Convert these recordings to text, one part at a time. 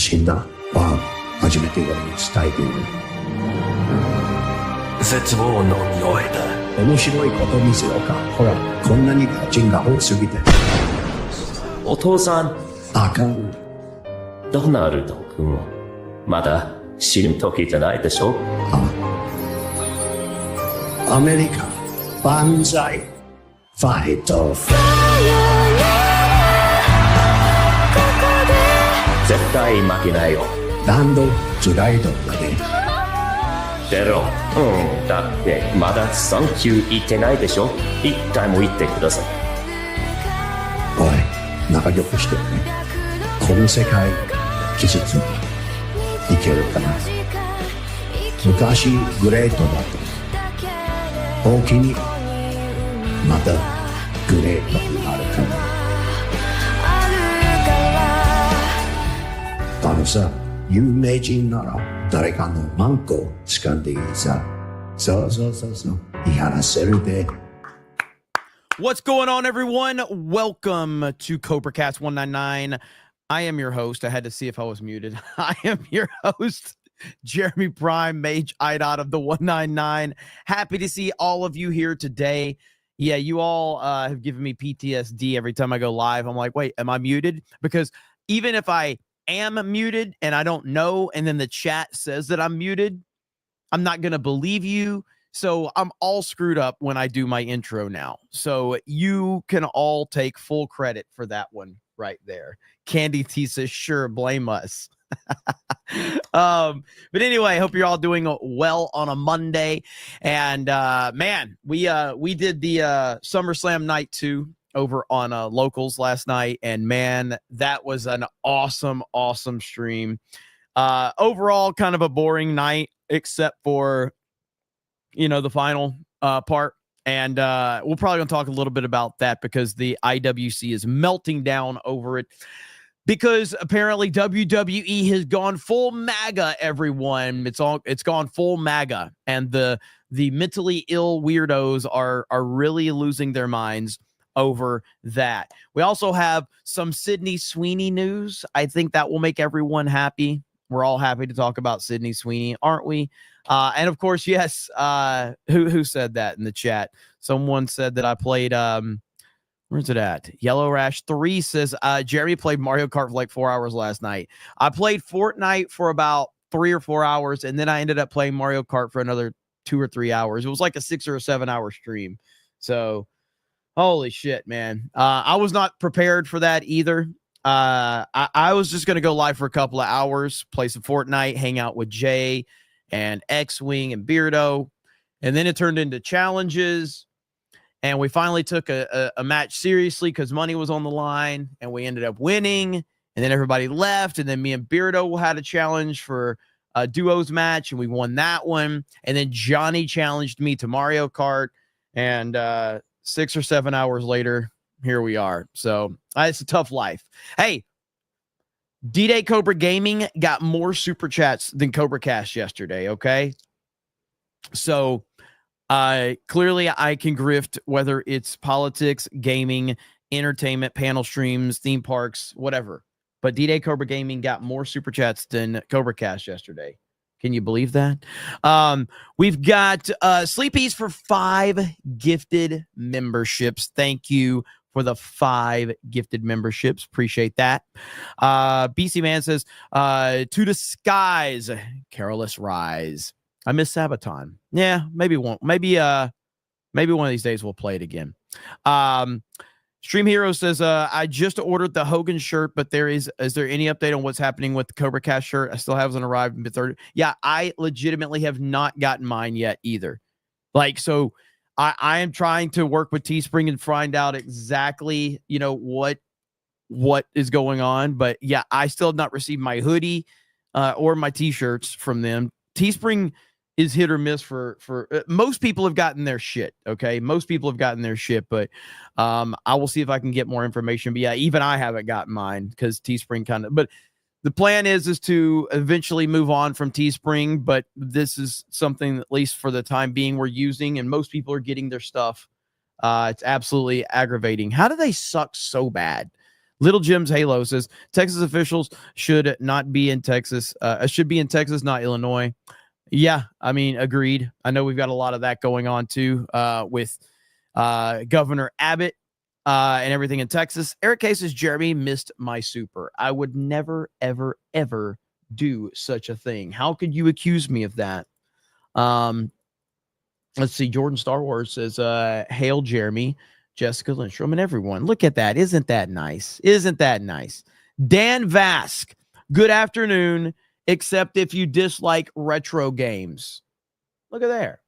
死んだ。初めて言われるスタイル。絶望の匂いだ。面白いこと見せようか。ほら、こんなにチンが多すぎて。お父さん。あかん。ドナルド君はまだ死ぬ時じゃないでしょ。アメリカ万歳ファイト。絶対負けないよ。ランドスライドまで出ろ。だってまだサンキュー言ってないでしょ。一回も言ってください。おい、仲良くしてるね。この世界季節にいけるかな。昔グレートだと大きにまたグレートになるかな。さ、有名人なら誰かのマンコ掴んでいいさ。そう言い張らせるで。 What's going on, everyone? Welcome to CobraCast 199. I am your host. I had to see if I was muted. I am your host, Jeremy Prime, Mage Idot of the 199. Happy to see all of you here today. Yeah, you all have given me PTSD every time I go live. I'm like, wait, am I muted? Because even if I am muted and I don't know, and then the chat says that I'm muted, I'm not going to believe you. So I'm all screwed up when I do my intro now. So you can all take full credit for that one right there. Candy T says, sure, blame us. But anyway, I hope you're all doing well on a Monday. And man, we did the SummerSlam night 2 over on Locals last night, and man, that was an awesome stream. Overall, kind of a boring night, except for the final part, and we're probably gonna talk a little bit about that because the IWC is melting down over it, because apparently WWE has gone full MAGA. Everyone, it's gone full MAGA, and the mentally ill weirdos are really losing their minds over that. We also have some Sydney Sweeney news. I think that will make everyone happy. We're all happy to talk about Sydney Sweeney, aren't we? And of course, yes, who said that in the chat? Someone said that I played, where's it at? Yellow Rash 3 says, Jeremy played Mario Kart for like 4 hours last night. I played Fortnite for about 3 or 4 hours, and then I ended up playing Mario Kart for another 2 or 3 hours. It was like a 6 or 7 hour stream. So holy shit, man. I was not prepared for that either. I was just going to go live for a couple of hours, play some Fortnite, hang out with Jay and X-Wing and Beardo. And then it turned into challenges. And we finally took a match seriously because money was on the line. And we ended up winning. And then everybody left. And then me and Beardo had a challenge for a duos match. And we won that one. And then Johnny challenged me to Mario Kart. And 6 or 7 hours later, here we are. So it's a tough life. Hey, D-Day Cobra Gaming got more super chats than CobraCast yesterday, okay? So clearly I can grift, whether it's politics, gaming, entertainment, panel streams, theme parks, whatever. But D-Day Cobra Gaming got more super chats than CobraCast yesterday. Can you believe that? We've got Sleepies for 5 gifted memberships. Thank you for the 5 gifted memberships. Appreciate that. BC Man says, to the skies, careless rise. I miss Sabaton. Yeah, maybe one. Maybe one of these days we'll play it again. Stream Hero says, I just ordered the Hogan shirt, but is there any update on what's happening with the CobraCast shirt? I still haven't arrived in mid-30. Yeah, I legitimately have not gotten mine yet either. Like, so I am trying to work with Teespring and find out exactly, what is going on. But yeah, I still have not received my hoodie or my t-shirts from them. Teespring is hit or miss for most people have gotten their shit. Okay. Most people have gotten their shit, but I will see if I can get more information. But yeah, even I haven't gotten mine because Teespring but the plan is to eventually move on from Teespring, but this is something, at least for the time being, we're using, and most people are getting their stuff. It's absolutely aggravating. How do they suck so bad? Little Jim's Halo says Texas officials should be in Texas, not Illinois. Yeah, I mean, agreed. I know we've got a lot of that going on too with Governor Abbott and everything in Texas. Eric K says Jeremy missed my super. I would never, ever, ever do such a thing. How could you accuse me of that? Let's see. Jordan Star Wars says, hail Jeremy, Jessica Lindstrom, and everyone. Look at that. Isn't that nice? Isn't that nice? Dan Vask, good afternoon, except if you dislike retro games. Look at there.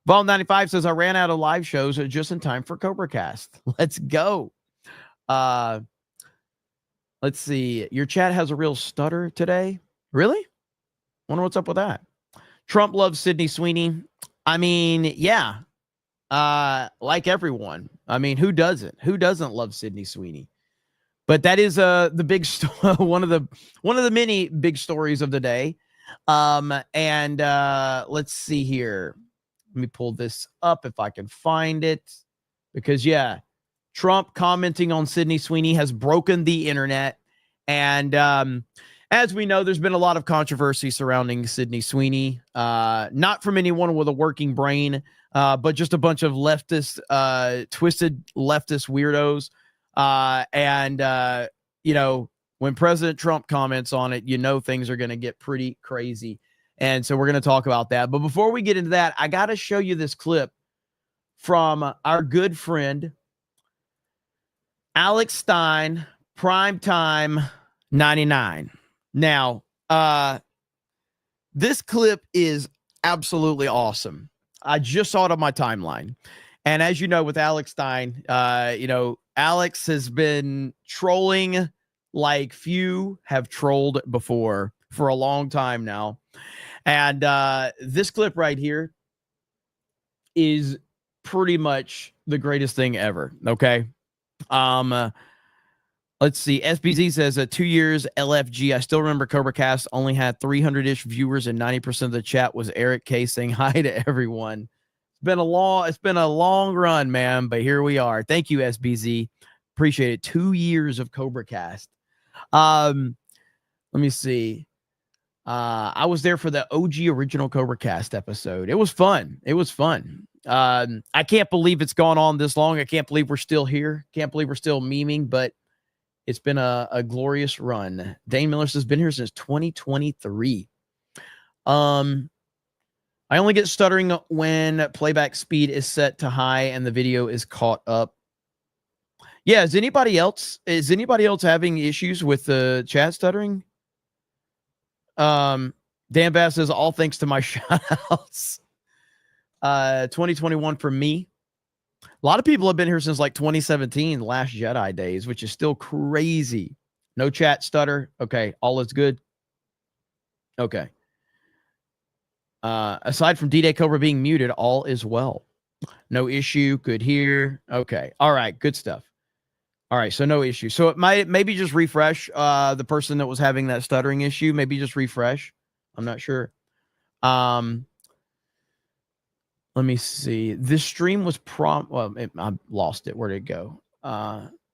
Vol 95 says, I ran out of live shows just in time for CobraCast. Let's go. Let's see. Your chat has a real stutter today. Really? Wonder what's up with that. Trump loves Sydney Sweeney. I mean, yeah. Like everyone. I mean, who doesn't? Who doesn't love Sydney Sweeney? But that is the big one of the many big stories of the day. And let's see here. Let me pull this up if I can find it. Because yeah, Trump commenting on Sydney Sweeney has broken the internet. And as we know, there's been a lot of controversy surrounding Sydney Sweeney. Not from anyone with a working brain, but just a bunch of leftist, twisted leftist weirdos. You know, when President Trump comments on it, you know things are going to get pretty crazy. And so we're going to talk about that. But before we get into that, I got to show you this clip from our good friend, Alex Stein, Primetime 99. Now, this clip is absolutely awesome. I just saw it on my timeline. And as you know, with Alex Stein, you know, Alex has been trolling like few have trolled before for a long time now. And this clip right here is pretty much the greatest thing ever. Okay. Let's see. SBZ says 2 years LFG. I still remember CobraCast only had 300-ish viewers and 90% of the chat was Eric K saying hi to everyone. It's been a long run, man, but here we are. Thank you, SBZ. Appreciate it. 2 years of CobraCast. Let me see. I was there for the OG original CobraCast episode. It was fun. I can't believe it's gone on this long. I can't believe we're still here. Can't believe we're still memeing, but it's been a glorious run. Dane Miller has been here since 2023. I only get stuttering when playback speed is set to high and the video is caught up. Yeah, is anybody else having issues with the chat stuttering? Dan Bass says, all thanks to my shout outs. 2021 for me. A lot of people have been here since like 2017, Last Jedi days, which is still crazy. No chat stutter. Okay, all is good. Okay. Aside from D-Day Cobra being muted, all is well. No issue. Good here. Okay. All right. Good stuff. All right. So no issue. So it might maybe just refresh the person that was having that stuttering issue. Maybe just refresh. I'm not sure. Let me see. This stream was I lost it. Where'd it go?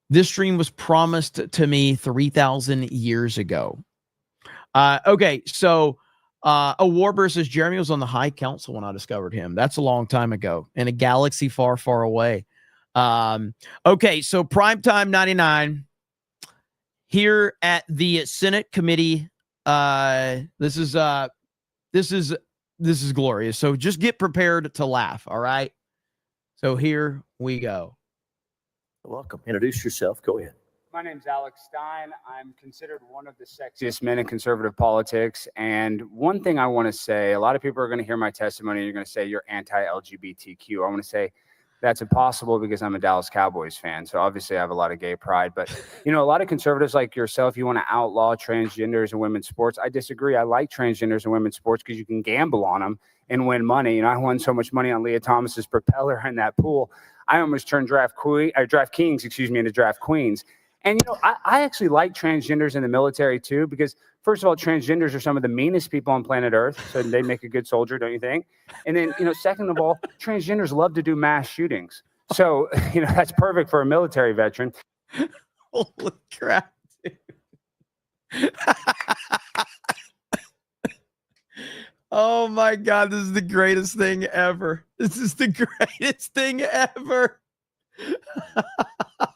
This stream was promised to me 3,000 years ago. Okay. So a Warburg says Jeremy was on the High Council when I discovered him. That's a long time ago in a galaxy far, far away. Okay, so Primetime 99 here at the Senate Committee. This is glorious. So just get prepared to laugh. All right. So here we go. Welcome. Introduce yourself. Go ahead. My name's Alex Stein. I'm considered one of the sexiest men in conservative politics. And one thing I want to say, a lot of people are going to hear my testimony and you're going to say you're anti-LGBTQ. I want to say that's impossible because I'm a Dallas Cowboys fan. So obviously I have a lot of gay pride. But, you know, a lot of conservatives like yourself, you want to outlaw transgenders and women's sports. I disagree. I like transgenders and women's sports because you can gamble on them and win money. You know, I won so much money on Leah Thomas's propeller in that pool. I almost turned DraftKings, into Draft Queens. And, you know, I actually like transgenders in the military, too, because, first of all, transgenders are some of the meanest people on planet Earth. So they make a good soldier, don't you think? And then, you know, second of all, transgenders love to do mass shootings. So, you know, that's perfect for a military veteran. Holy crap, dude. Oh my God, this is the greatest thing ever. This is the greatest thing ever.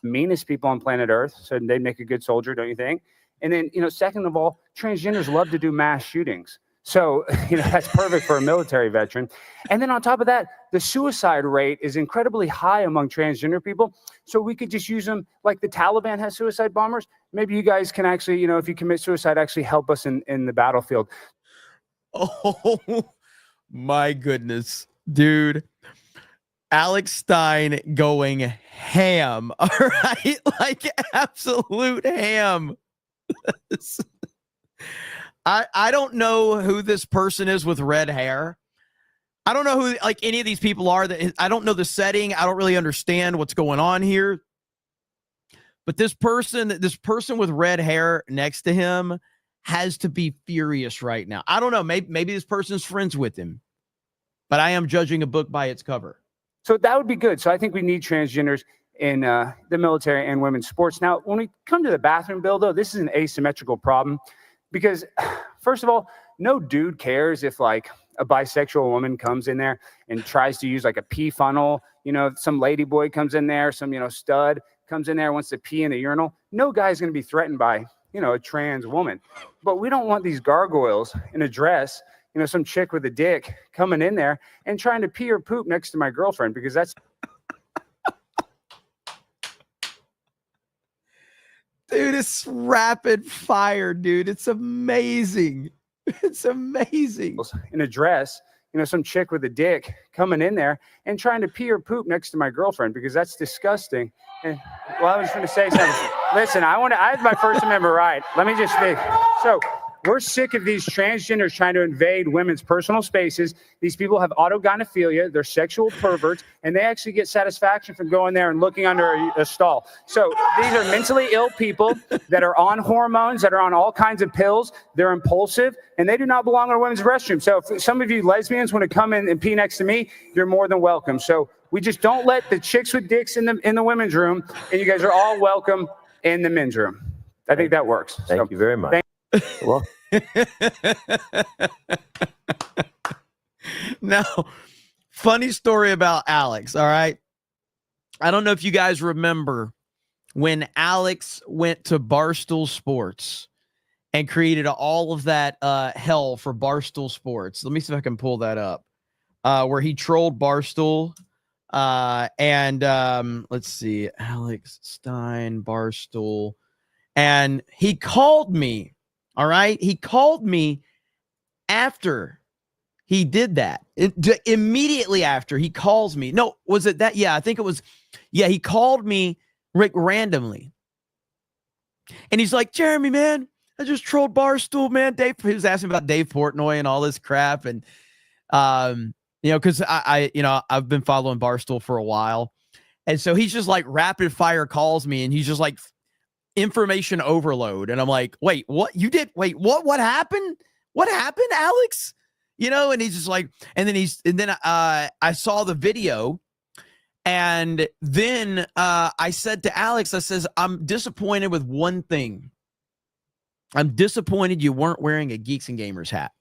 Meanest people on planet Earth, so they'd make a good soldier, don't you think? And then, second of all, transgenders love to do mass shootings. So, that's perfect for a military veteran. And then on top of that, the suicide rate is incredibly high among transgender people. So we could just use them like the Taliban has suicide bombers. Maybe you guys can actually, if you commit suicide, actually help us in the battlefield. Oh my goodness, dude. Alex Stein going ham. All right. Like absolute ham. I don't know who this person is with red hair. I don't know who like any of these people are. That I don't know the setting. I don't really understand what's going on here. But this person with red hair next to him has to be furious right now. I don't know. Maybe this person's friends with him. But I am judging a book by its cover. So that would be good. So I think we need transgenders in the military and women's sports. Now, when we come to the bathroom bill, though, this is an asymmetrical problem because, first of all, no dude cares if like a bisexual woman comes in there and tries to use like a pee funnel. Some lady boy comes in there, some, stud comes in there, wants to pee in the urinal. No guy's going to be threatened by, a trans woman. But we don't want these gargoyles in a dress, some chick with a dick coming in there and trying to pee or poop next to my girlfriend because that's. Dude, it's rapid fire, dude. It's amazing. It's amazing. In a dress, some chick with a dick coming in there and trying to pee or poop next to my girlfriend because that's disgusting. And well, I was going to say something. Listen, I have my First Amendment right. Let me just speak. So we're sick of these transgenders trying to invade women's personal spaces. These people have autogynephilia. They're sexual perverts, and they actually get satisfaction from going there and looking under a stall. So these are mentally ill people that are on hormones, that are on all kinds of pills. They're impulsive, and they do not belong in a women's restroom. So if some of you lesbians want to come in and pee next to me, you're more than welcome. So we just don't let the chicks with dicks in the women's room, and you guys are all welcome in the men's room. I think that works. Thank you very much. Well, now, funny story about Alex. All right. I don't know if you guys remember when Alex went to Barstool Sports and created all of that hell for Barstool Sports. Let me see if I can pull that up. Where he trolled Barstool. Let's see, Alex Stein, Barstool. And he called me. All right. He called me after he did that. Immediately after he calls me. No, was it that? Yeah, I think it was. Yeah, he called me randomly. And he's like, Jeremy, man, I just trolled Barstool, man. Dave, he was asking about Dave Portnoy and all this crap. And, because I've been following Barstool for a while. And so he's just like rapid fire calls me and he's just like, information overload. And I'm like, wait, what you did? Wait, what happened? What happened, Alex? And he's just like, and then I saw the video. And then I said to Alex, I says, I'm disappointed with one thing. I'm disappointed you weren't wearing a Geeks and Gamers hat.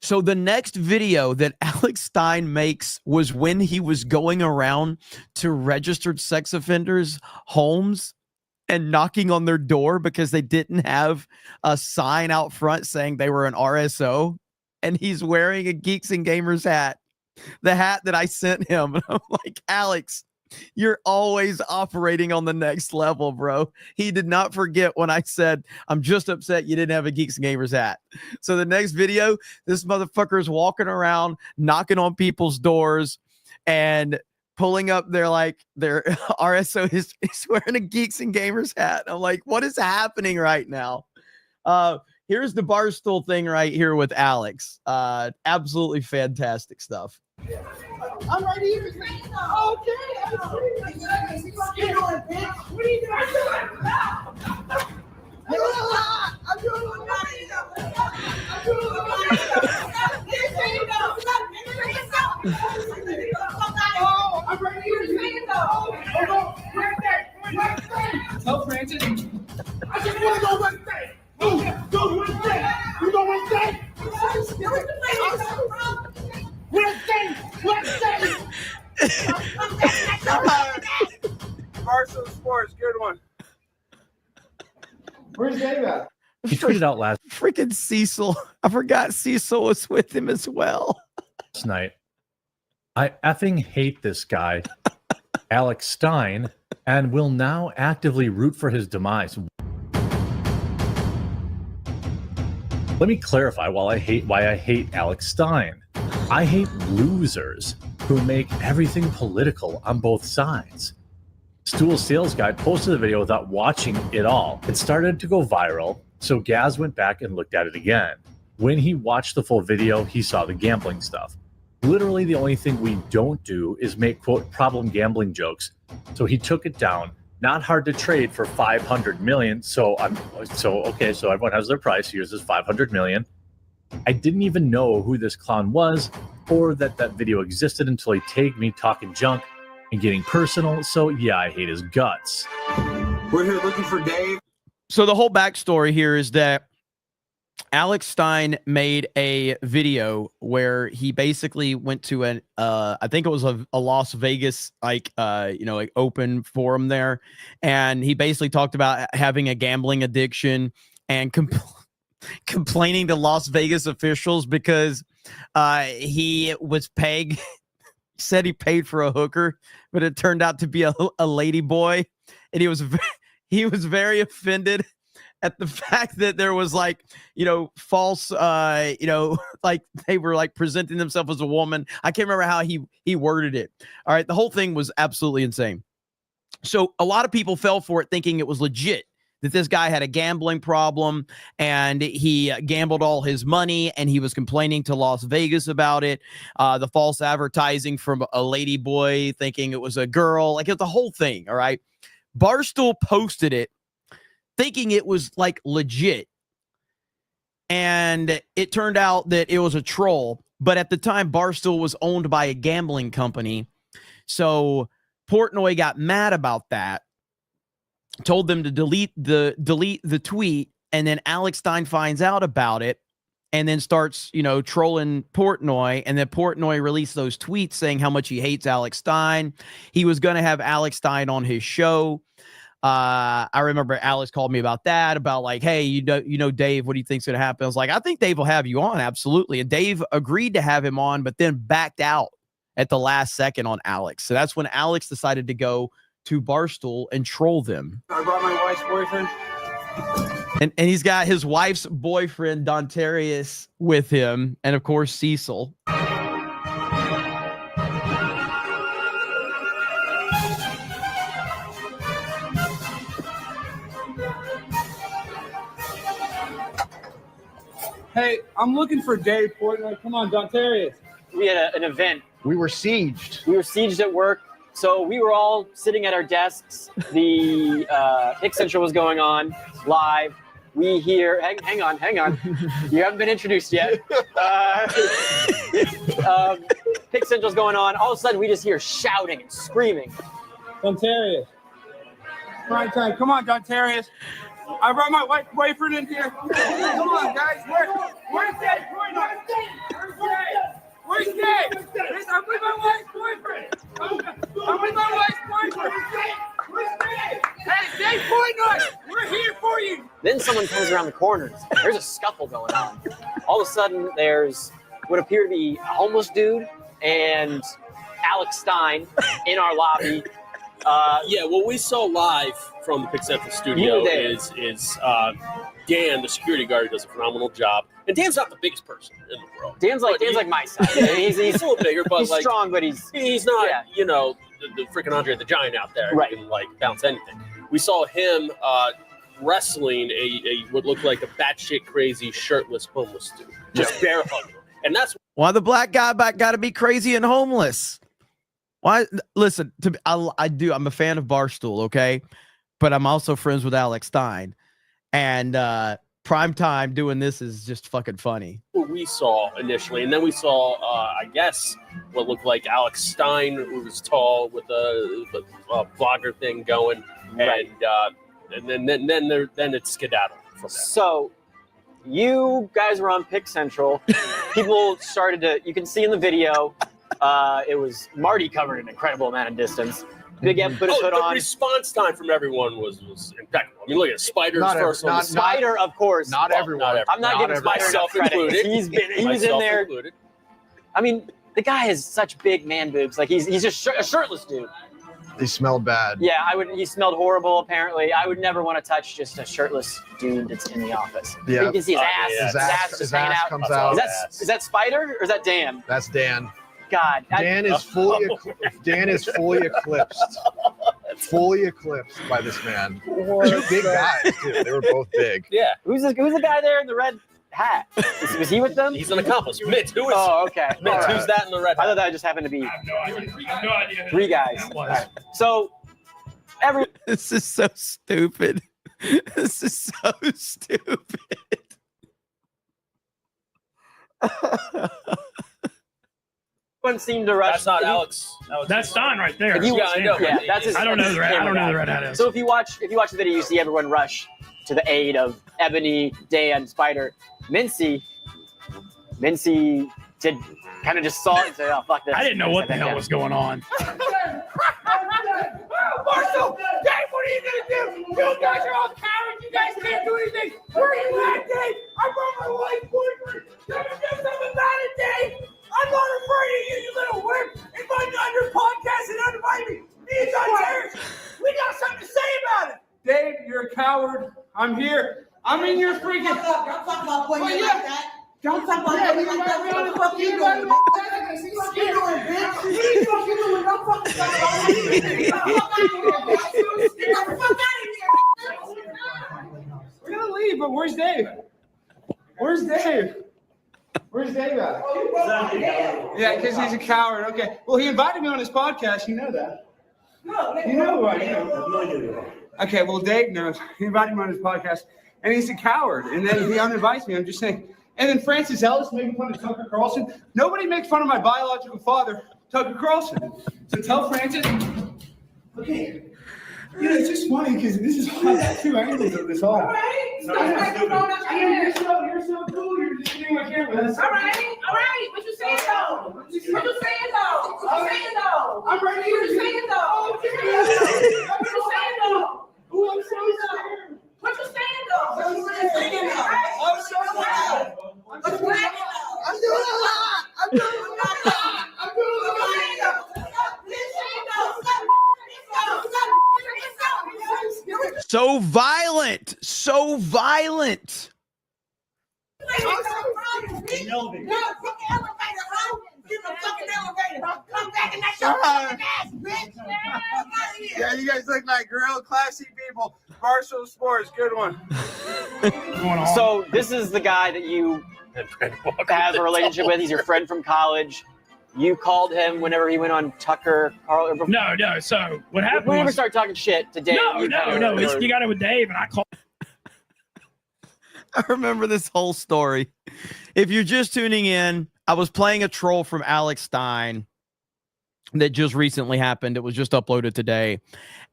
So the next video that Alex Stein makes was when he was going around to registered sex offenders' homes and knocking on their door because they didn't have a sign out front saying they were an RSO. And he's wearing a Geeks and Gamers hat, the hat that I sent him. And I'm like, Alex, you're always operating on the next level, bro. He did not forget when I said, I'm just upset you didn't have a Geeks and Gamers hat. So the next video, this motherfucker is walking around, knocking on people's doors and pulling up their RSO is wearing a Geeks and Gamers hat. I'm like, what is happening right now? Here's the Barstool thing right here with Alex. Absolutely fantastic stuff. I'm right here. Okay. What are you doing, bitch? What are you doing? I'm doing I'm right here. know what day? Go what day? You know what day? What day? Barstool Sports, good one. Where's Dave at? He tweeted out last Freaking Cecil. I forgot Cecil was with him as well. night. I effing hate this guy, Alex Stein, and will now actively root for his demise. Let me clarify why I hate Alex Stein. I hate losers who make everything political on both sides. Stool Sales Guy posted the video without watching it all. It started to go viral, so Gaz went back and looked at it again. When he watched the full video, he saw the gambling stuff. Literally the only thing we don't do is make, quote, problem gambling jokes. So he took it down. Not hard to trade for 500 million. So everyone has their price. Here's his 500 million. I didn't even know who this clown was or that video existed until he tagged me talking junk and getting personal. So yeah, I hate his guts. We're here looking for Dave. So the whole backstory here is that Alex Stein made a video where he basically went to an I think it was a Las Vegas like open forum there, and he basically talked about having a gambling addiction and complaining to Las Vegas officials because he was said he paid for a hooker, but it turned out to be a lady boy, and he was very offended at the fact that there was false, like they were like presenting themselves as a woman. I can't remember how he worded it. All right. The whole thing was absolutely insane. So a lot of people fell for it thinking it was legit, that this guy had a gambling problem and he gambled all his money and he was complaining to Las Vegas about it. The false advertising from a lady boy thinking it was a girl, like it's the whole thing. All right. Barstool posted it thinking it was like legit. And it turned out that it was a troll. But at the time, Barstool was owned by a gambling company. So Portnoy got mad about that, told them to delete the tweet. And then Alex Stein finds out about it and then starts, trolling Portnoy. And then Portnoy released those tweets saying how much he hates Alex Stein. He was going to have Alex Stein on his show. I remember Alex called me about that, about like, hey, Dave, what do you think's going to happen? I was like, I think Dave will have you on. Absolutely. And Dave agreed to have him on, but then backed out at the last second on Alex. So that's when Alex decided to go to Barstool and troll them. I brought my wife's boyfriend. And he's got his wife's boyfriend, Dontarius, with him. And of course, Cecil. Hey, I'm looking for Dave Portnoy. Come on, Dontarius. We had an event. We were sieged. We were sieged at work. So we were all sitting at our desks. The Pick Central was going on live. We hear, hang on. You haven't been introduced yet. Pick Central's going on. All of a sudden, we just hear shouting and screaming. Dontarius. Prime time. Come on, Dontarius. I brought my wife's boyfriend in here. Come on, guys. Where's Dave Portnoy? Where's Dave? I'm with my wife's boyfriend. I'm with my wife's boyfriend. Where's Dave? Hey, Dave Portnoy, we're here for you. Then someone comes around the corners. There's a scuffle going on. All of a sudden, there's what appear to be a homeless dude and Alex Stein in our lobby. What we saw live from the Pick Central studio is Dan, the security guard, does a phenomenal job. And Dan's not the biggest person in the world. Dan's like my size. He's a little bigger, but he's strong, but he's not, the freaking Andre the Giant out there. Right. Who can bounce anything. We saw him wrestling a what looked like a batshit crazy shirtless homeless dude, just bare hugging. And that's why the black guy got to be crazy and homeless. Why? Listen, I'm a fan of Barstool, okay, but I'm also friends with Alex Stein, and Primetime doing this is just fucking funny. What we saw initially, and then we saw, I guess, what looked like Alex Stein, who was tall with a blogger thing going, right. And and then it's skedaddle from that. So you guys were on Pick Central. People started to, you can see in the video, it was Marty covered an incredible amount of distance. Big M put his hood the on. response time from everyone was impeccable. I mean, look at Spider's first one. Spider, of course. Not everyone. I'm not giving Spider enough credit. He was in there. Included. I mean, the guy has such big man boobs. Like he's just a shirtless dude. He smelled bad. Yeah, he smelled horrible. Apparently, I would never want to touch just a shirtless dude that's in the office. Yeah. You can see his ass. yeah. His ass just hanging out. comes out. Is that Spider or is that Dan? That's Dan. God, Dan is fully eclipsed. Fully eclipsed by this man. Two big guys too. They were both big. Yeah. Who's the guy there in the red hat? Was he with them? He's an accomplice. Mitz, who is? Oh, okay. Mitz, All right. who's that in the red I hat? thought that just happened to be I have no idea. three guys. All right. So This is so stupid. This is so stupid. everyone seemed to rush. That's not Alex. That's Stein right there. Yeah, I know. Yeah, that's his. I don't know the red. I don't know the red hat is. So if you watch the video, you see everyone rush to the aid of Ebony, Dan, Spider, Mintzy did kind of just saw it and said, "Oh fuck this." I didn't know what the hell was going on. Barstool, Dave, what are you gonna do? You guys are all cowards. You guys can't do anything. Where are you at, Dave? I brought my wife, boyfriend. You gonna do something about it, Dave? I'm not afraid of you, you little wimp. Invite me on your podcast and uninvite me. Me and John Harris, we got something to say about it. Dave, you're a coward. I'm here. I'm in your freaking. Don't talk about what you like that. Don't talk about Yeah, what you like that. What the fuck you doing? What you doing, bitch? What the fuck you doing? Don't fucking talk about what you doing. Get the fuck out of here. We're gonna leave, but where's Dave? Where's Dave? Where's Dave at? Yeah, because he's a coward. Okay. Well, he invited me on his podcast. You know that. You know who I am. Okay, well, Dave knows. He invited me on his podcast, and he's a coward. And then he uninvites me. I'm just saying. And then Francis Ellis making fun of Tucker Carlson. Nobody makes fun of my biological father, Tucker Carlson. So tell Francis. Okay. You know, it's just funny because this is I got two angles of this all. All right. Stop acting on that shit. You're so cool. You're just sitting my camera. That's All right. What you saying though? What you saying though? I'm ready. What you saying though? What you saying though? Ooh, I'm so scared. What you saying though? I'm so glad. I'm doing a lot. I'm doing a lot. So violent. So violent. Yeah, you guys look like real classy people. Barstool Sports, good one. So this is the guy that you have a relationship with. He's your friend from college. You called him whenever he went on Tucker Carlson. No. So what happened? Whenever was, start talking shit to Dave. No. You got it with Dave, and I called. I remember this whole story. If you're just tuning in, I was playing a troll from Alex Stein that just recently happened. It was just uploaded today.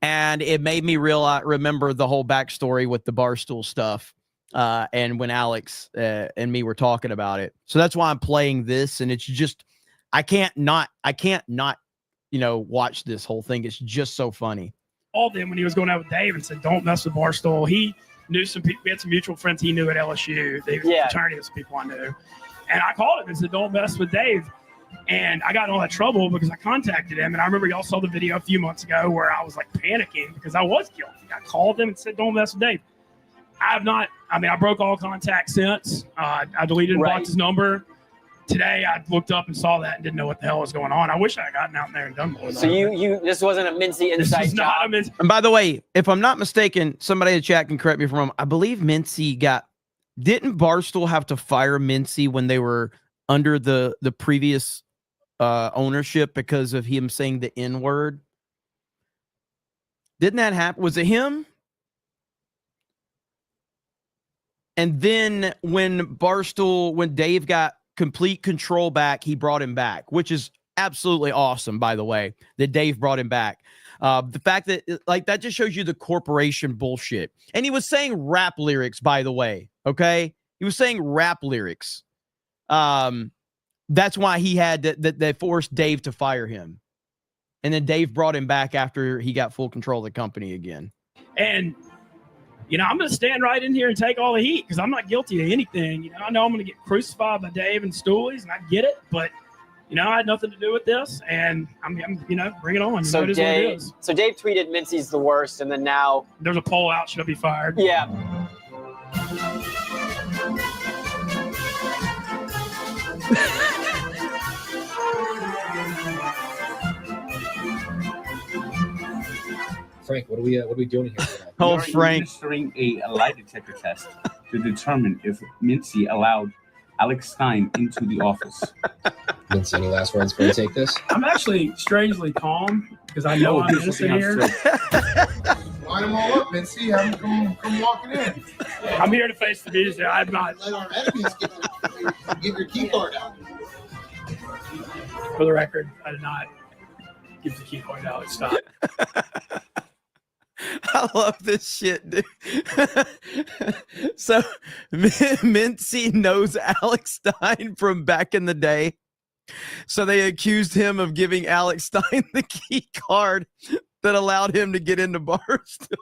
And it made me remember the whole backstory with the Barstool stuff. And when Alex and me were talking about it. So that's why I'm playing this. And it's just, I can't not, watch this whole thing. It's just so funny. Called him when he was going out with Dave and said, "Don't mess with Barstool." He knew some people. We had some mutual friends he knew at LSU. They were fraternity of some people I knew. And I called him and said, "Don't mess with Dave." And I got in all that trouble because I contacted him. And I remember y'all saw the video a few months ago where I was like panicking because I was guilty. I called him and said, "Don't mess with Dave." I broke all contact since. I deleted and blocked his number. Today I looked up and saw that and didn't know what the hell was going on. I wish I had gotten out there and done more. So this wasn't a Mintzy inside job. And by the way, if I'm not mistaken, somebody in the chat can correct me if I'm wrong. I believe Mintzy didn't Barstool have to fire Mintzy when they were under the previous ownership because of him saying the N-word? Didn't that happen? Was it him? And then when Dave got complete control back, he brought him back, which is absolutely awesome, by the way, that Dave brought him back. The fact that like that just shows you the corporation bullshit. And he was saying rap lyrics, by the way. Okay, he was saying rap lyrics. That's why he had that. They forced Dave to fire him, and then Dave brought him back after he got full control of the company again. And I'm going to stand right in here and take all the heat because I'm not guilty of anything. I know I'm going to get crucified by Dave and Stoolies, and I get it, but I had nothing to do with this, and I'm bring it on. So it is what it is. So Dave tweeted Mintzy's the worst, and then now There's a poll out. Should I be fired? yeah. Frank, what are we doing here today? Oh, We are Frank. administering a lie detector test to determine if Mintzy allowed Alex Stein into the office. Mintzy, any last words before we take this? I'm actually strangely calm because I know I'm innocent here. Line them all up, Mintzy. Have them come walking in. I'm here to face the music. I'm not. Let our enemies give your key card out. For the record, I did not give the key card out. Stop. I love this shit, dude. So Mintzy knows Alex Stein from back in the day. So they accused him of giving Alex Stein the key card that allowed him to get into Barstool.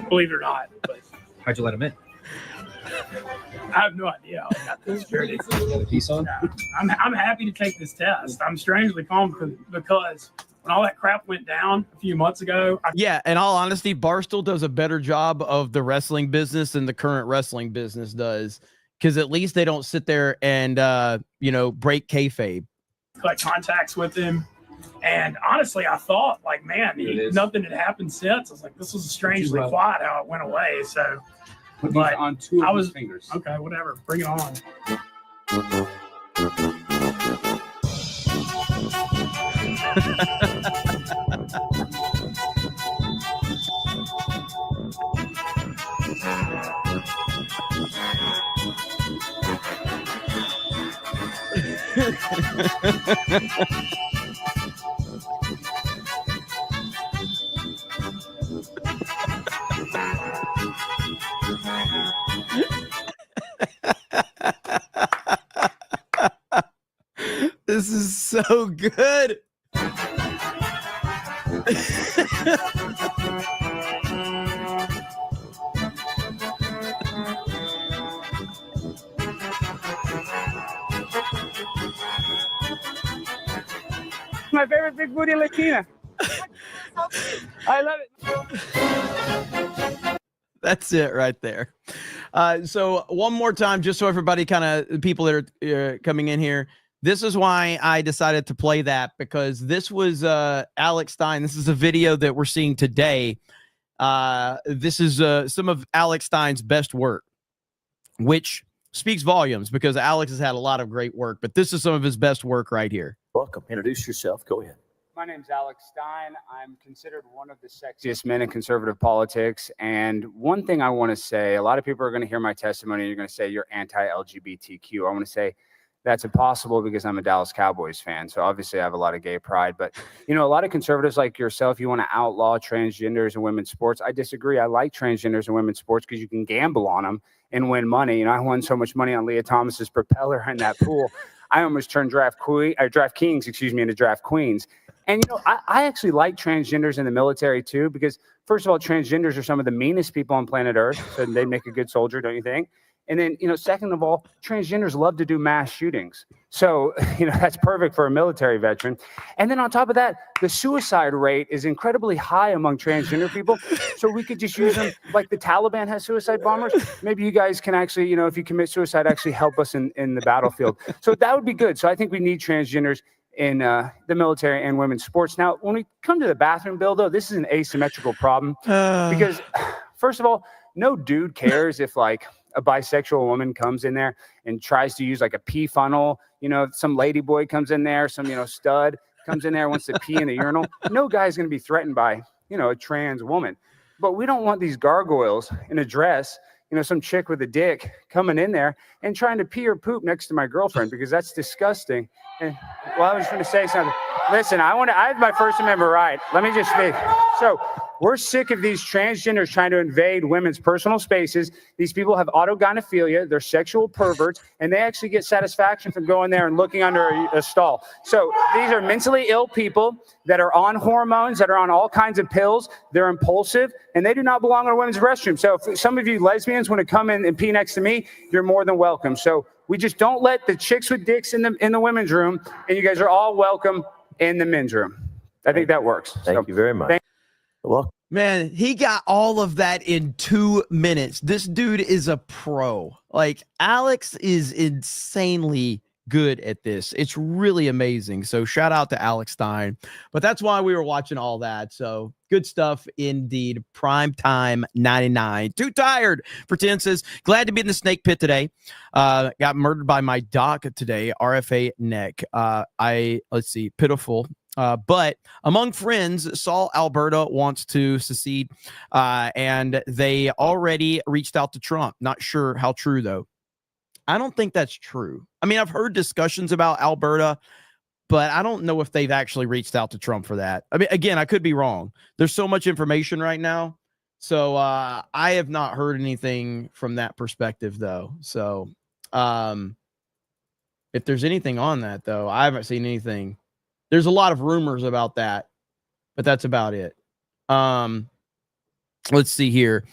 Believe it or not, but How'd you let him in? I have no idea. I got the security. You got a piece on? I'm happy to take this test. I'm strangely calm because when all that crap went down a few months ago, Yeah, in all honesty, Barstool does a better job of the wrestling business than the current wrestling business does. Because at least they don't sit there and break kayfabe. like contacts with him. And honestly, I thought like, man, nothing had happened since. I was like, this was strangely quiet how it went away. So, but on two of his fingers. Okay, whatever. Bring it on. This is so good. My favorite big booty Latina. I love it. That's it right there. So one more time, just so everybody kind of people that are coming in here. This is why I decided to play that, because this was Alex Stein. This is a video that we're seeing today. This is some of Alex Stein's best work, which speaks volumes because Alex has had a lot of great work, but this is some of his best work right here. Welcome. Introduce yourself. Go ahead. My name's Alex Stein. I'm considered one of the sexiest men in conservative politics. And one thing I want to say, a lot of people are going to hear my testimony and you're going to say you're anti-LGBTQ. I want to say that's impossible because I'm a Dallas Cowboys fan. So obviously I have a lot of gay pride. But, you know, a lot of conservatives like yourself, you want to outlaw transgenders and women's sports. I disagree. I like transgenders and women's sports because you can gamble on them and win money. You know, I won so much money on Leah Thomas's propeller in that pool. I almost turned draft kings, into draft queens. And, you know, I actually like transgenders in the military, too, because, first of all, transgenders are some of the meanest people on planet Earth. So they make a good soldier, don't you think? And then, you know, second of all, transgenders love to do mass shootings. So, you know, that's perfect for a military veteran. And then on top of that, the suicide rate is incredibly high among transgender people. So we could just use them like the Taliban has suicide bombers. Maybe you guys can actually, you know, if you commit suicide, actually help us in the battlefield. So that would be good. So I think we need transgenders in the military and women's sports. Now, when we come to the bathroom bill, though, this is an asymmetrical problem because, first of all, no dude cares if, like, a bisexual woman comes in there and tries to use, like, a pee funnel. You know, some lady boy comes in there, some, you know, stud comes in there, wants to pee in the urinal. No guy's going to be threatened by, you know, a trans woman. But we don't want these gargoyles in a dress, some chick with a dick coming in there and trying to pee or poop next to my girlfriend, because that's disgusting. And well, I was going to say something. Listen, I have my First Amendment right. Let me just speak. So we're sick of these transgenders trying to invade women's personal spaces. These people have autogynephilia. They're sexual perverts, and they actually get satisfaction from going there and looking under a stall. So these are mentally ill people that are on hormones, that are on all kinds of pills. They're impulsive, and they do not belong in a women's restroom. So if some of you lesbians want to come in and pee next to me, you're more than welcome. So we just don't let the chicks with dicks in the women's room, and you guys are all welcome in the men's room. I think that works. Thank you very much. Well, Man, he got all of that in 2 minutes. This dude is a pro. Like, Alex is insanely good at this. It's really amazing. So shout out to Alex Stein. But that's why we were watching all that. So good stuff indeed. Primetime 99. Too tired for 10 says, glad to be in the snake pit today. Got murdered by my doc today. RFA neck. Let's see, pitiful. But among friends, Saul Alberta wants to secede, and they already reached out to Trump. Not sure how true, though. I don't think that's true. I mean, I've heard discussions about Alberta, but I don't know if they've actually reached out to Trump for that. I mean, again, I could be wrong. There's so much information right now. So I have not heard anything from that perspective, though. So if there's anything on that, though, I haven't seen anything. There's a lot of rumors about that, but that's about it. Let's see here.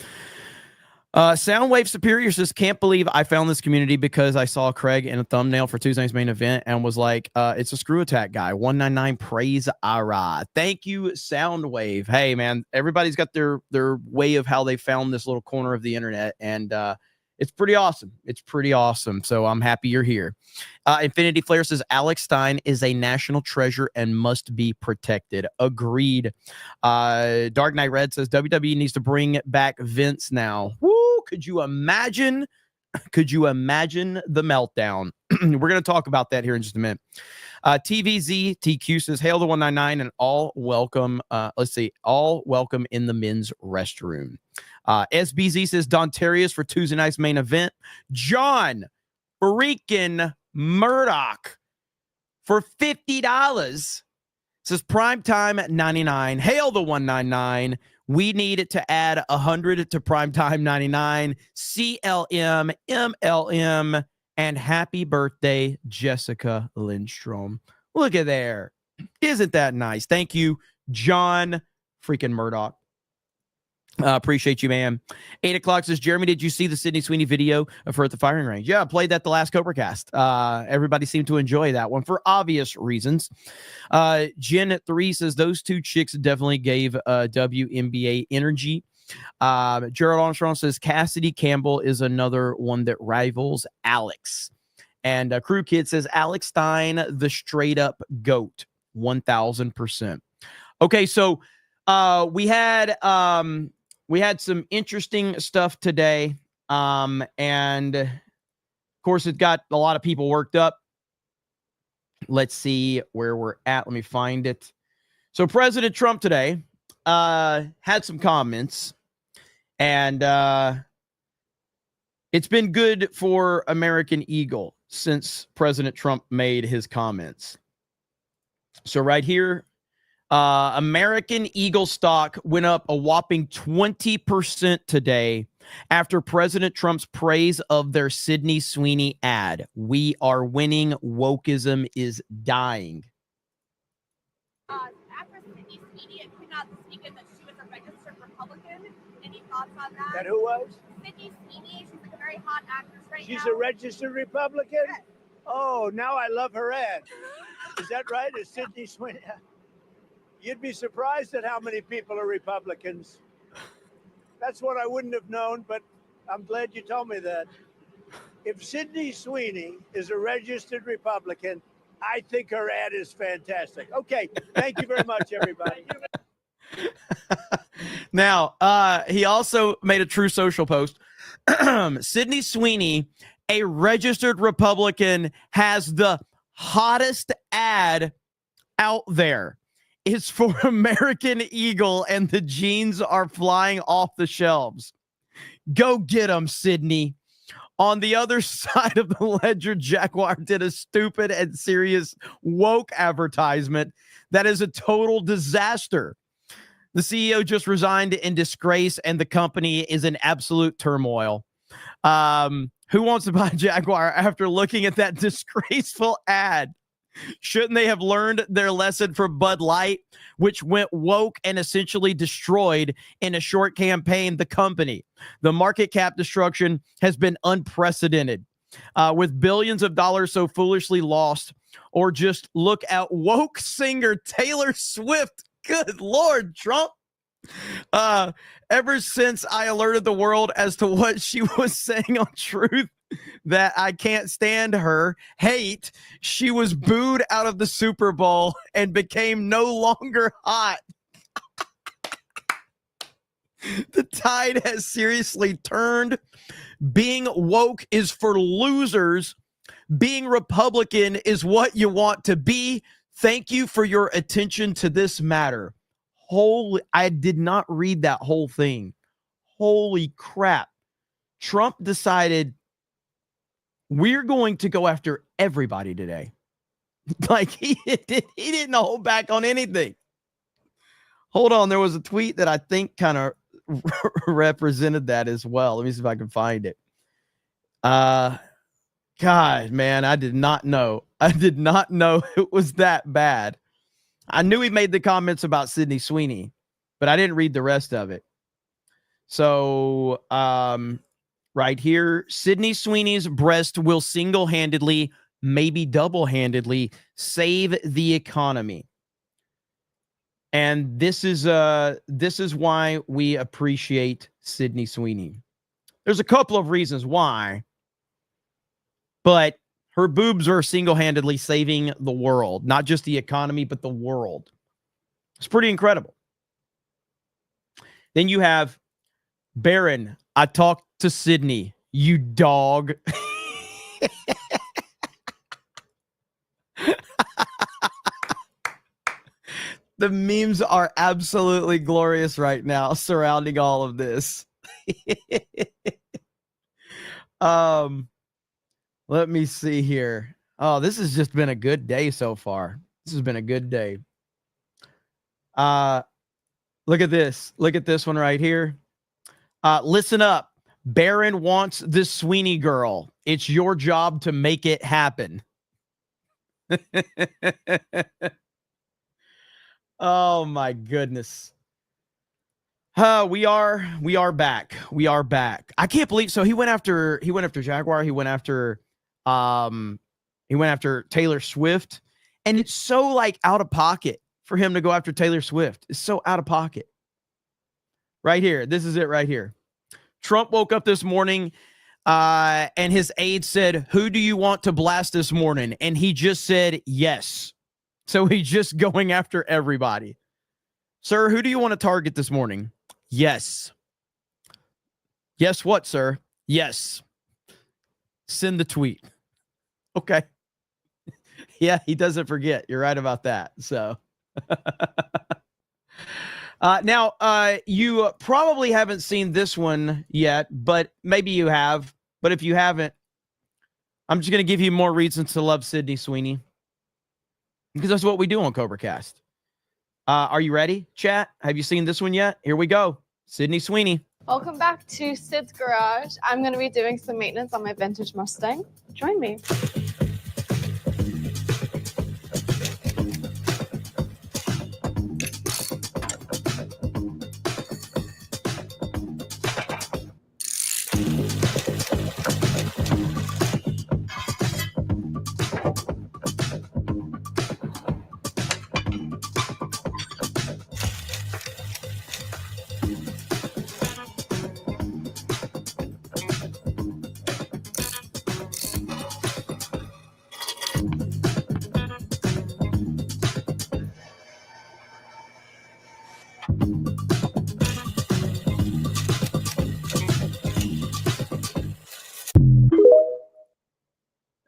Soundwave Superior says, can't believe I found this community because I saw Craig in a thumbnail for Tuesday's main event and was like, it's a screw attack guy. 199 praise Ara. Thank you, Soundwave. Hey, man, everybody's got their way of how they found this little corner of the internet, and it's pretty awesome. It's pretty awesome. So I'm happy you're here. Infinity Flare says, Alex Stein is a national treasure and must be protected. Agreed. Dark Knight Red says, WWE needs to bring back Vince now. Woo! Could you imagine? Could you imagine the meltdown? We're going to talk about that here in just a minute. TVZ TQ says, hail the 199 and all welcome. All welcome in the men's restroom. SBZ says, Dontarius for Tuesday night's main event. John freaking Murdoch for $50 says, primetime 99. Hail the 199. We need to add 100 to primetime 99. CLM, MLM, and happy birthday, Jessica Lindstrom. Look at there. Isn't that nice? Thank you, John freaking Murdoch. Appreciate you, man. 8 o'clock says, Jeremy, did you see the Sydney Sweeney video of her at the firing range? Yeah, I played that the last CobraCast. Everybody seemed to enjoy that one for obvious reasons. Jen 3 says, those two chicks definitely gave WNBA energy. Gerald Armstrong says, Cassidy Campbell is another one that rivals Alex. And Crew Kid says, Alex Stein, the straight up GOAT, 1000%. Okay, so we had some interesting stuff today. And of course, it got a lot of people worked up. Let's see where we're at. Let me find it. So President Trump today had some comments, and it's been good for American Eagle since President Trump made his comments. So right here, American Eagle stock went up a whopping 20% today after President Trump's praise of their Sydney Sweeney ad. We are winning. Wokeism is dying. After Sydney Sweeney, it came out this weekend that she was a registered Republican. Any thoughts on that? That who was? Sydney Sweeney. She's like a very hot actress right now. She's a registered Republican? Yes. Oh, now I love her ad. Is that right? Is Sydney Sweeney? You'd be surprised at how many people are Republicans. That's what I wouldn't have known, but I'm glad you told me that. If Sydney Sweeney is a registered Republican, I think her ad is fantastic. Okay, thank you very much, everybody. Now, he also made a True Social post. Sydney Sweeney, a registered Republican, has the hottest ad out there. It's for American Eagle, and the jeans are flying off the shelves. Go get him, Sydney. On the other side of the ledger, Jaguar did a stupid and serious woke advertisement that is a total disaster. The CEO just resigned in disgrace, and the company is in absolute turmoil. Who wants to buy Jaguar after looking at that disgraceful ad? Shouldn't they have learned their lesson from Bud Light, which went woke and essentially destroyed in a short campaign the company? The market cap destruction has been unprecedented, with billions of dollars so foolishly lost. Or just look at woke singer Taylor Swift. Good Lord, Trump. Ever since I alerted the world as to what she was saying on Truth, that I can't stand her hate, she was booed out of the Super Bowl and became no longer hot. The tide has seriously turned. Being woke is for losers. Being Republican is what you want to be. Thank you for your attention to this matter. I did not read that whole thing. Holy crap. Trump decided we're going to go after everybody today. Like he didn't hold back on anything. Hold on. There was a tweet that I think kind of represented that as well. Let me see if I can find it. God, man, I did not know. I did not know it was that bad. I knew he made the comments about Sydney Sweeney, but I didn't read the rest of it. So, right here, Sydney Sweeney's breast will single-handedly, maybe double-handedly, save the economy. And this is why we appreciate Sydney Sweeney. There's a couple of reasons why, but her boobs are single-handedly saving the world, not just the economy, but the world. It's pretty incredible. Then you have Barron. I talked to Sydney, you dog. The memes are absolutely glorious right now surrounding all of this. Let me see here. Oh, this has just been a good day so far. This has been a good day. Look at this. Look at this one right here. Listen up. Barron wants this Sweeney girl. It's your job to make it happen. Oh my goodness. We are back. We are back. I can't believe he went after Jaguar. He went after Taylor Swift, and it's so like out of pocket for him to go after Taylor Swift. It's so out of pocket. Right here. This is it right here. Trump woke up this morning and his aide said, "Who do you want to blast this morning?" And he just said, "Yes." So he's just going after everybody. Sir, who do you want to target this morning? Yes. Yes, what, sir? Yes. Send the tweet. Okay. Yeah, he doesn't forget. You're right about that. So now you probably haven't seen this one yet, but maybe you have. But if you haven't, I'm just going to give you more reasons to love Sydney Sweeney, because that's what we do on CobraCast. Are you ready, chat? Have you seen this one yet? Here we go. Sydney Sweeney. Welcome back to Sid's Garage. I'm going to be doing some maintenance on my vintage Mustang. Join me.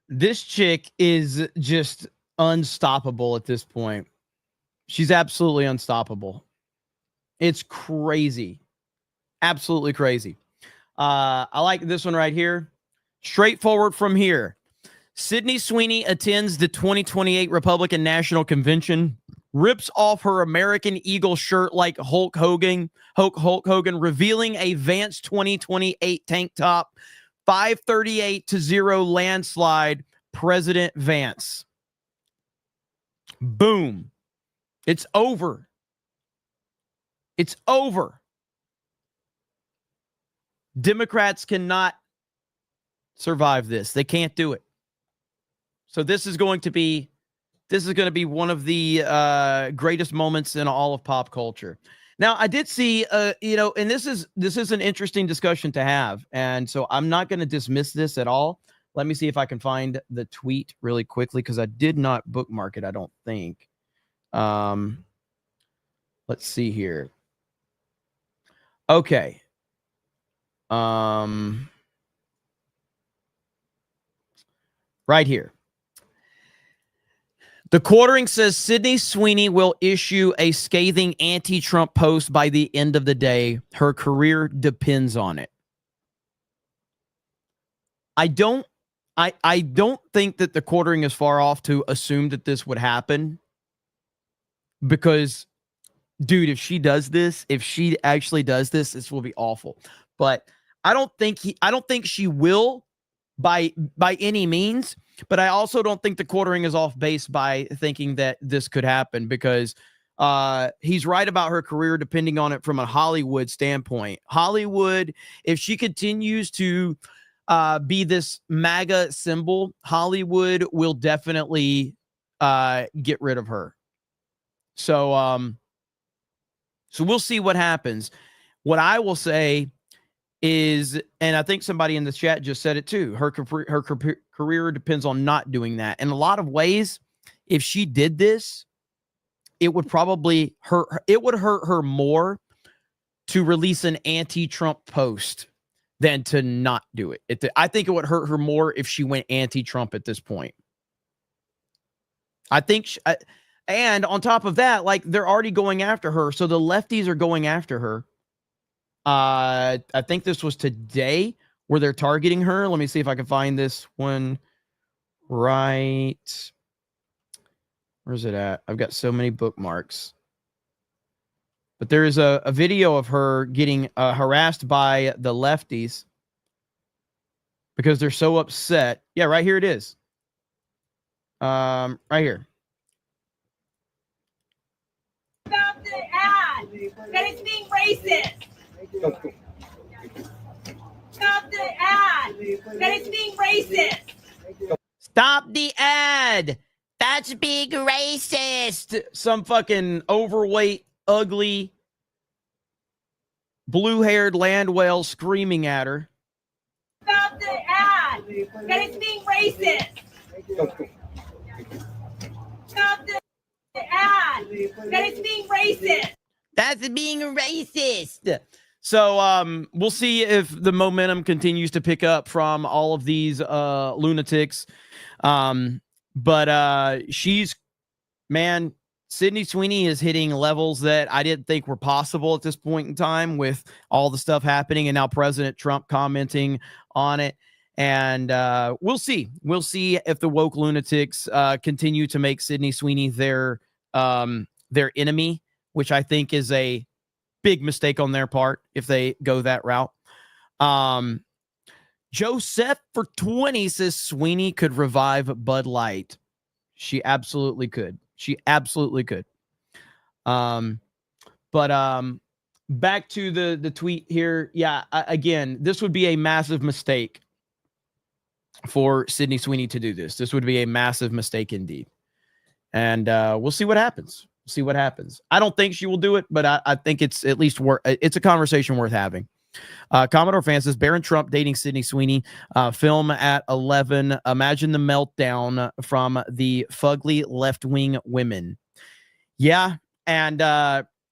This chick is just unstoppable at this point. She's absolutely unstoppable. It's crazy. Absolutely crazy. I like this one right here. Straightforward from here. Sydney Sweeney attends the 2028 Republican National Convention, rips off her American Eagle shirt like Hulk Hogan, revealing a Vance 2028 tank top, 538-0 landslide, President Vance. Boom. It's over. It's over. Democrats cannot survive this. They can't do it. So this is going to be one of the greatest moments in all of pop culture. Now, I did see, and this is an interesting discussion to have, and so I'm not going to dismiss this at all. Let me see if I can find the tweet really quickly because I did not bookmark it, I don't think. Let's see here. Okay. Right here. The Quartering says Sydney Sweeney will issue a scathing anti-Trump post by the end of the day. Her career depends on it. I don't think that the Quartering is far off to assume that this would happen. Because, dude, if she actually does this, this will be awful. But I don't think she will by any means. But I also don't think the Quartering is off base by thinking that this could happen because he's right about her career depending on it from a Hollywood standpoint. Hollywood, if she continues to be this MAGA symbol, Hollywood will definitely get rid of her. So we'll see what happens. What I will say is, and I think somebody in the chat just said it too, her career depends on not doing that. In a lot of ways, if she did this, it would probably hurt her more to release an anti-Trump post than to not do it. I think it would hurt her more if she went anti-Trump at this point. I think, and on top of that, like they're already going after her. So the lefties are going after her. I think this was today where they're targeting her. Let me see if I can find this one right. Where's it at? I've got so many bookmarks. But there is a video of her getting harassed by the lefties because they're so upset. Yeah, right here it is. Right here. Stop the ad that is being racist. Stop the ad that is being racist. Stop the ad. That's being racist. Some fucking overweight, ugly, blue-haired land whale screaming at her. Stop the ad that is being racist. Stop the ad that is being racist. That's being racist. So we'll see if the momentum continues to pick up from all of these lunatics. But Sydney Sweeney is hitting levels that I didn't think were possible at this point in time with all the stuff happening and now President Trump commenting on it. And we'll see. We'll see if the woke lunatics continue to make Sydney Sweeney their enemy, which I think is a big mistake on their part if they go that route. Joseph for 20 says Sweeney could revive Bud Light. She absolutely could. She absolutely could. But back to the tweet here. Yeah, again, this would be a massive mistake for Sydney Sweeney to do this. This would be a massive mistake indeed. And we'll see what happens. See what happens. I don't think she will do it, but I think it's at least it's a conversation worth having. Commodore fan says Barron Trump dating Sydney Sweeney. Film at 11. Imagine the meltdown from the fugly left-wing women. Yeah, and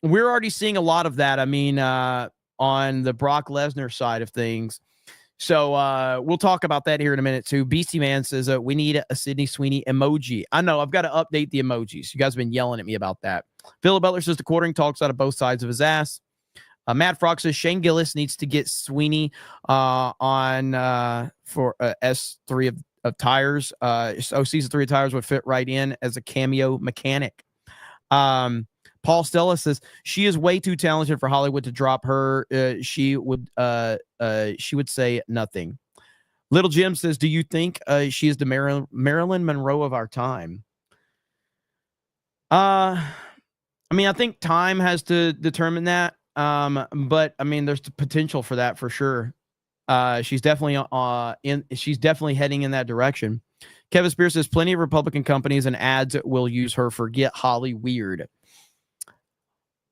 we're already seeing a lot of that. I mean, on the Brock Lesnar side of things. So we'll talk about that here in a minute too. BC Man says we need a Sydney Sweeney emoji. I know I've got to update the emojis. You guys have been yelling at me about that. Philip Butler says the Quartering talks out of both sides of his ass. Matt Frock says Shane Gillis needs to get Sweeney on for S3 of tires. So season 3 of tires would fit right in as a cameo mechanic. Paul Stella says she is way too talented for Hollywood to drop her. She would say nothing. Little Jim says, do you think she is the Marilyn Monroe of our time? I mean, I think time has to determine that. But I mean, there's the potential for that for sure. She's definitely heading in that direction. Kevin Spears says plenty of Republican companies and ads will use her for Get Holly Weird.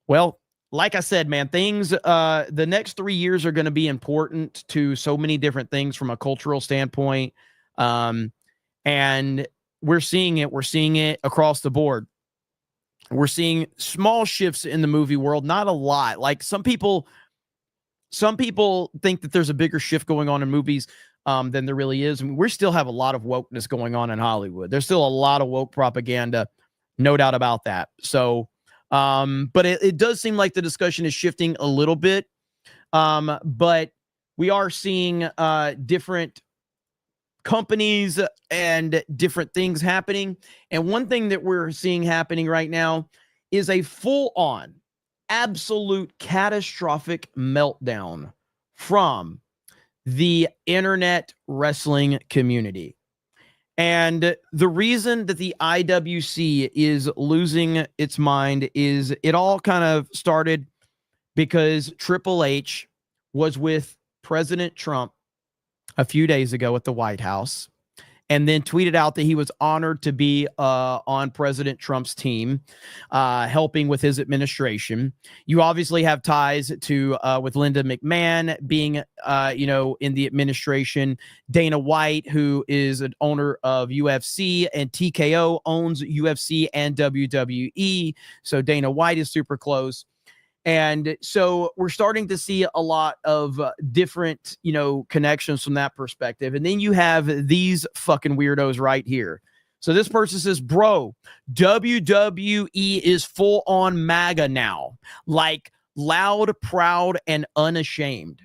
Well, like I said, man, things, the next 3 years are going to be important to so many different things from a cultural standpoint. And we're seeing it across the board. We're seeing small shifts in the movie world, not a lot. Like some people think that there's a bigger shift going on in movies than there really is. I mean, we still have a lot of wokeness going on in Hollywood. There's still a lot of woke propaganda, no doubt about that. So, but it does seem like the discussion is shifting a little bit. But we are seeing different companies and different things happening. And one thing that we're seeing happening right now is a full-on, absolute catastrophic meltdown from the internet wrestling community. And the reason that the IWC is losing its mind is it all kind of started because Triple H was with President Trump a few days ago at the White House and then tweeted out that he was honored to be on President Trump's team, helping with his administration. You obviously have ties to with Linda McMahon being, in the administration. Dana White, who is an owner of UFC, and TKO owns UFC and WWE. So Dana White is super close. And so we're starting to see a lot of different, connections from that perspective. And then you have these fucking weirdos right here. So this person says, bro, WWE is full on MAGA now, like loud, proud, and unashamed.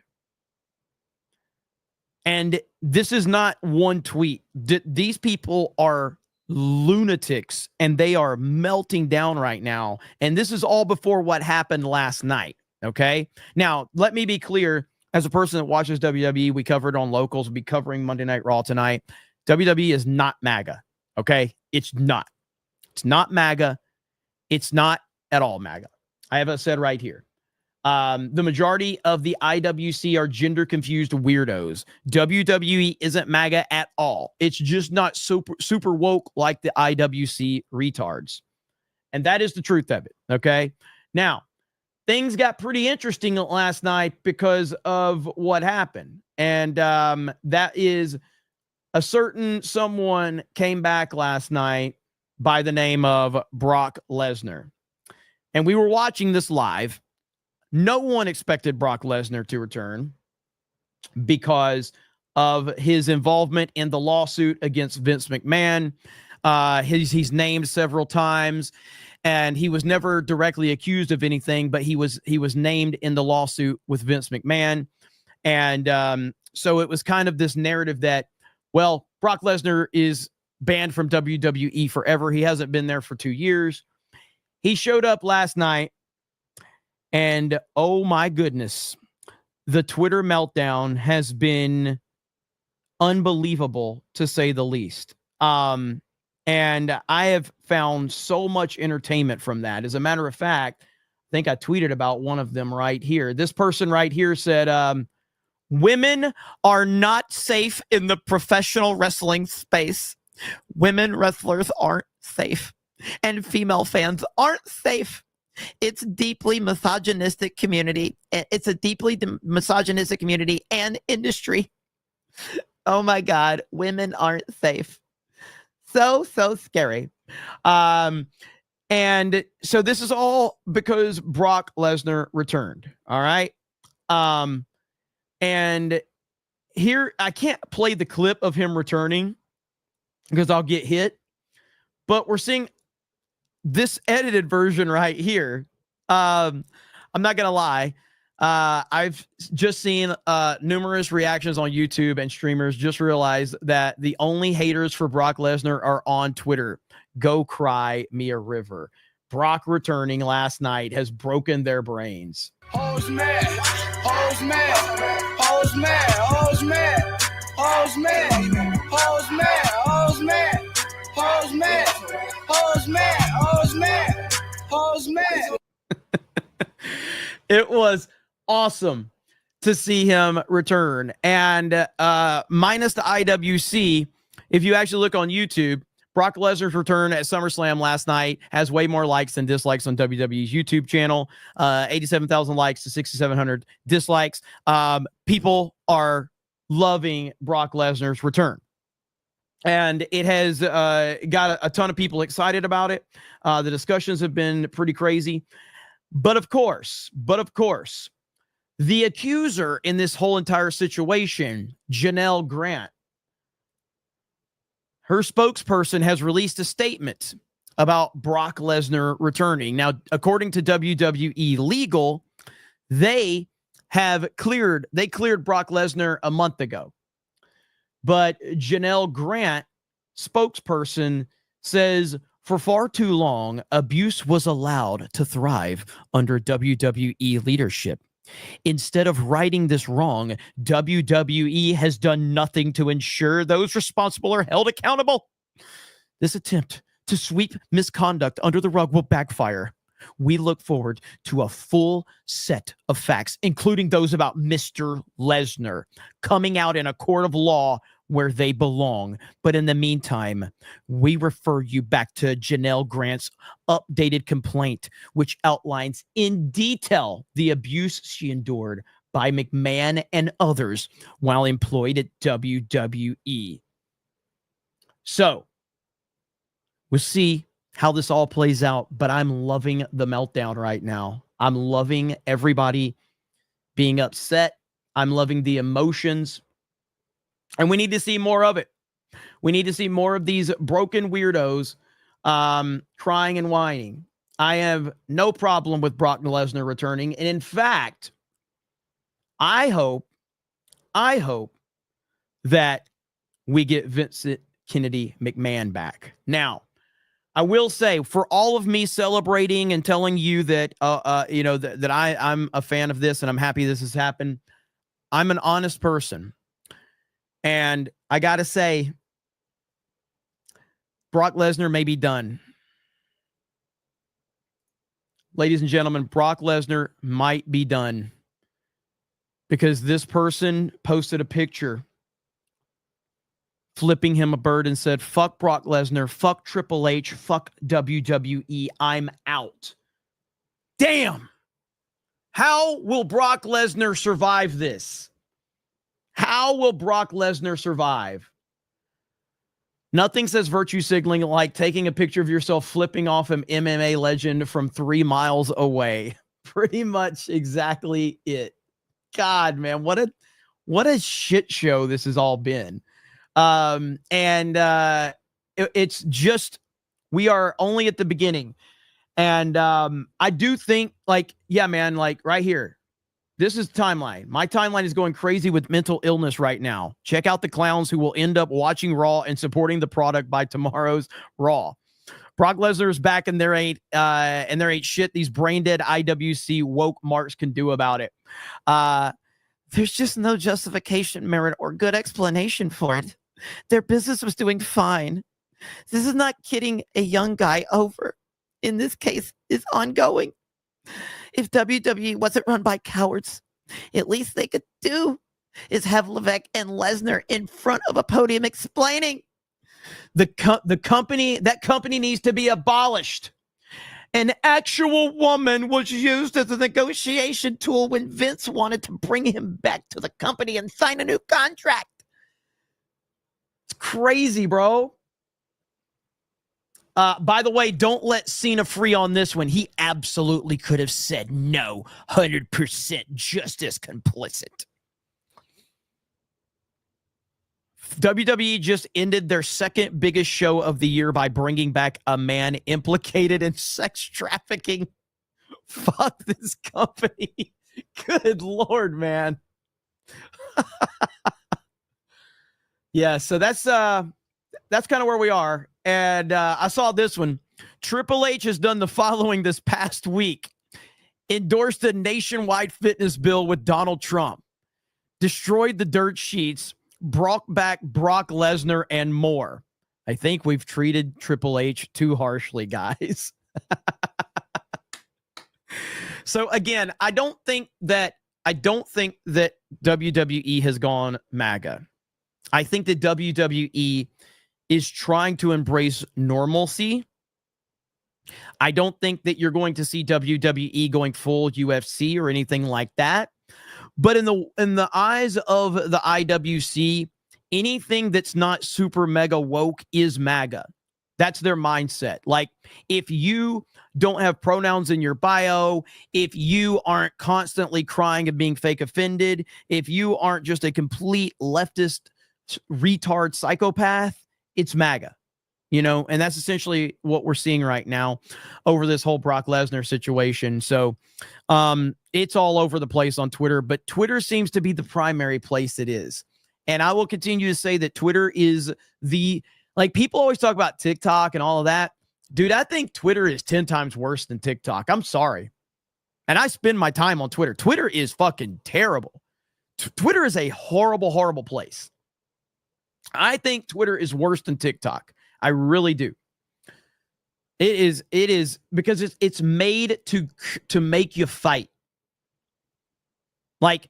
And this is not one tweet. These people are lunatics and they are melting down right now. And this is all before what happened last night. Okay. Now, let me be clear. As a person that watches WWE, we covered on Locals. We'll be covering Monday Night Raw tonight. WWE is not MAGA. Okay. It's not MAGA. It's not at all MAGA. I have said right here. The majority of the IWC are gender confused weirdos. WWE isn't MAGA at all. It's just not super woke like the IWC retards. And that is the truth of it. Okay. Now, things got pretty interesting last night because of what happened. And that is a certain someone came back last night by the name of Brock Lesnar. And we were watching this live. No one expected Brock Lesnar to return because of his involvement in the lawsuit against Vince McMahon. He's named several times, and he was never directly accused of anything, but he was named in the lawsuit with Vince McMahon. And so it was kind of this narrative that, well, Brock Lesnar is banned from WWE forever. He hasn't been there for 2 years. He showed up last night. And oh my goodness, the Twitter meltdown has been unbelievable to say the least. And I have found so much entertainment from that. As a matter of fact, I think I tweeted about one of them right here. This person right here said, women are not safe in the professional wrestling space. Women wrestlers aren't safe, and female fans aren't safe. It's deeply misogynistic community. It's a deeply misogynistic community and industry. Oh my God. Women aren't safe. So scary. And so this is all because Brock Lesnar returned. All right. And here, I can't play the clip of him returning because I'll get hit, but we're seeing this edited version right here. I'm not going to lie. I've just seen numerous reactions on YouTube, and streamers just realized that the only haters for Brock Lesnar are on Twitter. Go cry me a river. Brock returning last night has broken their brains. Hoes mad, hoes mad, hoes mad, hoes mad, hoes mad, hoes mad, hoes mad, hoes mad, hoes mad, hoes mad, hoes mad. It was awesome to see him return. And minus the IWC, if you actually look on YouTube, Brock Lesnar's return at SummerSlam last night has way more likes than dislikes on WWE's YouTube channel. 87,000 likes to 6,700 dislikes. People are loving Brock Lesnar's return. And it has got a ton of people excited about it. The discussions have been pretty crazy. But of course, the accuser in this whole entire situation, Janelle Grant, her spokesperson has released a statement about Brock Lesnar returning. Now, according to WWE Legal, they cleared Brock Lesnar a month ago. But Janelle Grant, spokesperson, says for far too long, abuse was allowed to thrive under WWE leadership. Instead of righting this wrong, WWE has done nothing to ensure those responsible are held accountable. This attempt to sweep misconduct under the rug will backfire. We look forward to a full set of facts, including those about Mr. Lesnar, coming out in a court of law where they belong. But in the meantime, we refer you back to Janelle Grant's updated complaint, which outlines in detail the abuse she endured by McMahon and others while employed at WWE. So we'll see how this all plays out, but I'm loving the meltdown right now. I'm loving everybody being upset. I'm loving the emotions. And we need to see more of it. We need to see more of these broken weirdos crying and whining. I have no problem with Brock Lesnar returning. And in fact, I hope that we get Vincent Kennedy McMahon back. Now, I will say, for all of me celebrating and telling you that, that I'm a fan of this and I'm happy this has happened, I'm an honest person. And I got to say, Brock Lesnar may be done. Ladies and gentlemen, Brock Lesnar might be done because this person posted a picture flipping him a bird and said, fuck Brock Lesnar, fuck Triple H, fuck WWE, I'm out. Damn. How will Brock Lesnar survive this? How will Brock Lesnar survive? Nothing says virtue signaling like taking a picture of yourself flipping off an MMA legend from 3 miles away. Pretty much exactly it. God, man, what a shit show this has all been. It's just, we are only at the beginning. And I do think, yeah, man, right here, this is timeline. My timeline is going crazy with mental illness right now. Check out the clowns who will end up watching Raw and supporting the product by tomorrow's Raw. Brock Lesnar is back, and there ain't shit these brain dead IWC woke marks can do about it. There's just no justification, merit, or good explanation for it. Their business was doing fine. This is not kidding a young guy over. In this case, is ongoing. If WWE wasn't run by cowards, at least they could do is have Levesque and Lesnar in front of a podium explaining. That company needs to be abolished. An actual woman was used as a negotiation tool when Vince wanted to bring him back to the company and sign a new contract. It's crazy, bro. By the way, don't let Cena free on this one. He absolutely could have said no, 100% just as complicit. WWE just ended their second biggest show of the year by bringing back a man implicated in sex trafficking. Fuck this company. Good Lord, man. Yeah, so that's kind of where we are. And I saw this one. Triple H has done the following this past week. Endorsed a nationwide fitness bill with Donald Trump. Destroyed the dirt sheets. Brought back Brock Lesnar and more. I think we've treated Triple H too harshly, guys. So again, I don't think that WWE has gone MAGA. I think that WWE is trying to embrace normalcy. I don't think that you're going to see WWE going full UFC or anything like that. But in the eyes of the IWC, anything that's not super mega woke is MAGA. That's their mindset. Like, if you don't have pronouns in your bio, if you aren't constantly crying and being fake offended, if you aren't just a complete leftist retard psychopath, it's MAGA. You know, and that's essentially what we're seeing right now over this whole Brock Lesnar situation. So it's all over the place on Twitter, but Twitter seems to be the primary place it is. And I will continue to say that Twitter is like, people always talk about TikTok and all of that. Dude, I think Twitter is 10 times worse than TikTok. I'm sorry. And I spend my time on Twitter. Twitter is fucking terrible. Twitter is a horrible, horrible place. I think Twitter is worse than TikTok. I really do. It is because it's made to make you fight. Like,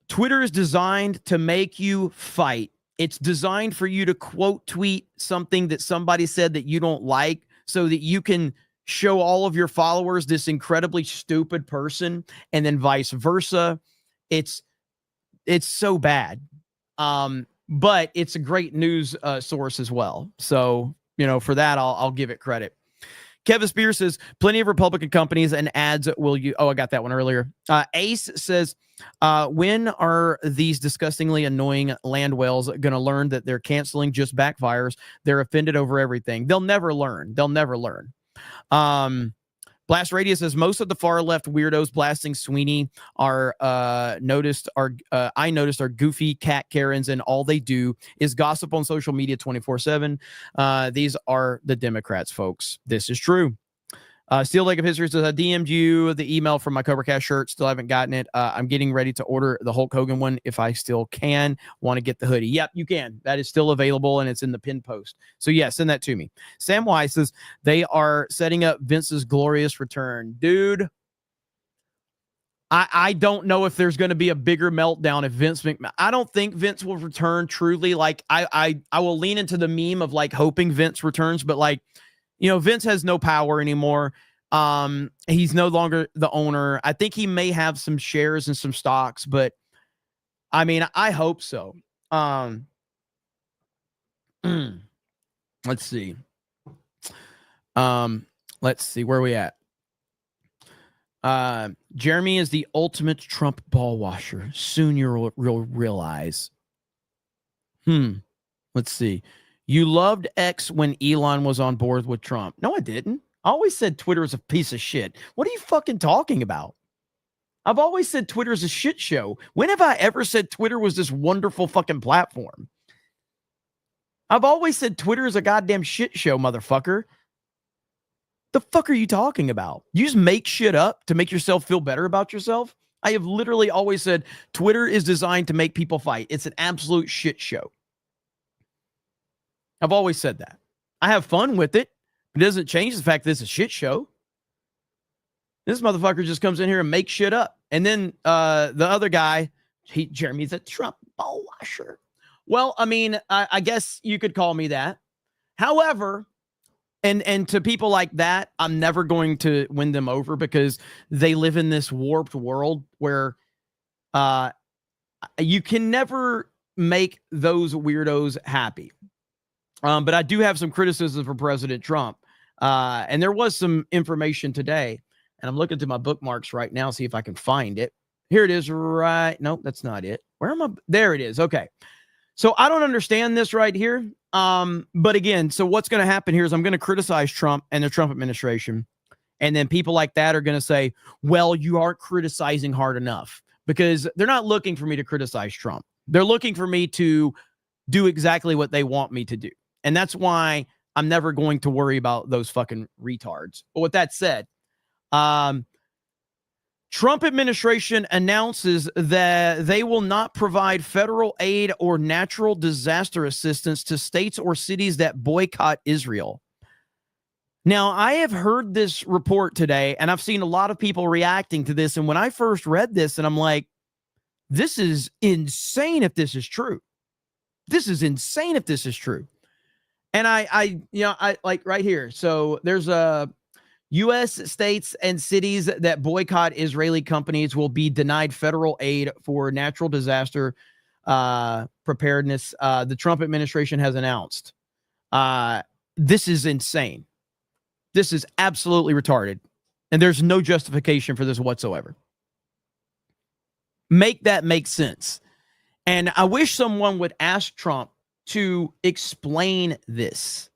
Twitter is designed to make you fight. It's designed for you to quote tweet something that somebody said that you don't like so that you can show all of your followers this incredibly stupid person, and then vice versa. It's so bad. But it's a great news source as well. So, you know, for that, I'll give it credit. Kevin Spears says, plenty of Republican companies and ads will you. Oh, I got that one earlier. Ace says, when are these disgustingly annoying land whales going to learn that their canceling just backfires? They're offended over everything. They'll never learn. Blast Radio says, most of the far left weirdos blasting Sweeney I noticed are goofy cat Karens, and all they do is gossip on social media 24/7. These are the Democrats, folks. This is true. Steel Lake of History says, I DM'd you the email from my CobraCast shirt. Still haven't gotten it. I'm getting ready to order the Hulk Hogan one if I still can. Want to get the hoodie. Yep, you can. That is still available, and it's in the pin post. So, yeah, send that to me. Sam Weiss says, they are setting up Vince's glorious return. Dude, I don't know if there's going to be a bigger meltdown if Vince McMahon. I don't think Vince will return truly. Like, I will lean into the meme of, like, hoping Vince returns, but, like, you know, Vince has no power anymore. He's no longer the owner. I think he may have some shares and some stocks, but I mean, I hope so. Let's see. Where are we at? Jeremy is the ultimate Trump ball washer. Soon you'll realize. Let's see. You loved X when Elon was on board with Trump. No, I didn't. I always said Twitter is a piece of shit. What are you fucking talking about? I've always said Twitter is a shit show. When have I ever said Twitter was this wonderful fucking platform? I've always said Twitter is a goddamn shit show, motherfucker. The fuck are you talking about? You just make shit up to make yourself feel better about yourself? I have literally always said Twitter is designed to make people fight. It's an absolute shit show. I've always said that. I have fun with it. It doesn't change the fact that it's a shit show. This motherfucker just comes in here and makes shit up. And then the other guy, Jeremy's a Trump ball washer. Well, I mean, I guess you could call me that. However, and to people like that, I'm never going to win them over because they live in this warped world where you can never make those weirdos happy. But I do have some criticism for President Trump. And there was some information today, and I'm looking through my bookmarks right now, see if I can find it. Here it is right. Nope, that's not it. Where am I? There it is. Okay. So I don't understand this right here. But again, so what's going to happen here is I'm going to criticize Trump and the Trump administration. And then people like that are going to say, well, you aren't criticizing hard enough, because they're not looking for me to criticize Trump. They're looking for me to do exactly what they want me to do. And that's why I'm never going to worry about those fucking retards. But with that said, Trump administration announces that they will not provide federal aid or natural disaster assistance to states or cities that boycott Israel. Now, I have heard this report today, and I've seen a lot of people reacting to this. And when I first read this, and I'm like, this is insane if this is true. This is insane if this is true. And I like right here. So there's a U.S. states and cities that boycott Israeli companies will be denied federal aid for natural disaster preparedness. The Trump administration has announced. This is insane. This is absolutely retarded. And there's no justification for this whatsoever. Make that make sense. And I wish someone would ask Trump to explain this.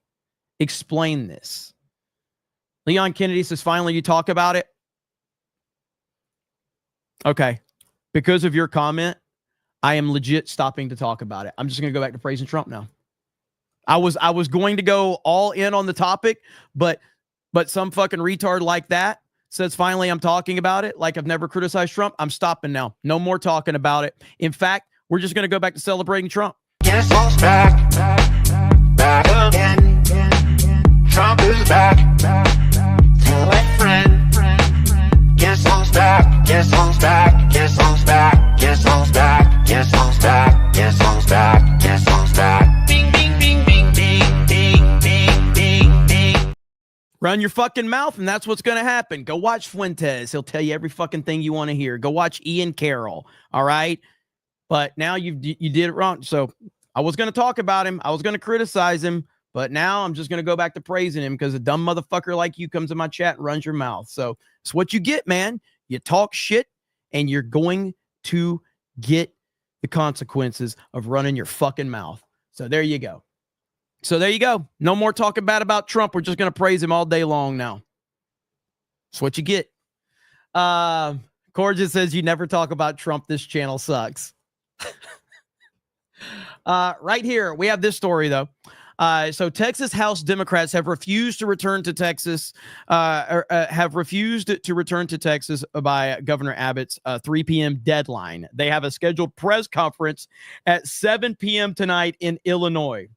Explain this. Leon Kennedy says, finally, you talk about it. Okay. Because of your comment, I am legit stopping to talk about it. I'm just going to go back to praising Trump now. I was going to go all in on the topic, but some fucking retard like that says, finally, I'm talking about it. Like I've never criticized Trump. I'm stopping now. No more talking about it. In fact, we're just going to go back to celebrating Trump. Guess who's back? Back again. Trump is back. Tell a friend. Guess who's back? Guess who's back? Guess who's back? Guess who's back? Guess who's back? Guess who's back? Guess who's back? Bing, bing, bing, bing, bing, bing, bing, bing, bing. Run your fucking mouth, and that's what's going to happen. Go watch Fuentes. He'll tell you every fucking thing you want to hear. Go watch Ian Carroll. All right? But now you did it wrong. So I was going to talk about him. I was going to criticize him. But now I'm just going to go back to praising him because a dumb motherfucker like you comes in my chat and runs your mouth. So it's what you get, man. You talk shit and you're going to get the consequences of running your fucking mouth. So there you go. No more talking bad about Trump. We're just going to praise him all day long now. That's what you get. Corja says you never talk about Trump. This channel sucks. Right here, we have this story, though. So Texas House Democrats have refused to return to Texas, have refused to return to Texas by Governor Abbott's 3 p.m. deadline. They have a scheduled press conference at 7 p.m. tonight in Illinois.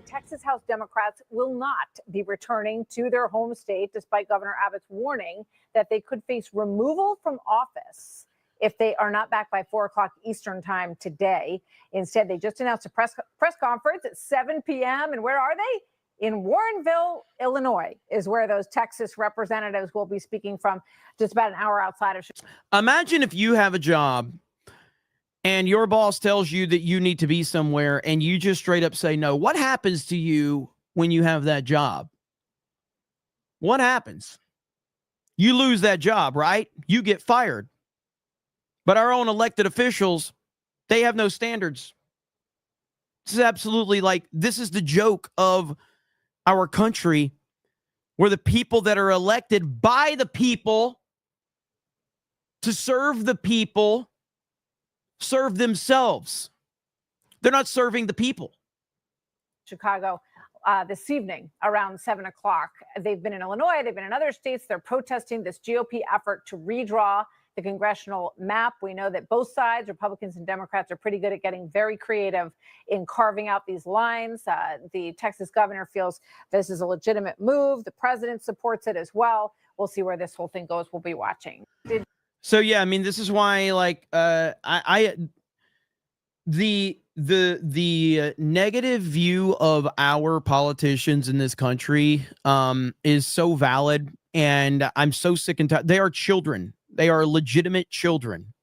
Texas House Democrats will not be returning to their home state, despite Governor Abbott's warning that they could face removal from office if they are not back by 4 o'clock Eastern time today. Instead, they just announced a press conference at 7 p.m. And where are they? In Warrenville, Illinois, is where those Texas representatives will be speaking from, just about an hour outside of Chicago. Imagine if you have a job and your boss tells you that you need to be somewhere and you just straight up say no. What happens to you when you have that job? What happens? You lose that job, right? You get fired. But our own elected officials, they have no standards. This is absolutely this is the joke of our country, where the people that are elected by the people to serve the people serve themselves. They're not serving the people. Chicago this evening around 7 o'clock. They've been in Illinois. They've been in other states. They're protesting this GOP effort to redraw the congressional map. We know that both sides, Republicans and Democrats, are pretty good at getting very creative in carving out these lines. The Texas governor feels this is a legitimate move. The president supports it as well. We'll see where this whole thing goes. We'll be watching. So yeah, I mean, this is why the negative view of our politicians in this country is so valid, and I'm so sick and tired. They are children. They are legitimate children.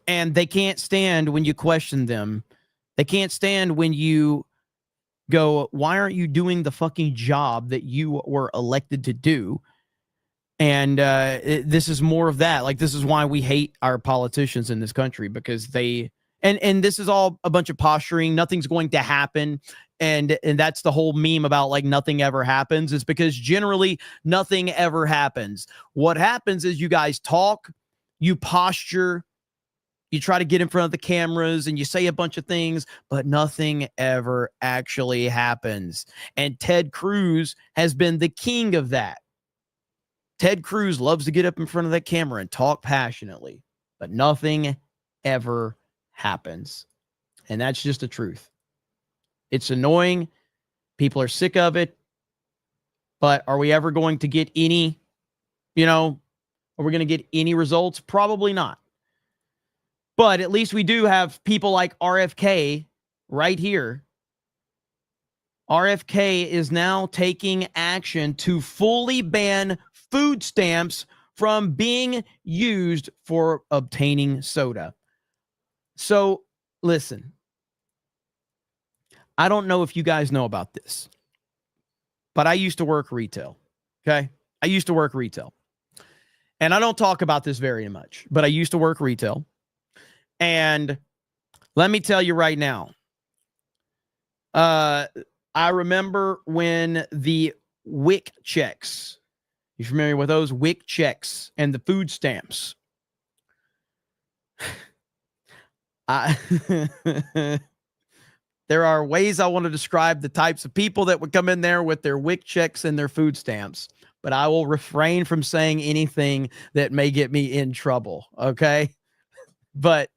And they can't stand when you question them. They can't stand when you go, why aren't you doing the fucking job that you were elected to do? And this is more of that. This is why we hate our politicians in this country, because they, and this is all a bunch of posturing. Nothing's going to happen. And that's the whole meme about like nothing ever happens, is because generally nothing ever happens. What happens is you guys talk, you posture, you try to get in front of the cameras and you say a bunch of things, but nothing ever actually happens. And Ted Cruz has been the king of that. Ted Cruz loves to get up in front of that camera and talk passionately, but nothing ever happens. And that's just the truth. It's annoying. People are sick of it. But are we ever going to get any, are we going to get any results? Probably not. But at least we do have people like RFK right here. RFK is now taking action to fully ban food stamps from being used for obtaining soda. So, listen. I don't know if you guys know about this, but I used to work retail, okay? I used to work retail. And I don't talk about this very much, but I used to work retail. And let me tell you right now, I remember when the WIC checks, you familiar with those WIC checks and the food stamps? There are ways I want to describe the types of people that would come in there with their WIC checks and their food stamps, but I will refrain from saying anything that may get me in trouble, okay? But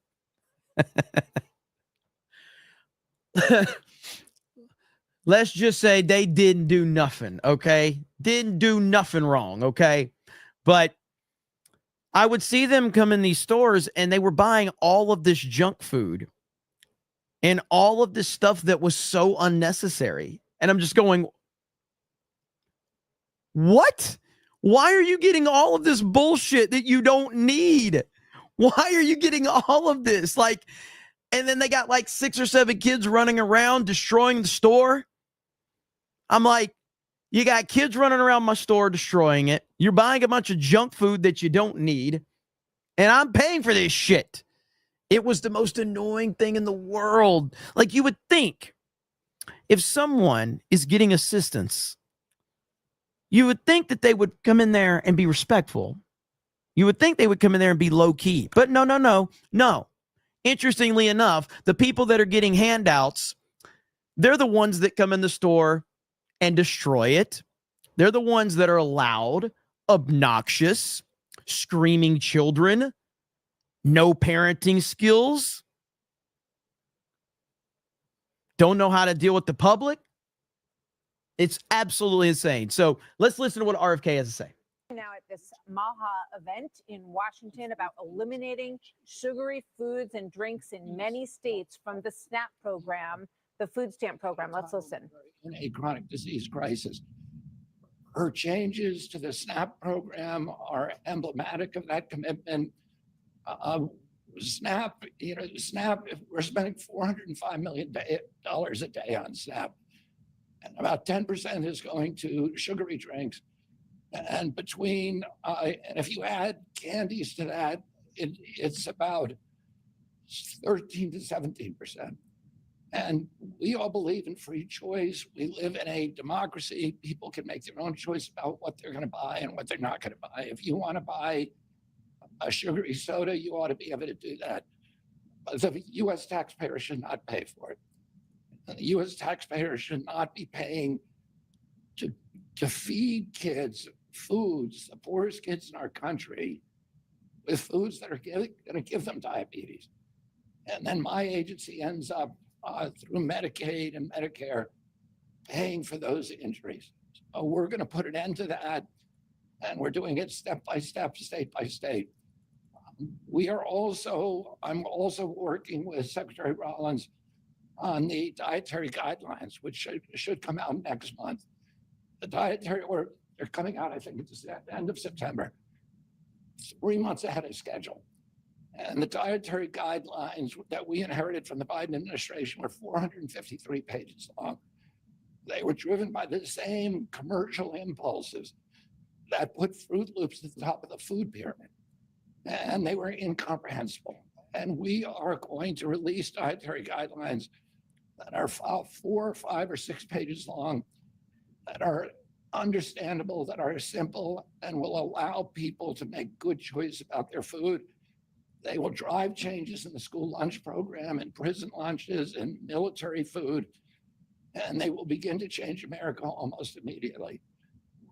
let's just say they didn't do nothing, okay? Didn't do nothing wrong, okay? But I would see them come in these stores and they were buying all of this junk food and all of this stuff that was so unnecessary. And I'm just going, what? Why are you getting all of this bullshit that you don't need? Why are you getting all of this? Like, and then they got like 6 or 7 kids running around destroying the store. I'm like, you got kids running around my store destroying it. You're buying a bunch of junk food that you don't need. And I'm paying for this shit. It was the most annoying thing in the world. Like, you would think if someone is getting assistance, you would think that they would come in there and be respectful. You would think they would come in there and be low key. But no. Interestingly enough, the people that are getting handouts, they're the ones that come in the store and destroy it. They're the ones that are loud, obnoxious, screaming children, no parenting skills, don't know how to deal with the public. It's absolutely insane. So let's listen to what RFK has to say. Now at this Maha event in Washington about eliminating sugary foods and drinks in many states from the SNAP program, the food stamp program. Let's listen. In a chronic disease crisis. Her changes to the SNAP program are emblematic of that commitment. SNAP, we're spending $405 million a day on SNAP. And about 10% is going to sugary drinks. And between, and if you add candies to that, it's about 13 to 17%. And we all believe in free choice. We live in a democracy. People can make their own choice about what they're going to buy and what they're not going to buy. If you want to buy a sugary soda, you ought to be able to do that. But the U.S. taxpayer should not pay for it. And the U.S. taxpayer should not be paying to feed kids foods, the poorest kids in our country, with foods that are going to give them diabetes. And then my agency ends up through Medicaid and Medicare paying for those injuries. So we're going to put an end to that. And we're doing it step by step, state by state. I'm also working with Secretary Rollins on the dietary guidelines, which should come out next month. The they're coming out, I think it's the end of September, 3 months ahead of schedule. And the dietary guidelines that we inherited from the Biden administration were 453 pages long. They were driven by the same commercial impulses that put Fruit Loops at the top of the food pyramid. And they were incomprehensible. And we are going to release dietary guidelines that are 4, 5, or 6 pages long, that are understandable, that are simple, and will allow people to make good choices about their food. They will drive changes in the school lunch program and prison lunches and military food, and they will begin to change America almost immediately.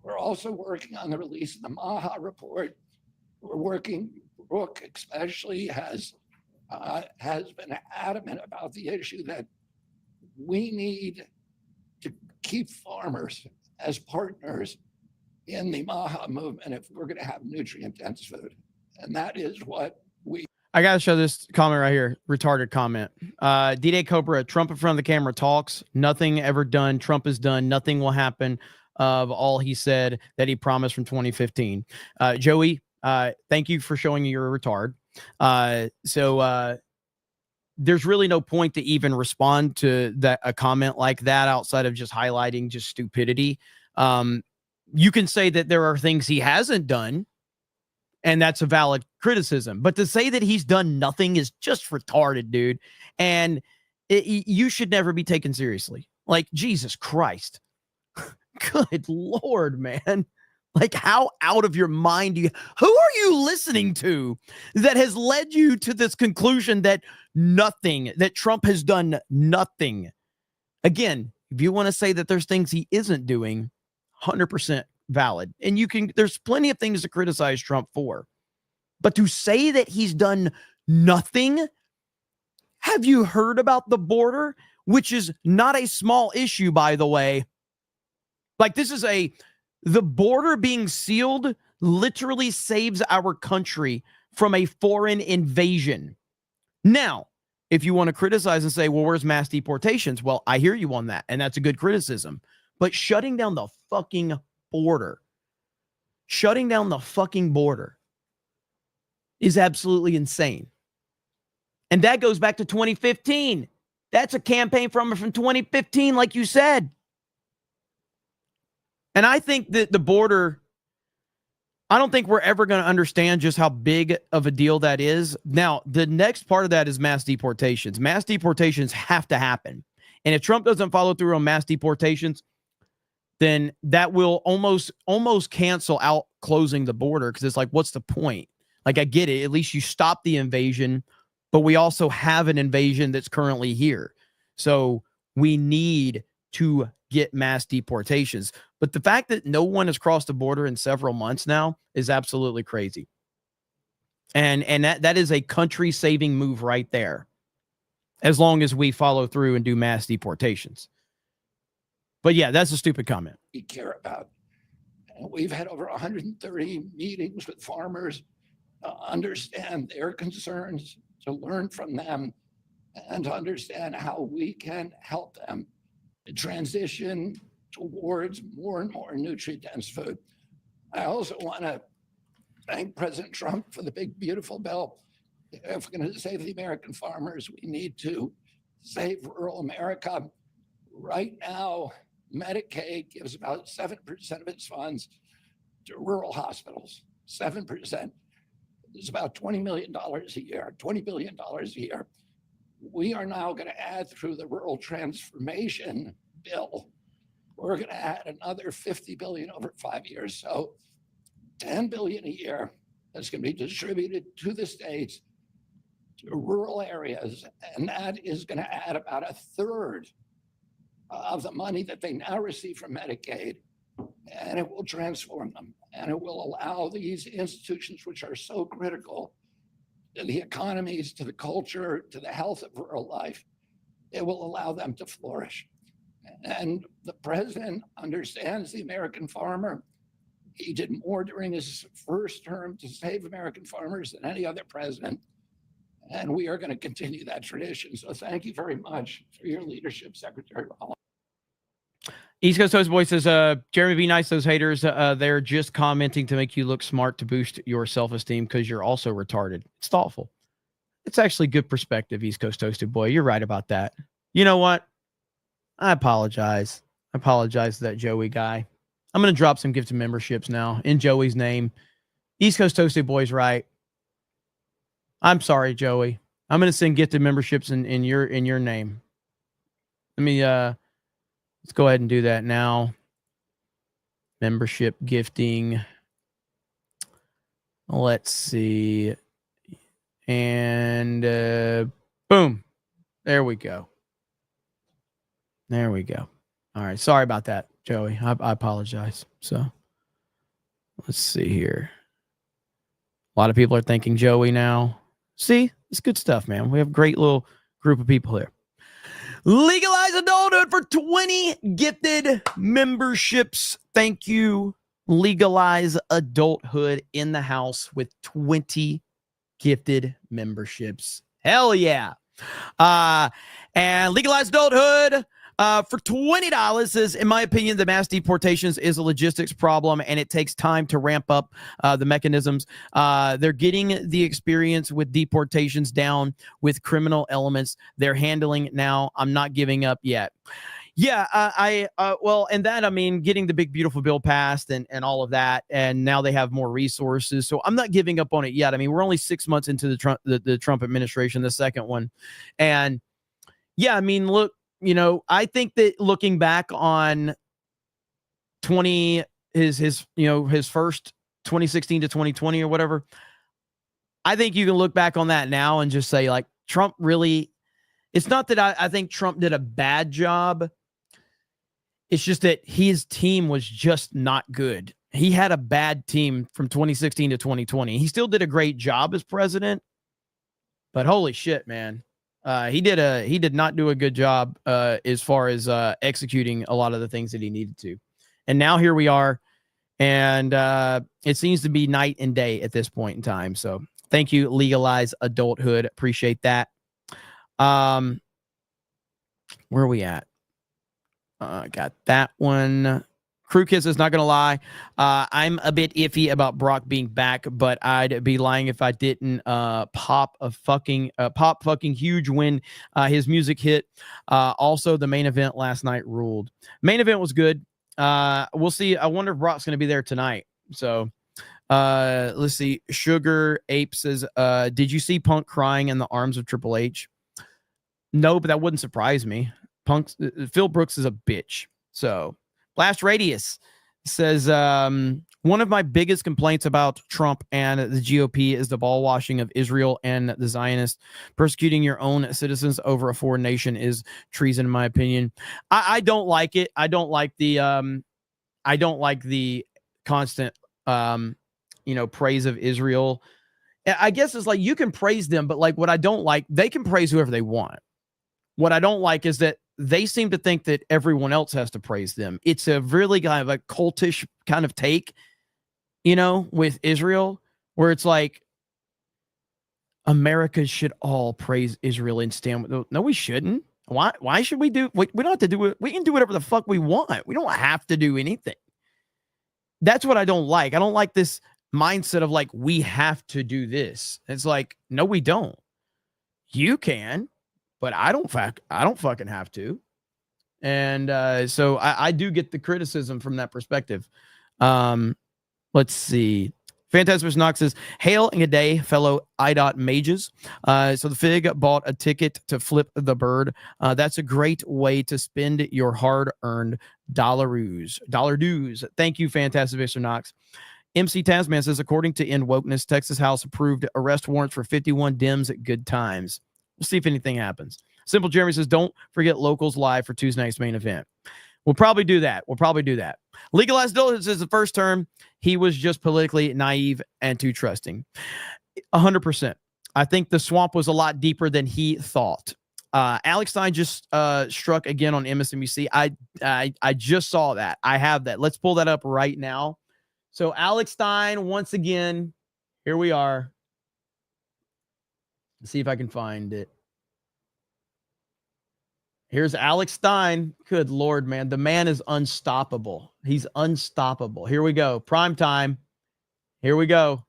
We're also working on the release of the Maha report. We're working, Brooke especially has been adamant about the issue that we need to keep farmers as partners in the Maha movement if we're going to have nutrient-dense food. And that is what we... I got to show this comment right here. Retarded comment. D-Day Cobra, Trump in front of the camera talks. Nothing ever done. Trump is done. Nothing will happen of all he said that he promised from 2015. Joey, thank you for showing you're a retard. There's really no point to even respond to a comment like that outside of just highlighting just stupidity. You can say that there are things he hasn't done, and that's a valid criticism. But to say that he's done nothing is just retarded, dude. And you should never be taken seriously. Like, Jesus Christ. Good Lord, man. Like, how out of your mind who are you listening to that has led you to this conclusion that Trump has done nothing? Again, if you want to say that there's things he isn't doing, 100% valid. And there's plenty of things to criticize Trump for. But to say that he's done nothing, have you heard about the border? Which is not a small issue, by the way. Like, the border being sealed literally saves our country from a foreign invasion. Now, if you want to criticize and say, well, where's mass deportations? Well, I hear you on that, and that's a good criticism. But shutting down the fucking border is absolutely insane. And that goes back to 2015. That's a campaign from 2015, like you said. And I think that the border, I don't think we're ever going to understand just how big of a deal that is. Now, the next part of that is mass deportations. Mass deportations have to happen. And if Trump doesn't follow through on mass deportations, then that will almost cancel out closing the border, because it's like, what's the point? Like, I get it. At least you stop the invasion, but we also have an invasion that's currently here. So we need to get mass deportations. But the fact that no one has crossed the border in several months now is absolutely crazy. And that is a country-saving move right there, as long as we follow through and do mass deportations. But yeah, that's a stupid comment. We care about. And we've had over 130 meetings with farmers to understand their concerns, to learn from them, and to understand how we can help them transition towards more and more nutrient-dense food. I also want to thank President Trump for the big, beautiful bill. If we're going to save the American farmers, we need to save rural America. Right now, Medicaid gives about 7% of its funds to rural hospitals. 7%. It's about $20 million a year, $20 billion a year. We are now going to add, through the rural transformation bill, we're going to add another $50 billion over 5 years. So $10 billion a year that's going to be distributed to the states, to rural areas. And that is going to add about a third of the money that they now receive from Medicaid. And it will transform them. And it will allow these institutions, which are so critical to the economies, to the culture, to the health of rural life, it will allow them to flourish. And the president understands the American farmer. He did more during his first term to save American farmers than any other president. And we are going to continue that tradition. So thank you very much for your leadership, Secretary Rollins. East Coast Host Boy says, Jeremy, be nice to those haters. They're just commenting to make you look smart, to boost your self-esteem, because you're also retarded. It's thoughtful. It's actually good perspective, East Coast Toasted Boy. You're right about that. You know what? I apologize. I apologize to that Joey guy. I'm going to drop some gifted memberships now in Joey's name. East Coast Toasted Boy's right. I'm sorry, Joey. I'm going to send gifted memberships in your name. Let me let's go ahead and do that now. Membership gifting. Let's see. And boom. There we go. There we go. All right. Sorry about that, Joey. I apologize. So let's see here. A lot of people are thanking Joey now. See, it's good stuff, man. We have a great little group of people here. Legalize adulthood for 20 gifted memberships. Thank you. Legalize adulthood in the house with 20 gifted memberships. Hell yeah. And legalize adulthood for $20 says, in my opinion, the mass deportations is a logistics problem and it takes time to ramp up the mechanisms. They're getting the experience with deportations down with criminal elements. They're handling it now. I'm not giving up yet. Yeah, well, and that, I mean, getting the big, beautiful bill passed and all of that. And now they have more resources. So I'm not giving up on it yet. I mean, we're only 6 months into the Trump administration, the second one. And yeah, I mean, look, you know, I think that looking back on his first 2016 to 2020 or whatever, I think you can look back on that now and just say, like, Trump really, it's not that I think Trump did a bad job. It's just that his team was just not good. He had a bad team from 2016 to 2020. He still did a great job as president, but holy shit, man. He did not do a good job as far as executing a lot of the things that he needed to. And now here we are, and it seems to be night and day at this point in time. So thank you, Legalize Adulthood. Appreciate that. Where are we at? Got that one. Crew Kiss is not going to lie. I'm a bit iffy about Brock being back, but I'd be lying if I didn't pop fucking huge when his music hit. Also, the main event last night ruled. Main event was good. We'll see. I wonder if Brock's going to be there tonight. So let's see. Sugar Ape says, did you see Punk crying in the arms of Triple H? No, but that wouldn't surprise me. Phil Brooks is a bitch. So Blast Radius says, one of my biggest complaints about Trump and the GOP is the ball washing of Israel and the Zionists. Persecuting your own citizens over a foreign nation is treason, in my opinion. I don't like it. I don't like the constant praise of Israel. I guess it's like you can praise them, but like what I don't like, they can praise whoever they want. What I don't like is that they seem to think that everyone else has to praise them. It's a really kind of a cultish kind of take, with Israel, where it's like America should all praise Israel and stand with them. No, we shouldn't. Why should we do? We don't have to do it. We can do whatever the fuck we want. We don't have to do anything. That's what I don't like. I don't like this mindset of like, we have to do this. It's like, no, we don't. You can. But I don't fucking have to. And so I do get the criticism from that perspective. Let's see. Fantastic Knox says, hail and good day, fellow IDOT mages. So the Fig bought a ticket to flip the bird. That's a great way to spend your hard-earned dollar dues. Thank you, Fantastic Mr. Knox. MC Tasman says, according to End Wokeness, Texas House approved arrest warrants for 51 Dems at good times. We'll see if anything happens. Simple Jeremy says, don't forget Locals Live for Tuesday night's main event. We'll probably do that. Legalized adulthood is the first term. He was just politically naive and too trusting. 100%. I think the swamp was a lot deeper than he thought. Alex Stein just struck again on MSNBC. I just saw that. I have that. Let's pull that up right now. So Alex Stein, once again, here we are. Let's see if I can find it. Here's Alex Stein. Good Lord, man. The man is unstoppable. He's unstoppable. Here we go. Prime time. Here we go.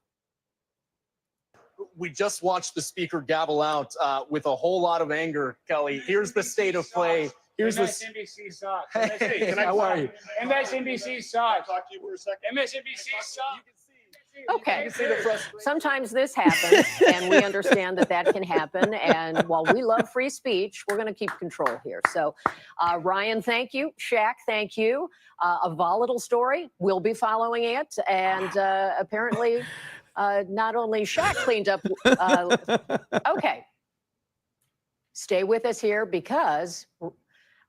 We just watched the speaker gavel out with a whole lot of anger, Kelly. Here's the state of play. Here's MSNBC sucks. Hey, how are you? MSNBC sucks. Talk to you for a second. MSNBC sucks. Okay. Sometimes this happens, and we understand that that can happen. And while we love free speech, we're going to keep control here. So, Ryan, thank you. Shaq, thank you. A volatile story. We'll be following it. And apparently, not only Shaq cleaned up. Okay. Stay with us here because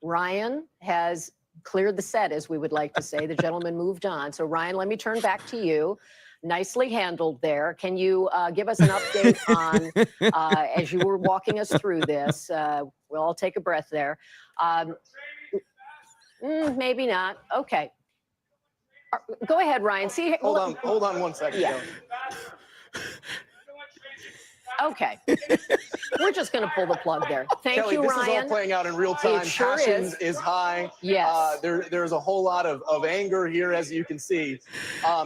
Ryan has cleared the set, as we would like to say. The gentleman moved on. So, Ryan, let me turn back to you. Nicely handled there. Can you give us an update on, as you were walking us through this, we'll all take a breath there. Maybe not. Okay. Go ahead, Ryan. See, hold on 1 second. Yeah. Okay. We're just going to pull the plug there. Thank Kelly, you, this Ryan. is all playing out in real time. It sure Passion is high. Yes. There's a whole lot of anger here, as you can see.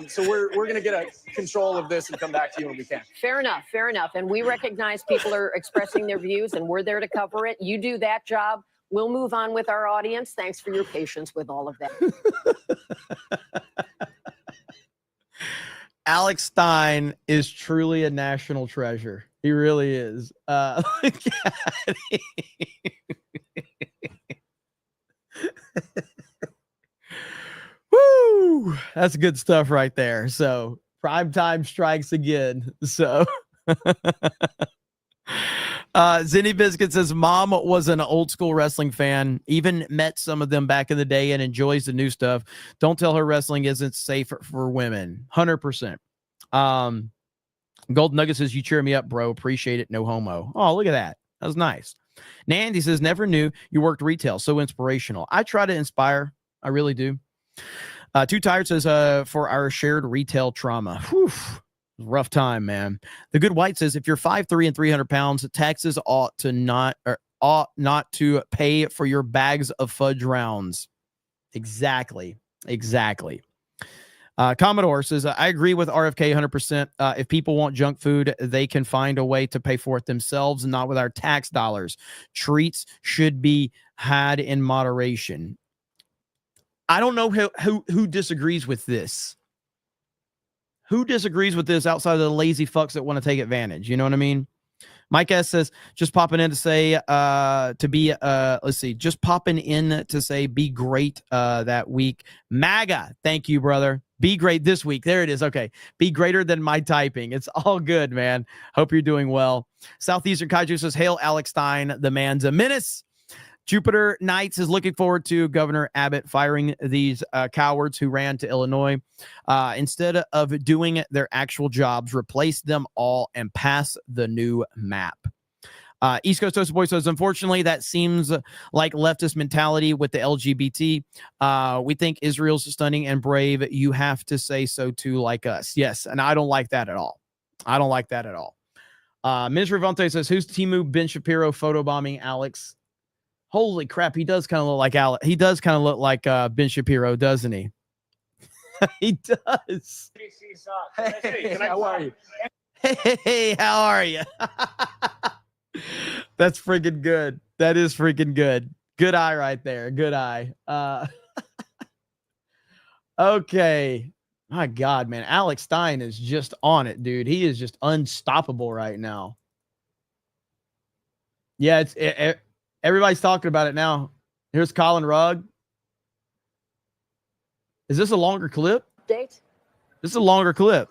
So we're going to get a control of this and come back to you when we can. Fair enough. Fair enough. And we recognize people are expressing their views, and we're there to cover it. You do that job. We'll move on with our audience. Thanks for your patience with all of that. Alex Stein is truly a national treasure. He really is. Woo! That's good stuff right there. So prime time strikes again. So Zinny Biscuit says mom was an old school wrestling fan, even met some of them back in the day and enjoys the new stuff. Don't tell her wrestling isn't safe for women. 100%. Gold Nugget says, you cheer me up, bro. Appreciate it. No homo. Oh, look at that. That was nice. Nandy says, never knew you worked retail. So inspirational. I try to inspire. I really do. Too Tired says, for our shared retail trauma. Whew. Rough time, man. The Good White says, if you're 5'3" and 300 pounds, taxes ought not to pay for your bags of fudge rounds. Exactly. Commodore says, I agree with RFK 100%. If people want junk food, they can find a way to pay for it themselves, not with our tax dollars. Treats should be had in moderation. I don't know who disagrees with this. Who disagrees with this outside of the lazy fucks that want to take advantage? You know what I mean? Mike S says, just popping in to say, just popping in to say, be great that week. MAGA, thank you, brother. Be great this week. There it is. Okay. Be greater than my typing. It's all good, man. Hope you're doing well. Southeastern Kaiju says, hail Alex Stein. The man's a menace. Jupiter Knights is looking forward to Governor Abbott firing these cowards who ran to Illinois. Instead of doing their actual jobs, replace them all and pass the new map. East Coast Toast Boy says, unfortunately, that seems like leftist mentality with the LGBT. We think Israel's stunning and brave. You have to say so too, like us. Yes, and I don't like that at all. Ms. Rivante says, who's Timu Ben Shapiro photobombing Alex? Holy crap, he does kind of look like Alex. He does kind of look like Ben Shapiro, doesn't he? He does. Hey, how are you? Hey, how are you? That's freaking good. That is freaking good. Good eye right there. Good eye. Okay. My God, man. Alex Stein is just on it, dude. He is just unstoppable right now. Yeah, everybody's talking about it now. Here's Colin Rugg. Is this a longer clip? Date? This is a longer clip.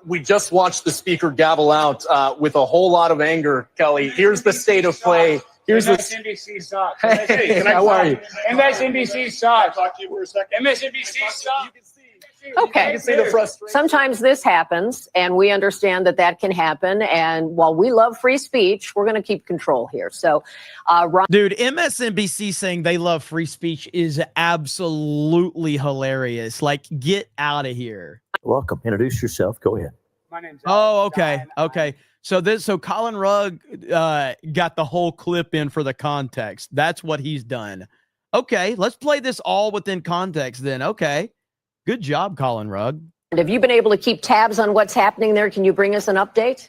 We just watched the speaker gavel out with a whole lot of anger, Kelly. Here's the state of play. Here's MSNBC sucks. Hey, how are you? MSNBC sucks. Talk to you for a second. MSNBC sucks. Okay. Sometimes this happens, and we understand that that can happen. And while we love free speech, we're going to keep control here. So, dude, MSNBC saying they love free speech is absolutely hilarious. Like, get out of here. Welcome. Introduce yourself. Go ahead. My name's okay. Okay. So Colin Rugg got the whole clip in for the context. That's what he's done. Okay, let's play this all within context then. Okay. Good job, Colin Rugg. And have you been able to keep tabs on what's happening there? Can you bring us an update?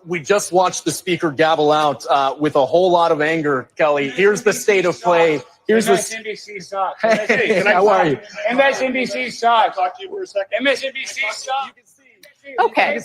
We just watched the speaker gavel out with a whole lot of anger, Kelly. Here's the state of play. Here's this. MSNBC sucks. Hey, how are you? MSNBC sucks. Talk to you for a second. MSNBC sucks. Okay.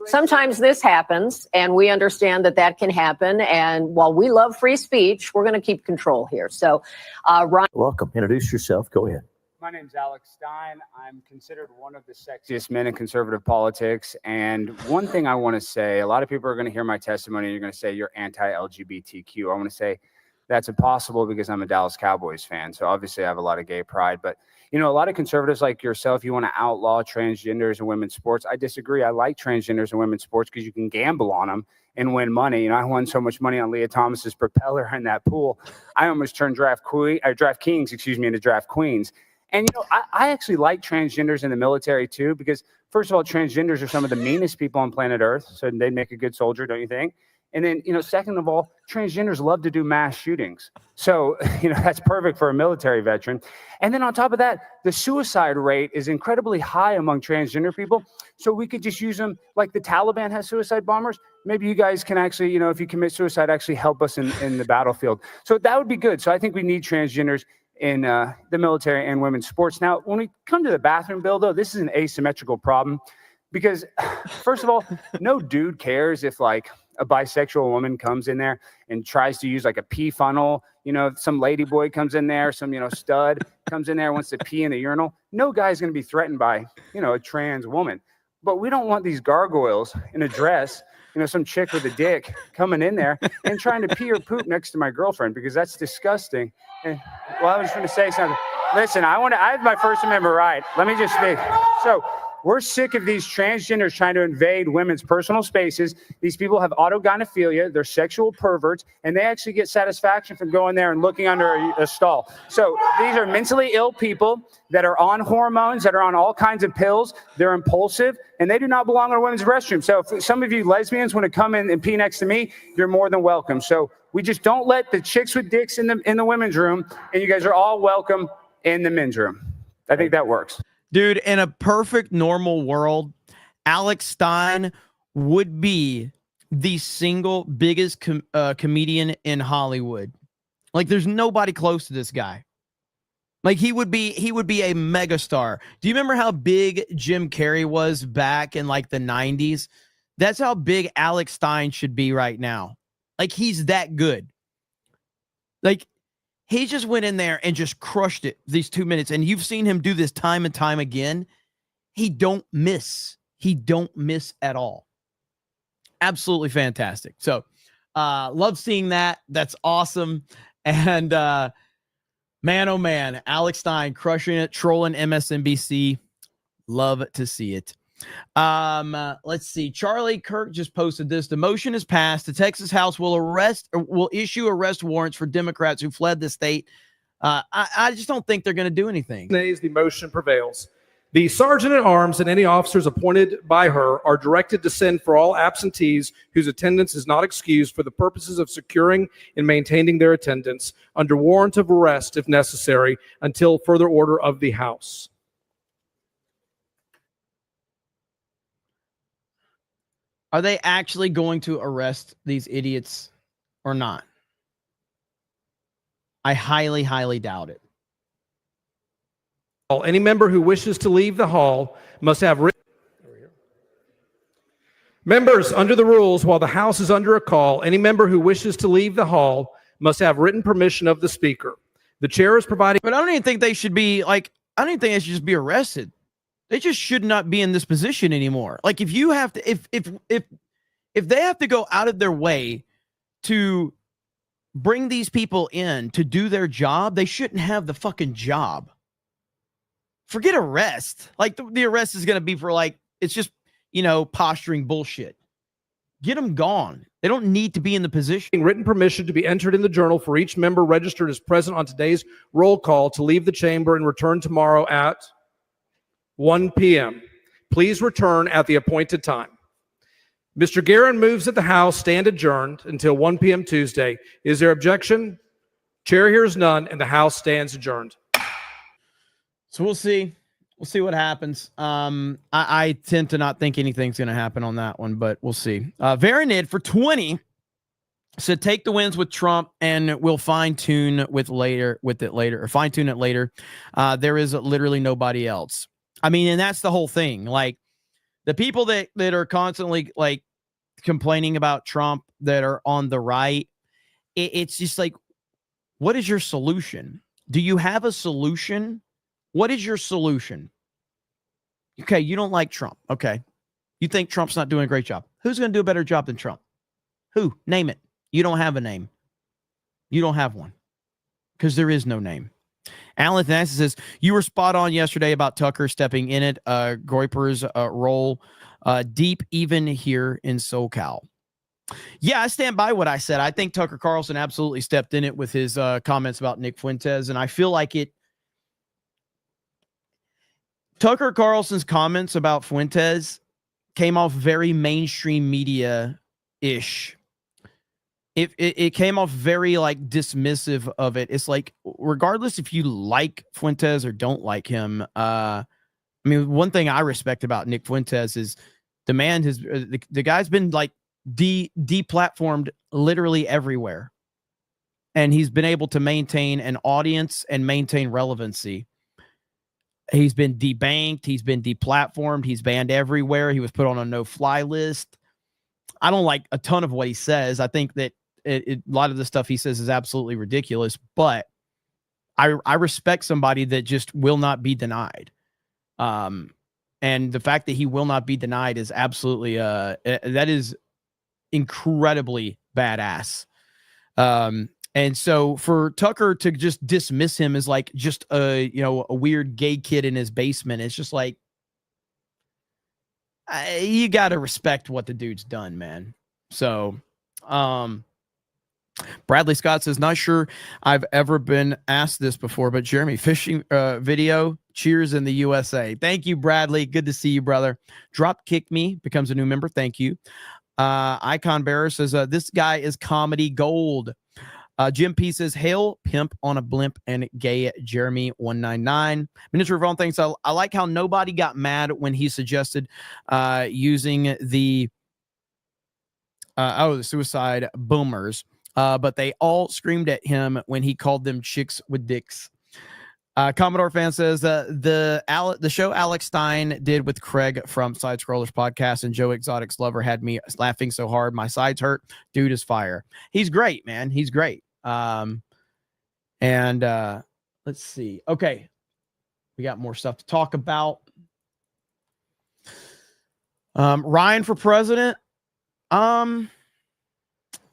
Sometimes this happens, and we understand that that can happen. And while we love free speech, we're going to keep control here. So, Ryan. Welcome. Introduce yourself. Go ahead. My name's Alex Stein. I'm considered one of the sexiest men in conservative politics. And one thing I want to say, a lot of people are going to hear my testimony and you're going to say you're anti-LGBTQ. I want to say that's impossible because I'm a Dallas Cowboys fan. So obviously I have a lot of gay pride. But, you know, a lot of conservatives like yourself, you want to outlaw transgenders in women's sports. I disagree. I like transgenders in women's sports because you can gamble on them and win money. You know, I won so much money on Leah Thomas's propeller in that pool. I almost turned draft kings, into draft queens. And, you know, I actually like transgenders in the military, too, because, first of all, transgenders are some of the meanest people on planet Earth. So they'd make a good soldier, don't you think? And then, you know, second of all, transgenders love to do mass shootings. So, you know, that's perfect for a military veteran. And then on top of that, the suicide rate is incredibly high among transgender people. So we could just use them like the Taliban has suicide bombers. Maybe you guys can actually, you know, if you commit suicide, actually help us in the battlefield. So that would be good. So I think we need transgenders in the military and women's sports. Now, when we come to the bathroom bill, though, this is an asymmetrical problem because, first of all, no dude cares if, like, a bisexual woman comes in there and tries to use, like, a pee funnel. You know, if some lady boy comes in there, some, you know, stud comes in there, wants to pee in the urinal. No guy's going to be threatened by, you know, a trans woman. But we don't want these gargoyles in a dress, you know, some chick with a dick coming in there and trying to pee or poop next to my girlfriend because that's disgusting. And, well, I was going to say something. Listen, I have my First Amendment right. Let me just speak. So we're sick of these transgenders trying to invade women's personal spaces. These people have autogynephilia. They're sexual perverts, and they actually get satisfaction from going there and looking under a stall. So these are mentally ill people that are on hormones, that are on all kinds of pills. They're impulsive, and they do not belong in a women's restroom. So if some of you lesbians want to come in and pee next to me, you're more than welcome. So we just don't let the chicks with dicks in the women's room, and you guys are all welcome in the men's room. I think that works. Dude, in a perfect normal world, Alex Stein would be the single biggest comedian in Hollywood. Like, there's nobody close to this guy. Like, he would be a megastar. Do you remember how big Jim Carrey was back in, like, the 90s? That's how big Alex Stein should be right now. Like, he's that good. Like, he just went in there and just crushed it these 2 minutes. And you've seen him do this time and time again. He don't miss. He don't miss at all. Absolutely fantastic. So, love seeing that. That's awesome. And, man, oh man, Alex Stein crushing it, trolling MSNBC. Love to see it. Let's see. Charlie Kirk just posted this. The motion is passed. The Texas House will issue arrest warrants for Democrats who fled the state. I just don't think they're going to do anything. Nays, the motion prevails. The sergeant at arms and any officers appointed by her are directed to send for all absentees whose attendance is not excused for the purposes of securing and maintaining their attendance under warrant of arrest if necessary until further order of the House. Are they actually going to arrest these idiots or not? I highly, highly doubt it. Any member who wishes to leave the hall must have written. Members, under the rules, while the House is under a call, any member who wishes to leave the hall must have written permission of the Speaker. The chair is providing. But I don't even think they should be like, I don't even think they should just be arrested. They just should not be in this position anymore. Like, if you have to, if they have to go out of their way to bring these people in to do their job, they shouldn't have the fucking job. Forget arrest. Like, the arrest is going to be for, like, it's just, you know, posturing bullshit. Get them gone. They don't need to be in the position. Written permission to be entered in the journal for each member registered as present on today's roll call to leave the chamber and return tomorrow at 1 p.m. Please return at the appointed time. Mr. Guerin moves that the House stand adjourned until 1 p.m. Tuesday. Is there objection? Chair hears none, and the House stands adjourned. So we'll see. We'll see what happens. I tend to not think anything's going to happen on that one, but we'll see. Varanid for 20 So take the wins with Trump, and we'll fine tune it later. There is literally nobody else. I mean, and that's the whole thing. Like the people that are constantly like complaining about Trump that are on the right, it's just like, what is your solution? Do you have a solution? What is your solution? Okay, you don't like Trump. Okay. You think Trump's not doing a great job. Who's going to do a better job than Trump? Who? Name it. You don't have a name. You don't have one because there is no name. Alan Thanassis says, you were spot on yesterday about Tucker stepping in it, Groiper's role deep even here in SoCal. Yeah, I stand by what I said. I think Tucker Carlson absolutely stepped in it with his comments about Nick Fuentes, and I feel like Tucker Carlson's comments about Fuentes came off very mainstream media-ish. It came off very like dismissive of it. It's like, regardless if you like Fuentes or don't like him, I mean, one thing I respect about Nick Fuentes is the man has the guy's been like deplatformed literally everywhere, and he's been able to maintain an audience and maintain relevancy. He's been debanked, he's been deplatformed, he's banned everywhere. He was put on a no-fly list. I don't like a ton of what he says. I think that a lot of the stuff he says is absolutely ridiculous, but I respect somebody that just will not be denied. And the fact that he will not be denied is absolutely that is incredibly badass. And so for Tucker to just dismiss him as like just a weird gay kid in his basement, it's just like, you got to respect what the dude's done, man. So, Bradley Scott says, not sure I've ever been asked this before, but Jeremy, fishing video, cheers in the USA. Thank you, Bradley. Good to see you, brother. Drop Kick Me becomes a new member. Thank you. Icon Bearer says, this guy is comedy gold. Jim P says, hail pimp on a blimp and gay Jeremy 199. Miniature Ravon thinks, I like how nobody got mad when he suggested using the suicide boomers. But they all screamed at him when he called them chicks with dicks. Commodore fan says the show Alex Stein did with Craig from Side Scrollers podcast and Joe Exotic's Lover had me laughing so hard my sides hurt. Dude is fire. He's great, man. He's great. Let's see. Okay, we got more stuff to talk about. Ryan for president. I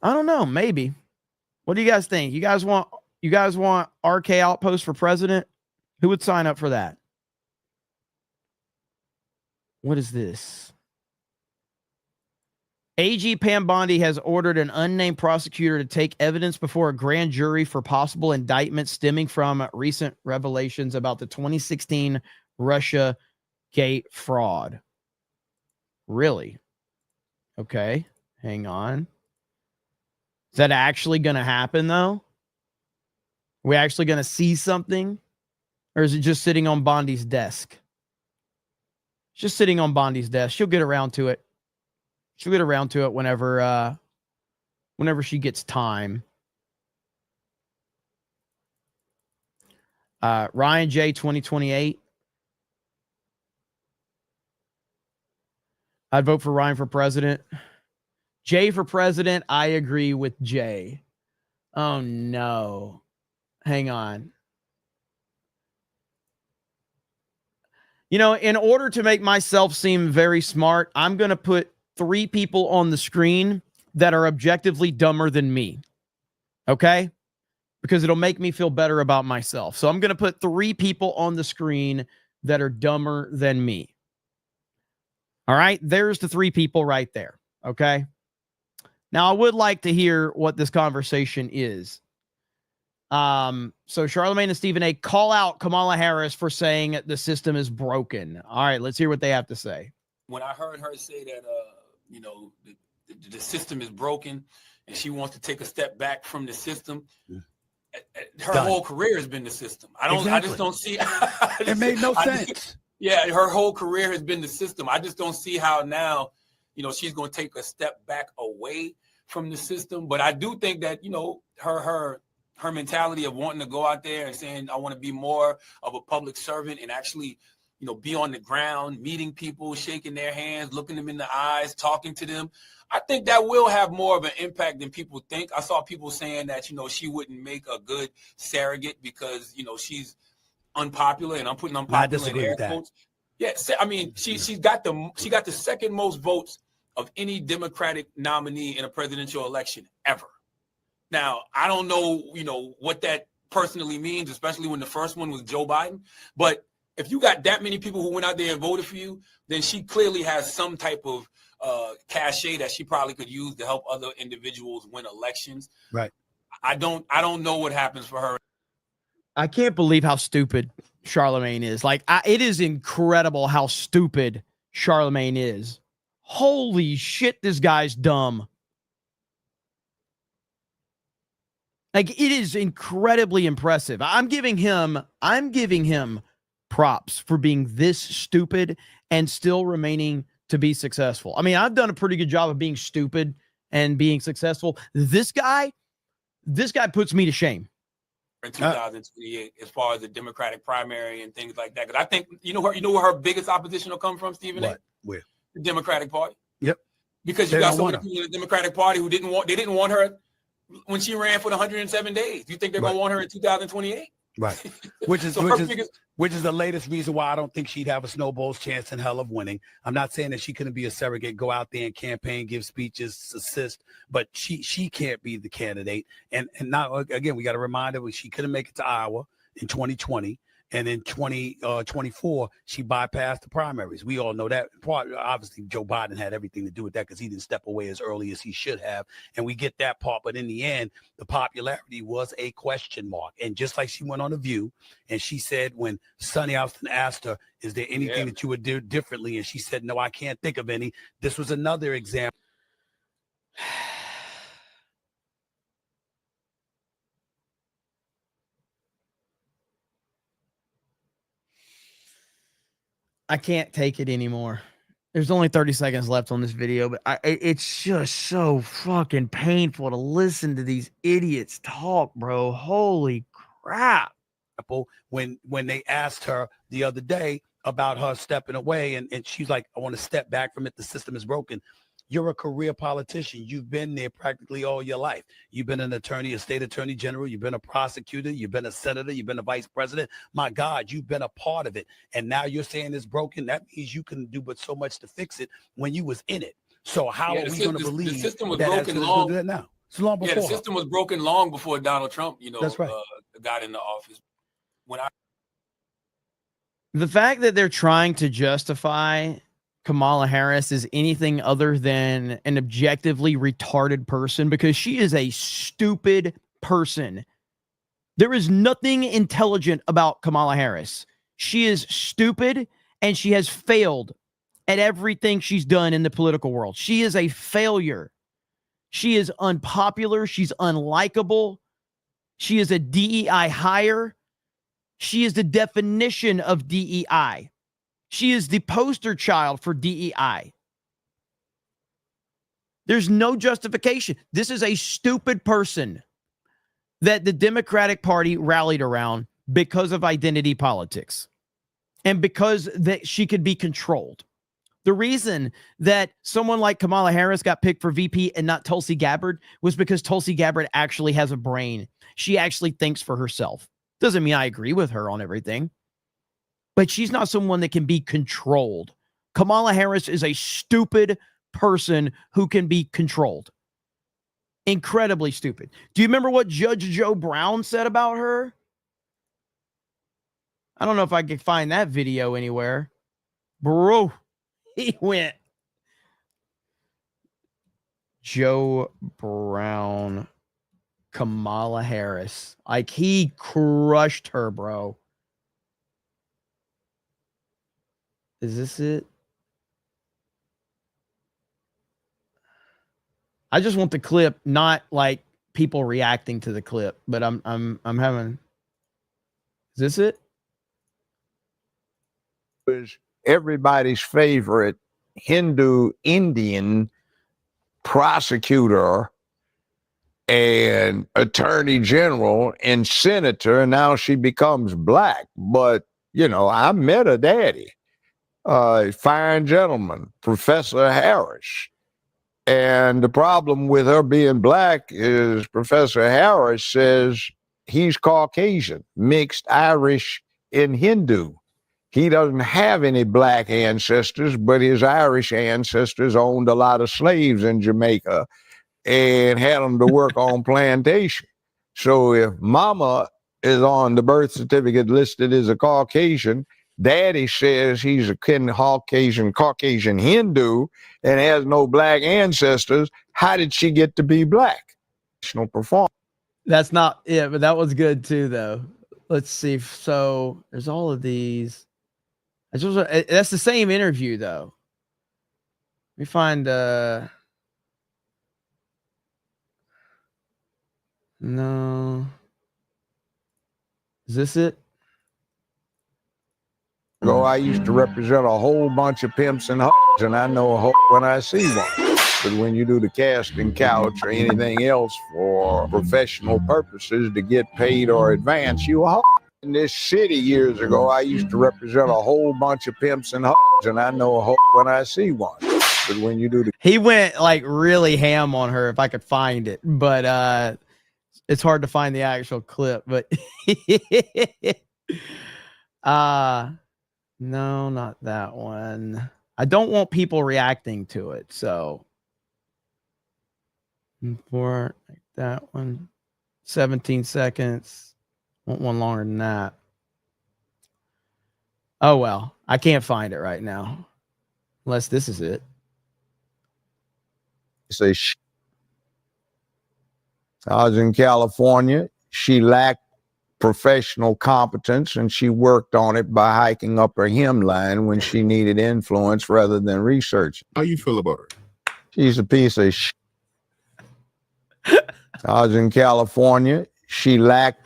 don't know. Maybe. What do you guys think? You guys want RK Outpost for president? Who would sign up for that? What is this? AG Pam Bondi has ordered an unnamed prosecutor to take evidence before a grand jury for possible indictment stemming from recent revelations about the 2016 Russia Gate fraud. Really? Okay. Hang on. Is that actually going to happen, though? Are we actually going to see something? Or is it just sitting on Bondi's desk? It's just sitting on Bondi's desk. She'll get around to it. She'll get around to it whenever she gets time. Ryan J. 2028. I'd vote for Ryan for president. Jay for president, I agree with Jay. Oh, no. Hang on. In order to make myself seem very smart, I'm going to put 3 people on the screen that are objectively dumber than me. Okay? Because it'll make me feel better about myself. So I'm going to put 3 people on the screen that are dumber than me. All right? There's the 3 people right there. Okay? Now, I would like to hear what this conversation is. So Charlemagne and Stephen A. call out Kamala Harris for saying the system is broken. All right, let's hear what they have to say. When I heard her say that, the system is broken and she wants to take a step back from the system, her whole career has been the system. I just don't see. It made no sense. Her whole career has been the system. I just don't see how now, she's going to take a step back away from the system, but I do think that, her mentality of wanting to go out there and saying, I want to be more of a public servant and actually, be on the ground, meeting people, shaking their hands, looking them in the eyes, talking to them. I think that will have more of an impact than people think. I saw people saying that, she wouldn't make a good surrogate because, she's unpopular, and I'm putting unpopular in air quotes. Yeah, I mean, she got the second most votes of any Democratic nominee in a presidential election ever. Now, I don't know, what that personally means, especially when the first one was Joe Biden. But if you got that many people who went out there and voted for you, then she clearly has some type of cachet that she probably could use to help other individuals win elections. Right. I don't know what happens for her. I can't believe how stupid Charlemagne is. Like, it is incredible how stupid Charlemagne is. Holy shit, this guy's dumb. Like, it is incredibly impressive. I'm giving him props for being this stupid and still remaining to be successful. I mean, I've done a pretty good job of being stupid and being successful. This guy puts me to shame. In 2028, as far as the Democratic primary and things like that, because I think where her biggest opposition will come from, Stephen. What? Where? The Democratic Party. Yep. Because you got so many people in the Democratic Party who didn't want her when she ran for the 107 days. You think they're going to want her in 2028? Right. Which is the latest reason why I don't think she'd have a snowball's chance in hell of winning. I'm not saying that she couldn't be a surrogate, go out there and campaign, give speeches, assist, but she can't be the candidate. And now, again, we got to remind her she couldn't make it to Iowa in 2020. And in 2024, she bypassed the primaries. We all know that. Obviously, Joe Biden had everything to do with that because he didn't step away as early as he should have. And we get that part. But in the end, the popularity was a question mark. And just like she went on The View, and she said when Sonny Austin asked her, is there anything that you would do differently? And she said, no, I can't think of any. This was another example. I can't take it anymore. There's only 30 seconds left on this video, but it's just so fucking painful to listen to these idiots talk, bro. Holy crap. When they asked her the other day about her stepping away, and she's like, I want to step back from it. The system is broken. You're a career politician. You've been there practically all your life. You've been an attorney, a state attorney general. You've been a prosecutor. You've been a senator. You've been a vice president. My God, you've been a part of it. And now you're saying it's broken. That means you couldn't do but so much to fix it when you was in it. So how are we going to believe the system was that broken that's long? Do that now? It's long before. Yeah, the system was broken long before Donald Trump, That's right. got into office. The fact that they're trying to justify Kamala Harris is anything other than an objectively retarded person, because she is a stupid person. There is nothing intelligent about Kamala Harris. She is stupid, and she has failed at everything she's done in the political world. She is a failure. She is unpopular. She's unlikable. She is a DEI hire. She is the definition of DEI. She is the poster child for DEI. There's no justification. This is a stupid person that the Democratic Party rallied around because of identity politics and because that she could be controlled. The reason that someone like Kamala Harris got picked for VP and not Tulsi Gabbard was because Tulsi Gabbard actually has a brain. She actually thinks for herself. Doesn't mean I agree with her on everything, but she's not someone that can be controlled. Kamala Harris is a stupid person who can be controlled. Incredibly stupid. Do you remember what Judge Joe Brown said about her? I don't know if I can find that video anywhere. Bro, he went. Joe Brown, Kamala Harris. Like, he crushed her, bro. Is this it? I just want the clip, not like people reacting to the clip, but I'm having. Is this it? Was everybody's favorite Hindu Indian prosecutor and attorney general and senator, and now she becomes black. But, you know, I met her daddy, fine gentleman, Professor Harris. And the problem with her being black is Professor Harris says he's Caucasian, mixed Irish and Hindu. He doesn't have any black ancestors, but his Irish ancestors owned a lot of slaves in Jamaica and had them to work on plantation. So if mama is on the birth certificate listed as a Caucasian, daddy says he's a Caucasian Hindu and has no black ancestors, how did she get to be black? Performance. That's not it, but that was good too, though. Let's see. So there's all of these. That's the same interview, though. Let me find. No. Is this it? I used to represent a whole bunch of pimps and hoes, and I know a hoe when I see one. But when you do the casting couch or anything else for professional purposes to get paid or advance, you a hoe. In this city years ago, I used to represent a whole bunch of pimps and hoes, and I know a hoe when I see one. But when you do the... He went like really ham on her if I could find it, but it's hard to find the actual clip, but no, not that one. I don't want people reacting to it, so for that one, 17 seconds. Want one longer than that. Oh well, I can't find it right now, unless this is it. Say I was in California. She lacked professional competence, and she worked on it by hiking up her hemline when she needed influence rather than research. How you feel about her? She's a piece of shit. I was in California. She lacked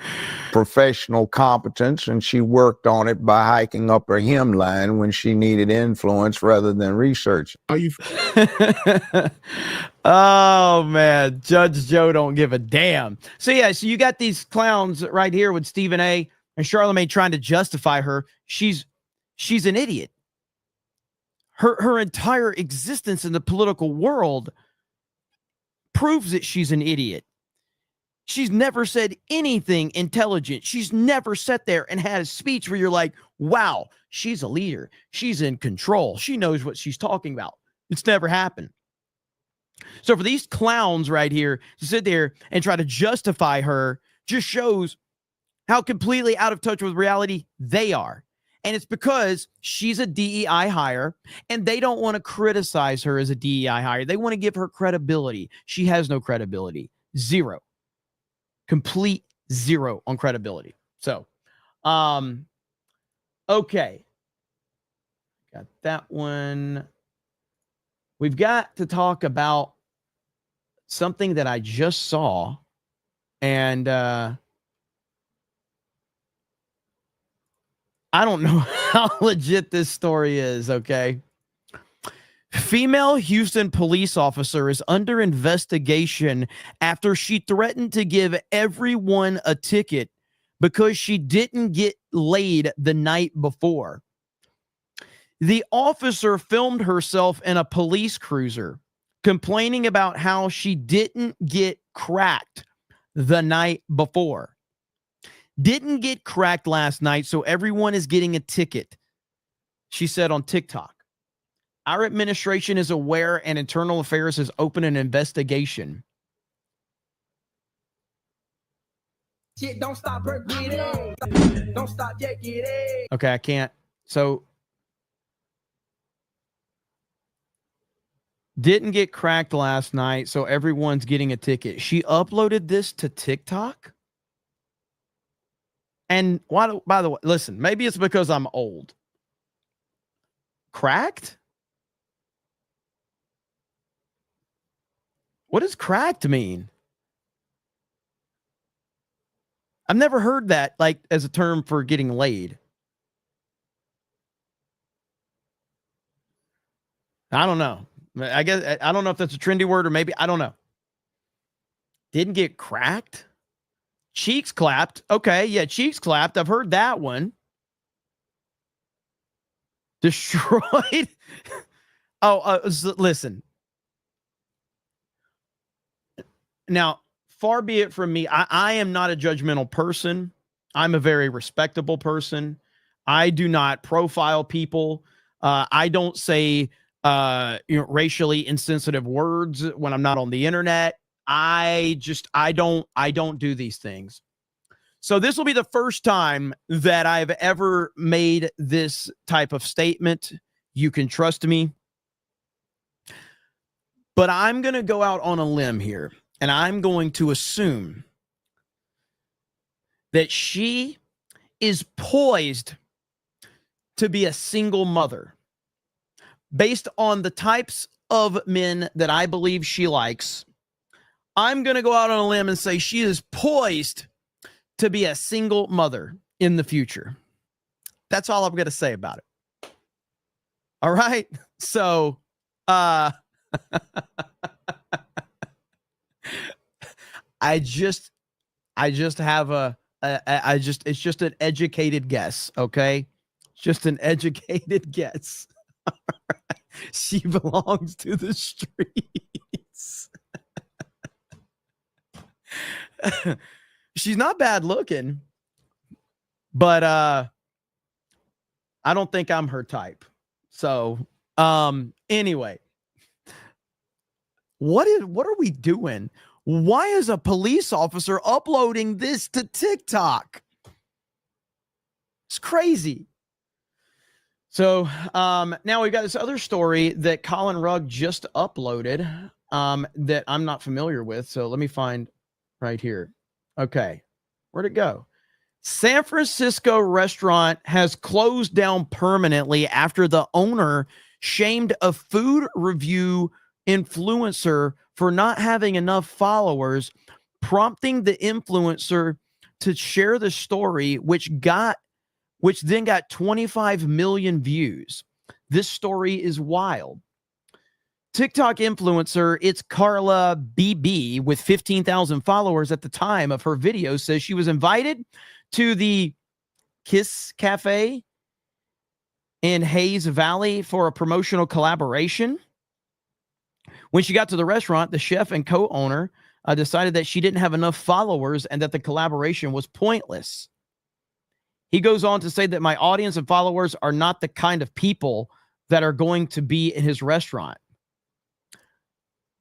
professional competence, and she worked on it by hiking up her hemline when she needed influence rather than research. How you? Oh man, Judge Joe don't give a damn. So yeah, so you got these clowns right here with Stephen A. and Charlamagne trying to justify her. She's an idiot. Her entire existence in the political world proves that she's an idiot. She's never said anything intelligent. She's never sat there and had a speech where you're like, wow, she's a leader. She's in control. She knows what she's talking about. It's never happened. So for these clowns right here to sit there and try to justify her just shows how completely out of touch with reality they are. And it's because she's a DEI hire, and they don't want to criticize her as a DEI hire. They want to give her credibility. She has no credibility. Zero. Complete zero on credibility. So, okay. Got that one. We've got to talk about something that I just saw, and I don't know how legit this story is, okay? Female Houston police officer is under investigation after she threatened to give everyone a ticket because she didn't get laid the night before. The officer filmed herself in a police cruiser complaining about how she didn't get cracked the night before. Didn't get cracked last night, so everyone is getting a ticket, she said on TikTok. Our administration is aware and Internal Affairs has opened an investigation. Shit, don't stop, work with it. Don't stop, get it. Okay, I can't. So, didn't get cracked last night, so everyone's getting a ticket. She uploaded this to TikTok. And why? By the way, listen, maybe it's because I'm old. Cracked? What does cracked mean? I've never heard that like as a term for getting laid. I don't know. I guess I don't know if that's a trendy word or maybe I don't know. Didn't get cracked? Cheeks clapped. Okay, yeah, cheeks clapped. I've heard that one. Destroyed. Listen. Now, far be it from me. I am not a judgmental person. I'm a very respectable person. I do not profile people. I don't say racially insensitive words when I'm not on the internet. I don't do these things. So this will be the first time that I've ever made this type of statement. You can trust me. But I'm going to go out on a limb here, and I'm going to assume that she is poised to be a single mother based on the types of men that I believe she likes. I'm going to go out on a limb and say she is poised to be a single mother in the future. That's all I'm going to say about it. All right. So, I just have it's just an educated guess. Okay. Just an educated guess. She belongs to the streets. She's not bad looking, but I don't think I'm her type. So anyway, what are we doing? Why is a police officer uploading this to TikTok? It's crazy. So now we've got this other story that Colin Rugg just uploaded that I'm not familiar with. So let me find right here. Okay, where'd it go? San Francisco restaurant has closed down permanently after the owner shamed a food review influencer for not having enough followers, prompting the influencer to share the story, which then got 25 million views. This story is wild. TikTok influencer, it's Carla BB with 15,000 followers at the time of her video, says she was invited to the Kiss Cafe in Hayes Valley for a promotional collaboration. When she got to the restaurant, the chef and co-owner decided that she didn't have enough followers and that the collaboration was pointless. He goes on to say that my audience and followers are not the kind of people that are going to be in his restaurant.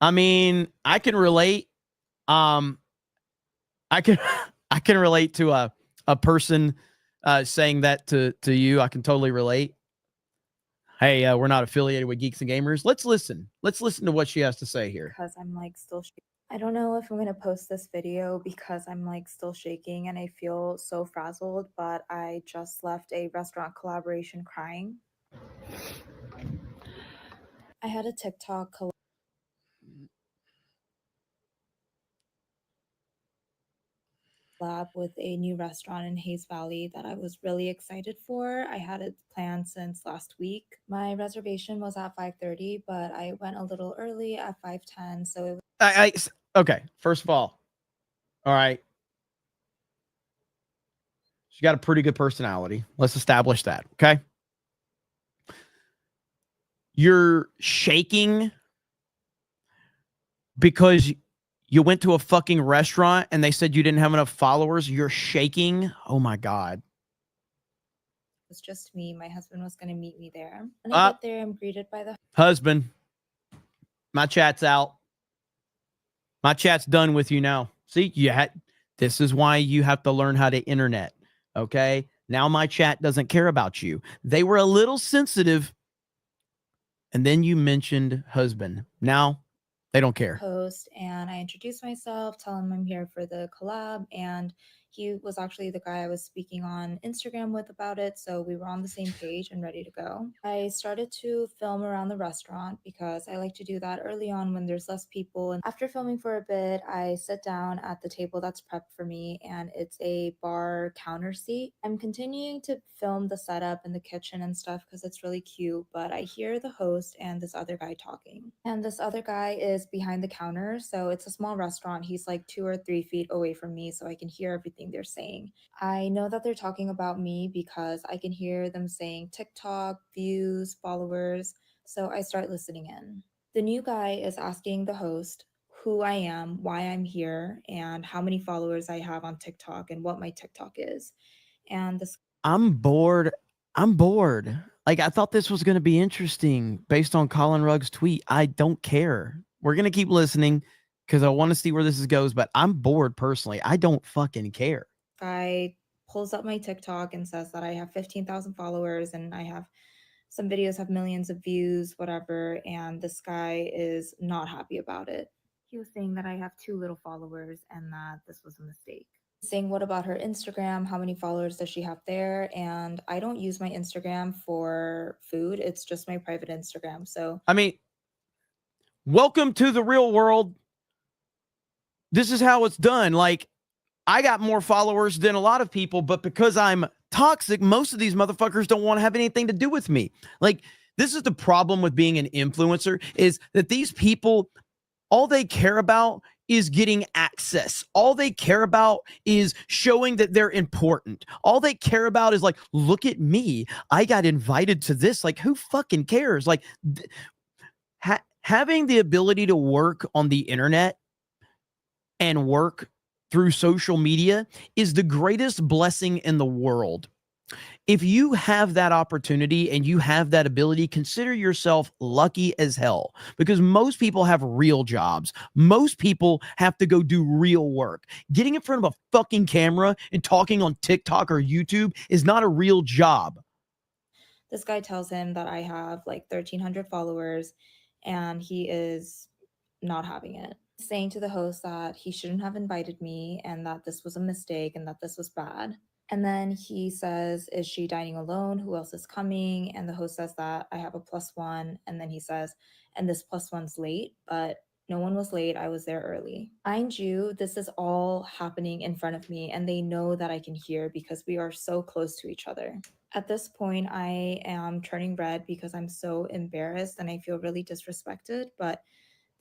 I mean, I can relate. I can relate to a person saying that to you. I can totally relate. Hey, we're not affiliated with Geeks and Gamers. Let's listen. Let's listen to what she has to say here. Because I'm like still I don't know if I'm going to post this video because I'm like still shaking and I feel so frazzled, but I just left a restaurant collaboration crying. I had a TikTok collab with a new restaurant in Hayes Valley that I was really excited for. I had it planned since last week. My reservation was at 5:30, but I went a little early at 5:10, so it was Okay, first of all right. She got a pretty good personality. Let's establish that, okay? You're shaking because you went to a fucking restaurant and they said you didn't have enough followers. You're shaking. Oh my God. It was just me. My husband was going to meet me there. When I get there, I'm greeted by the husband. My chat's out. My chat's done with you now. See, this is why you have to learn how to internet. Okay. Now my chat doesn't care about you. They were a little sensitive. And then you mentioned husband. Now they don't care. Post, and I introduced myself, tell him I'm here for the collab, and He was actually the guy I was speaking on Instagram with about it, so we were on the same page and ready to go. I started to film around the restaurant because I like to do that early on when there's less people. And after filming for a bit, I sit down at the table that's prepped for me, and it's a bar counter seat. I'm continuing to film the setup in the kitchen and stuff because it's really cute, but I hear the host and this other guy talking. And this other guy is behind the counter, so it's a small restaurant. He's like 2 or 3 feet away from me, so I can hear everything they're saying. I know that they're talking about me because I can hear them saying TikTok, views, followers, so I start listening in. The new guy is asking the host who I am, why I'm here, and how many followers I have on TikTok and what my TikTok is. And this I'm bored. Like, I thought this was going to be interesting based on Colin Rugg's tweet. I don't care. We're going to keep listening because I want to see where this goes, but I'm bored personally. I don't fucking care. guy pulls up my TikTok and says that I have 15,000 followers and I have some videos have millions of views, whatever. And this guy is not happy about it. He was saying that I have too little followers and that this was a mistake. Saying, what about her Instagram? How many followers does she have there? And I don't use my Instagram for food. It's just my private Instagram. So, I mean, welcome to the real world. This is how it's done. Like, I got more followers than a lot of people, but because I'm toxic, most of these motherfuckers don't want to have anything to do with me. Like, this is the problem with being an influencer, is that these people, all they care about is getting access. All they care about is showing that they're important. All they care about is like, look at me. I got invited to this. Like, who fucking cares? Like, having the ability to work on the internet and work through social media is the greatest blessing in the world. If you have that opportunity and you have that ability, consider yourself lucky as hell, because most people have real jobs. Most people have to go do real work. Getting in front of a fucking camera and talking on TikTok or YouTube is not a real job. this guy tells him that I have like 1,300 followers and he is not having it. Saying to the host that he shouldn't have invited me and that this was a mistake and that this was bad. And then he says, is she dining alone? Who else is coming? And the host says that I have a +1. And then he says, and this +1's late, but no one was late. I was there early. Mind you, this is all happening in front of me and they know that I can hear because we are so close to each other. At this point, I am turning red because I'm so embarrassed and I feel really disrespected, but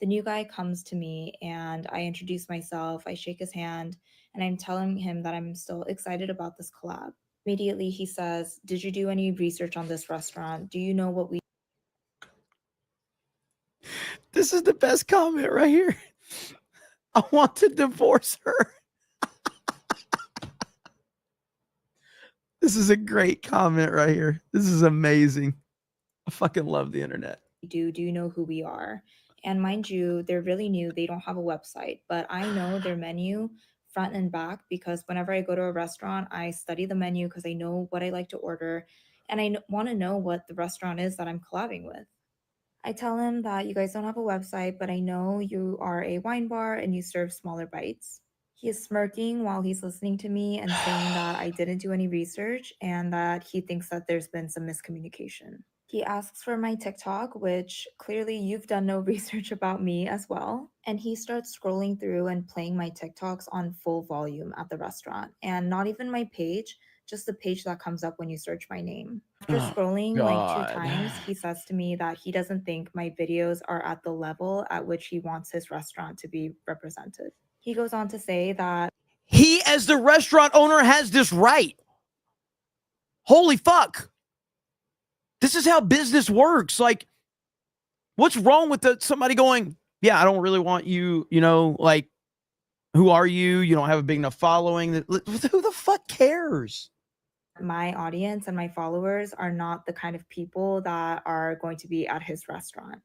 the new guy comes to me and I introduce myself, I shake his hand, and I'm telling him that I'm still excited about this collab. Immediately he says, did you do any research on this restaurant? Do you know what we... This is the best comment right here. I want to divorce her. This is a great comment right here. This is amazing. I fucking love the internet. Do you know who we are? And mind you, they're really new. They don't have a website, but I know their menu front and back because whenever I go to a restaurant, I study the menu because I know what I like to order and I want to know what the restaurant is that I'm collabing with. I tell him that you guys don't have a website, but I know you are a wine bar and you serve smaller bites. He is smirking while he's listening to me and saying that I didn't do any research and that he thinks that there's been some miscommunication. He asks for my TikTok, which clearly you've done no research about me as well. And he starts scrolling through and playing my TikToks on full volume at the restaurant. And not even my page, just the page that comes up when you search my name. After scrolling like 2 times, he says to me that he doesn't think my videos are at the level at which he wants his restaurant to be represented. He goes on to say that he, as the restaurant owner, has this right. Holy fuck. This is how business works. Like, what's wrong with somebody going, yeah, I don't really want you, you know, like, who are you? You don't have a big enough following. Who the fuck cares? My audience and my followers are not the kind of people that are going to be at his restaurant.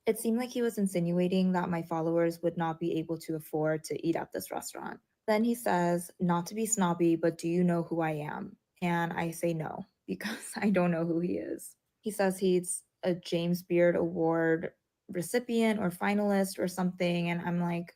It seemed like he was insinuating that my followers would not be able to afford to eat at this restaurant. Then he says, not to be snobby, but do you know who I am? And I say no, because I don't know who he is. He says he's a James Beard Award recipient or finalist or something. And I'm like,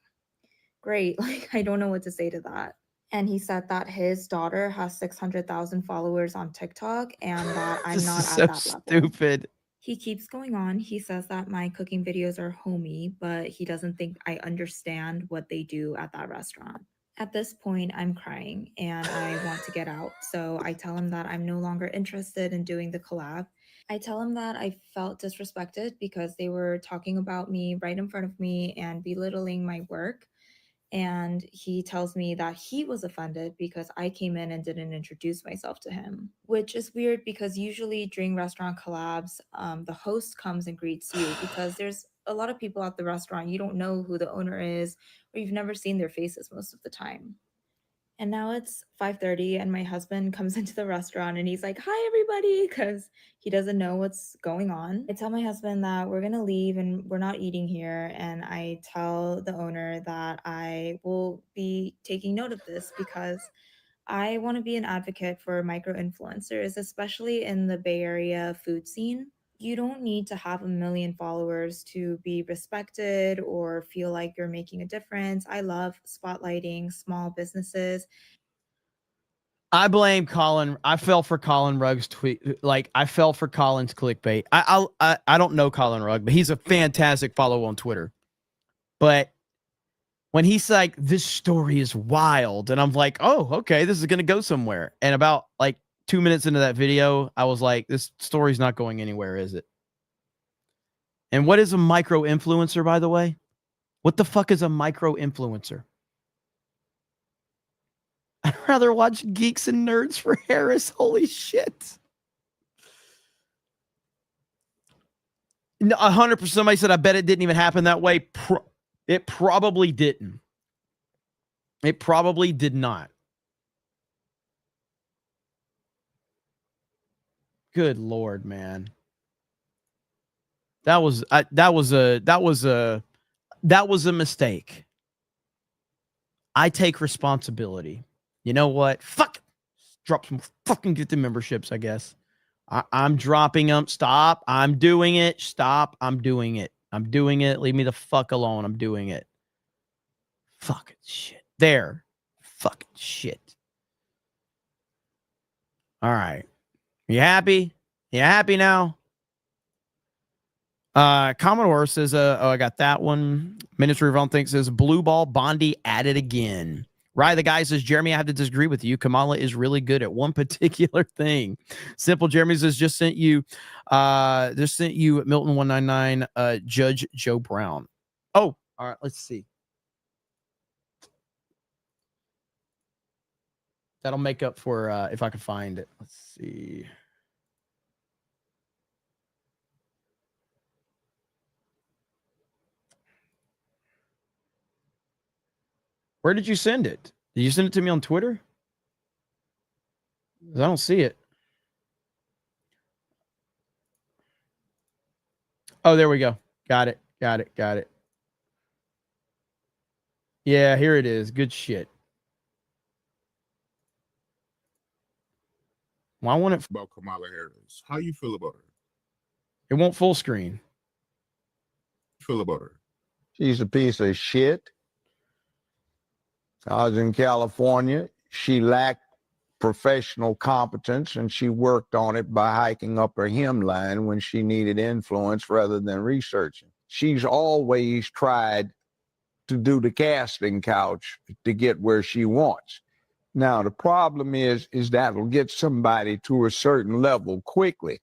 great. Like, I don't know what to say to that. And he said that his daughter has 600,000 followers on TikTok and that I'm This not is at so that level. stupid. He keeps going on. He says that my cooking videos are homey, but he doesn't think I understand what they do at that restaurant. At this point, I'm crying and I want to get out. So I tell him that I'm no longer interested in doing the collab. I tell him that I felt disrespected because they were talking about me right in front of me and belittling my work. And he tells me that he was offended because I came in and didn't introduce myself to him, which is weird because usually during restaurant collabs, the host comes and greets you because there's a lot of people at the restaurant. You don't know who the owner is, or you've never seen their faces most of the time. And now it's 5:30 and my husband comes into the restaurant and he's like, "Hi, everybody," because he doesn't know what's going on. I tell my husband that we're going to leave and we're not eating here. And I tell the owner that I will be taking note of this because I want to be an advocate for micro influencers, especially in the Bay Area food scene. You don't need to have 1 million followers to be respected or feel like you're making a difference. I love spotlighting small businesses. I blame Colin. I fell for Colin Rugg's tweet. Like I fell for Colin's clickbait. I don't know Colin Rugg, but he's a fantastic follow on Twitter. But when he's like, "This story is wild," and I'm like, "Oh, okay, this is gonna go somewhere." And about like 2 minutes into that video, I was like, "This story's not going anywhere, is it?" And what is a micro influencer, by the way? What the fuck is a micro influencer? I'd rather watch Geeks and Nerds for Harris. Holy shit. 100%. Somebody said, I bet it didn't even happen that way. It probably didn't. It probably did not. Good Lord, man. That was a mistake. I take responsibility. You know what? Fuck. Drop some fucking get the memberships, I guess. I'm dropping them. Stop. I'm doing it. Stop. I'm doing it. I'm doing it. Leave me the fuck alone. I'm doing it. Fucking shit. There. Fucking shit. All right. You happy? You happy now? Commodore says, I got that one. Ministry of Realm thinks says Blue Ball Bondi at it again. Right, the guy says, Jeremy, I have to disagree with you. Kamala is really good at one particular thing. Simple Jeremy says, just sent you Milton 199, Judge Joe Brown. Oh, all right, let's see. That'll make up for if I can find it. Let's see. Where did you send it? Did you send it to me on Twitter? I don't see it. Oh, there we go. Got it. Got it. Got it. Yeah, here it is. Good shit. Well, I want it about Kamala Harris. How you feel about her? It won't full screen. Feel about her? She's a piece of shit. I was in California. She lacked professional competence, and she worked on it by hiking up her hemline when she needed influence rather than researching. She's always tried to do the casting couch to get where she wants. Now, the problem is that'll get somebody to a certain level quickly,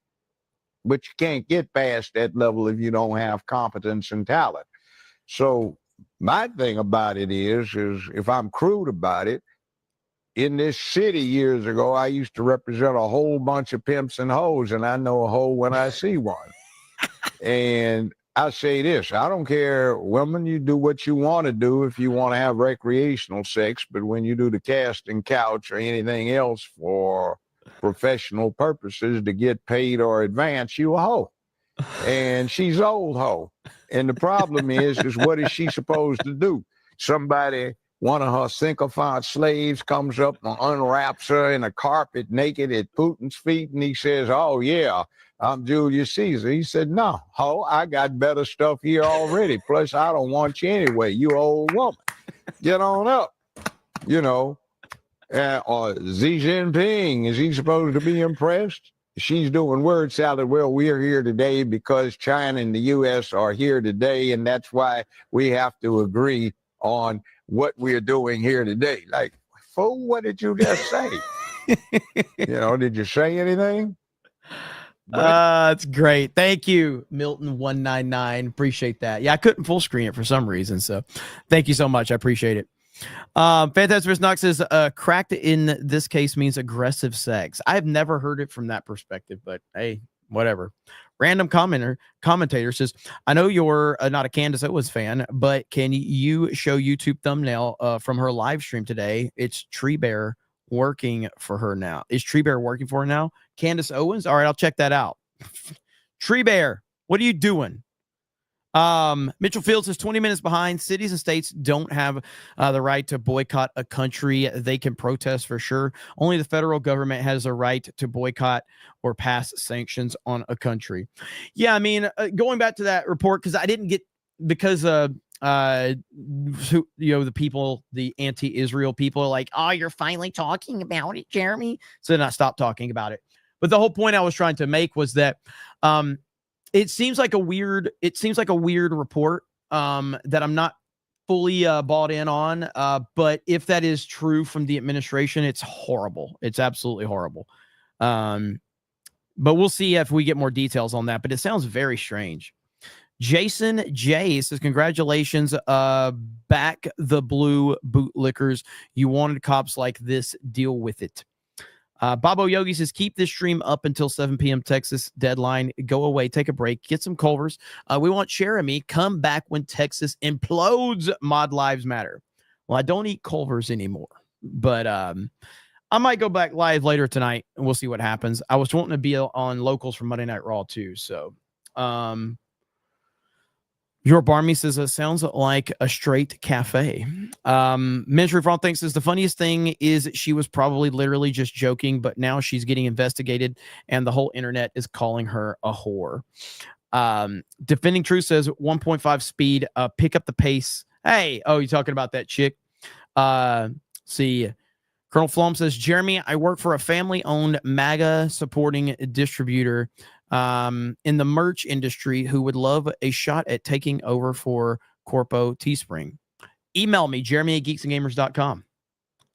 but you can't get past that level if you don't have competence and talent. So my thing about it is if I'm crude about it, in this city years ago, I used to represent a whole bunch of pimps and hoes, and I know a hoe when I see one. And I say this, I don't care, women, you do what you want to do if you want to have recreational sex, but when you do the casting couch or anything else for professional purposes to get paid or advance, you a hoe. And she's old hoe. And the problem is what is she supposed to do? Somebody, one of her sycophant slaves comes up and unwraps her in a carpet naked at Putin's feet, and he says, oh, yeah, I'm Julius Caesar. He said, no, ho, I got better stuff here already. Plus, I don't want you anyway, you old woman. Get on up. You know, Or Xi Jinping, is he supposed to be impressed? She's doing word salad. Well, we're here today because China and the U.S. are here today, and that's why we have to agree on what we're doing here today. Like, fool, what did you just say? Did you say anything? That's great. Thank you, Milton199. Appreciate that. Yeah, I couldn't full screen it for some reason. So thank you so much. I appreciate it. Fantastic Knox says cracked in this case means aggressive sex. I've never heard it from that perspective, but hey, whatever. Random commentator says, I know you're not a Candace Owens fan, but can you show YouTube thumbnail from her live stream today? It's Tree Bear working for her now. Is Tree Bear working for her now? Candace Owens? All right, I'll check that out. Tree Bear, what are you doing? Mitchell Fields is 20 minutes behind. Cities and states don't have the right to boycott a country. They can protest for sure. Only the federal government has a right to boycott or pass sanctions on a country. Yeah, I mean, going back to that report, because I didn't get, because the people, the anti-Israel people are like, oh, you're finally talking about it, Jeremy. So then I stopped talking about it. But the whole point I was trying to make was that it seems like a weird report that I'm not fully bought in on. But if that is true from the administration, it's horrible. It's absolutely horrible. But we'll see if we get more details on that. But it sounds very strange. Jason J says, congratulations, back the blue bootlickers. You wanted cops like this, deal with it. Bobo Yogi says, keep this stream up until 7 p.m. Texas deadline. Go away, take a break, get some Culvers. We want Jeremy come back when Texas implodes. Mod Lives Matter. Well, I don't eat Culvers anymore, but I might go back live later tonight and we'll see what happens. I was wanting to be on locals for Monday Night Raw too. So, your Barmy says it sounds like a straight cafe. Ministry for All Things says the funniest thing is she was probably literally just joking, but now she's getting investigated and the whole internet is calling her a whore. Defending Truth says 1.5 speed, pick up the pace. Hey, oh, you're talking about that chick. See, Colonel Flom says, Jeremy, I work for a family-owned MAGA supporting distributor in the merch industry who would love a shot at taking over for Corpo Teespring. Email me, jeremy@geeksandgamers.com.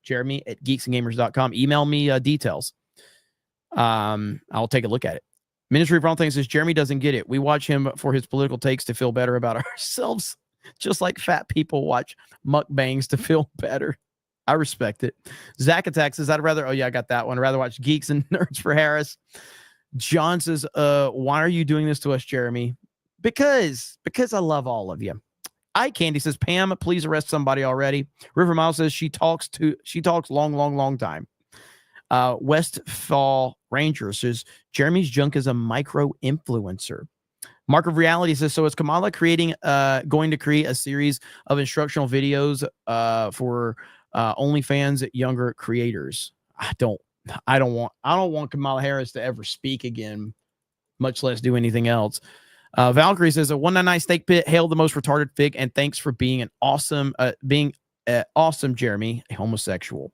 jeremy@geeksandgamers.com. Email me details. I'll take a look at it. Ministry of Wrong Things says, Jeremy doesn't get it. We watch him for his political takes to feel better about ourselves, just like fat people watch mukbangs to feel better. I respect it. Zach Attack says, I'd rather, oh yeah, I got that one. I'd rather watch Geeks and Nerds for Harris. John says, why are you doing this to us, Jeremy? Because I love all of you. Candy says, Pam, please arrest somebody already. River Miles says she talks long time. Westfall Ranger says Jeremy's junk is a micro influencer. Mark of Reality says, so is Kamala going to create a series of instructional videos for OnlyFans younger creators? I don't want Kamala Harris to ever speak again, much less do anything else. Valkyrie says, a 199 steak pit, hail the most retarded fig, and thanks for being awesome, Jeremy, a homosexual.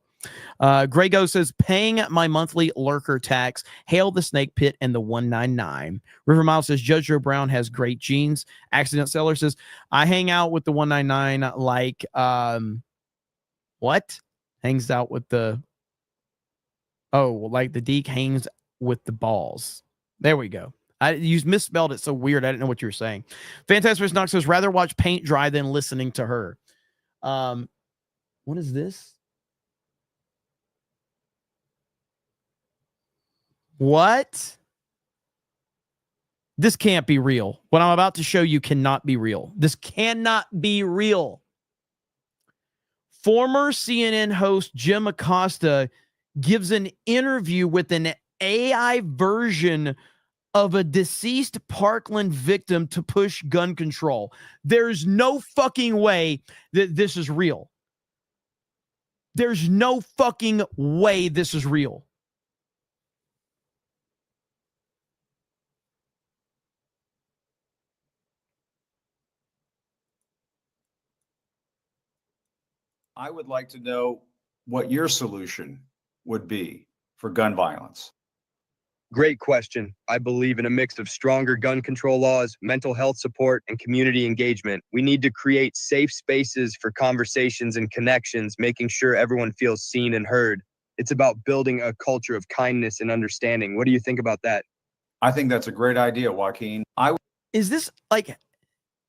Grego says, paying my monthly lurker tax, hail the snake pit and the 199. River Mile says, Judge Joe Brown has great genes. Accident Seller says, I hang out with the 199 like, what? Hangs out with the, like the Deke hangs with the balls. There we go. You misspelled it so weird. I didn't know what you were saying. Fantastic Knox says, rather watch paint dry than listening to her. What is this? What? This can't be real. What I'm about to show you cannot be real. This cannot be real. Former CNN host Jim Acosta gives an interview with an AI version of a deceased Parkland victim to push gun control. There's no fucking way that this is real. There's no fucking way this is real. I would like to know what your solution would be for gun violence. Great question. I believe in a mix of stronger gun control laws, mental health support, and community engagement. We need to create safe spaces for conversations and connections, making sure everyone feels seen and heard. It's about building a culture of kindness and understanding. What do you think about that? I think that's a great idea, Joaquin. Is this like,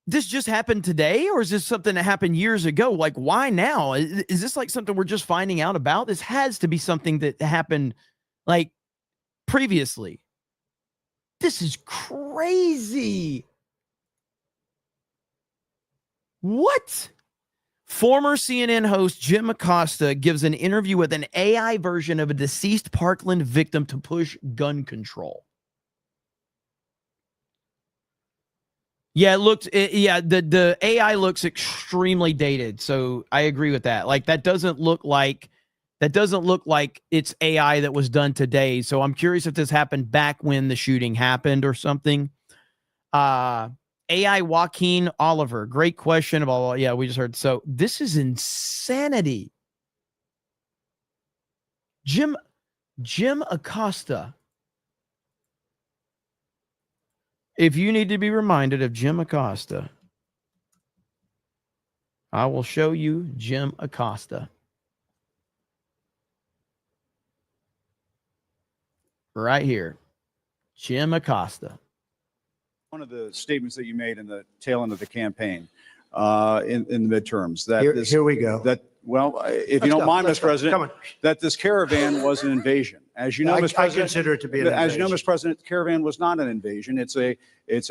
this just happened today, or is this something that happened years ago? Like, why now? Is this like something we're just finding out about? This has to be something that happened like previously. This is crazy. What? Former CNN host Jim Acosta gives an interview with an AI version of a deceased Parkland victim to push gun control. Yeah, it looked. The AI looks extremely dated. So I agree with that. Like that doesn't look like it's AI that was done today. So I'm curious if this happened back when the shooting happened or something. AI Joaquin Oliver, great question. Blah, blah, blah. Yeah, we just heard. So this is insanity. Jim Acosta. If you need to be reminded of Jim Acosta, I will show you Jim Acosta. Right here. Jim Acosta. One of the statements that you made in the tail end of the campaign in the midterms that Here we go. That if you don't mind, Mr. President, that this caravan was an invasion. As you know, Mr. President, I consider it to be an invasion. As you know, Mr. President, the caravan was not an invasion. It's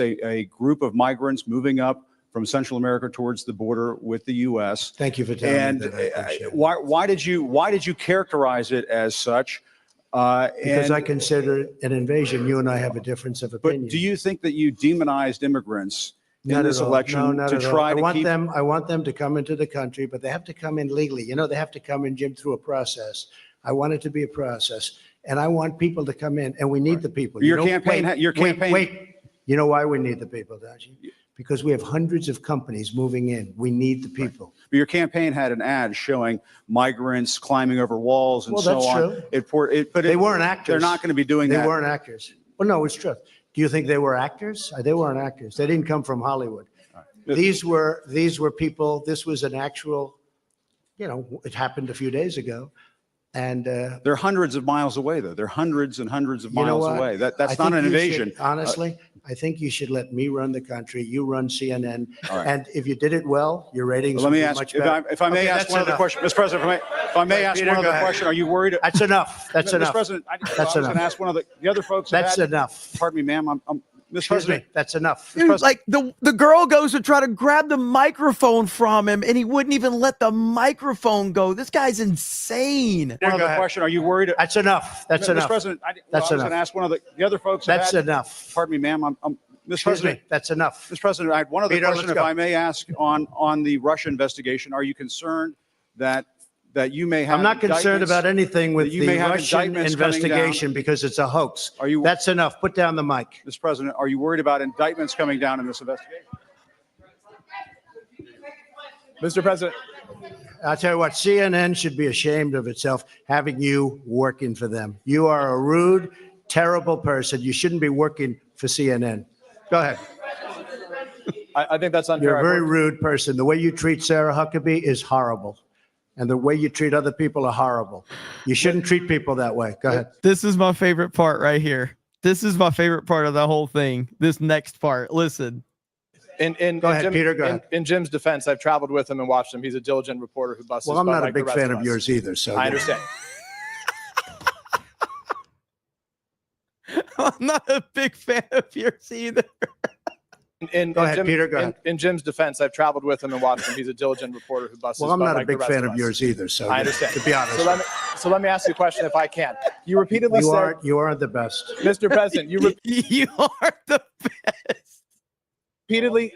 a group of migrants moving up from Central America towards the border with the U.S. Thank you for telling me that. I appreciate it. Why did you characterize it as such? Because I consider it an invasion. You and I have a difference of opinion. But do you think that you demonized immigrants in Not this at all. election No, not to at all. try I to want keep them. I want them to come into the country, but they have to come in legally. You know, they have to come in, Jim, through a process. I want it to be a process, and I want people to come in, and we need the people. Your campaign. Wait. You know why we need the people, don't you? Because we have hundreds of companies moving in. We need the people. But your campaign had an ad showing migrants climbing over walls and Well, so that's on. true. But They weren't actors. They're not going to be doing that. They weren't actors. Well, no, it's true. Do you think they were actors? They weren't actors. They didn't come from Hollywood. These were people. This was an actual, it happened a few days ago. And they're hundreds of miles away, though. They're hundreds and hundreds of you know miles what? away. I That's not think an you invasion. should, honestly, I think you should let me run the country. You run CNN. All right. And if you did it well, your ratings Let would me be ask, much better. if I may Okay, ask that's one other enough. question, Mr. President. If I may ask Peter, one go other ahead. question, are you worried? That's enough. That's Mr. enough. President, I That's was going enough. to ask one of the other folks. That's enough. Pardon me, ma'am. I'm Mr. Excuse President. me. That's enough. Dude, like the girl goes to try to grab the microphone from him, and he wouldn't even let the microphone go. This guy's insane. One other question. Are you worried? That's enough. That's Mr. enough. President, I That's was going enough. to ask one of the other folks. That's enough. Pardon me, ma'am. I'm Mr. Excuse President. me. That's enough. Mr. President, I had one other Peter, question, let's if go. I may ask, on the Russia investigation. Are you concerned that you may have? I'm not concerned indictments- about anything with that you the may have Russian indictments coming down? investigation because it's a hoax. Are you? That's enough. Put down the mic. Mr. President, are you worried about indictments coming down in this investigation? Mr. President. I'll tell you what, CNN should be ashamed of itself having you working for them. You are a rude, terrible person. You shouldn't be working for CNN. Go ahead. I think that's unfair. You're a very rude person. The way you treat Sarah Huckabee is horrible. And the way you treat other people are horrible. You shouldn't treat people that way. Go ahead. This is my favorite part right here. This is my favorite part of the whole thing. This next part. Listen. Go ahead, Peter. Go ahead. In Jim's defense, I've traveled with him and watched him. He's a diligent reporter who busts. Well, his I'm butt not a like the big rest fan of of us. yours either. So I understand. I'm not a big fan of yours either. Go ahead, Peter. Go ahead. In Jim's defense, I've traveled with him and watched him. He's a diligent reporter who busts. Well, his I'm butt not a like the big rest fan of of us. yours either. So I understand. To be honest, So let me ask you a question, if I can. You repeatedly said, you aren't the best, Mr. President. You are the best. Repeatedly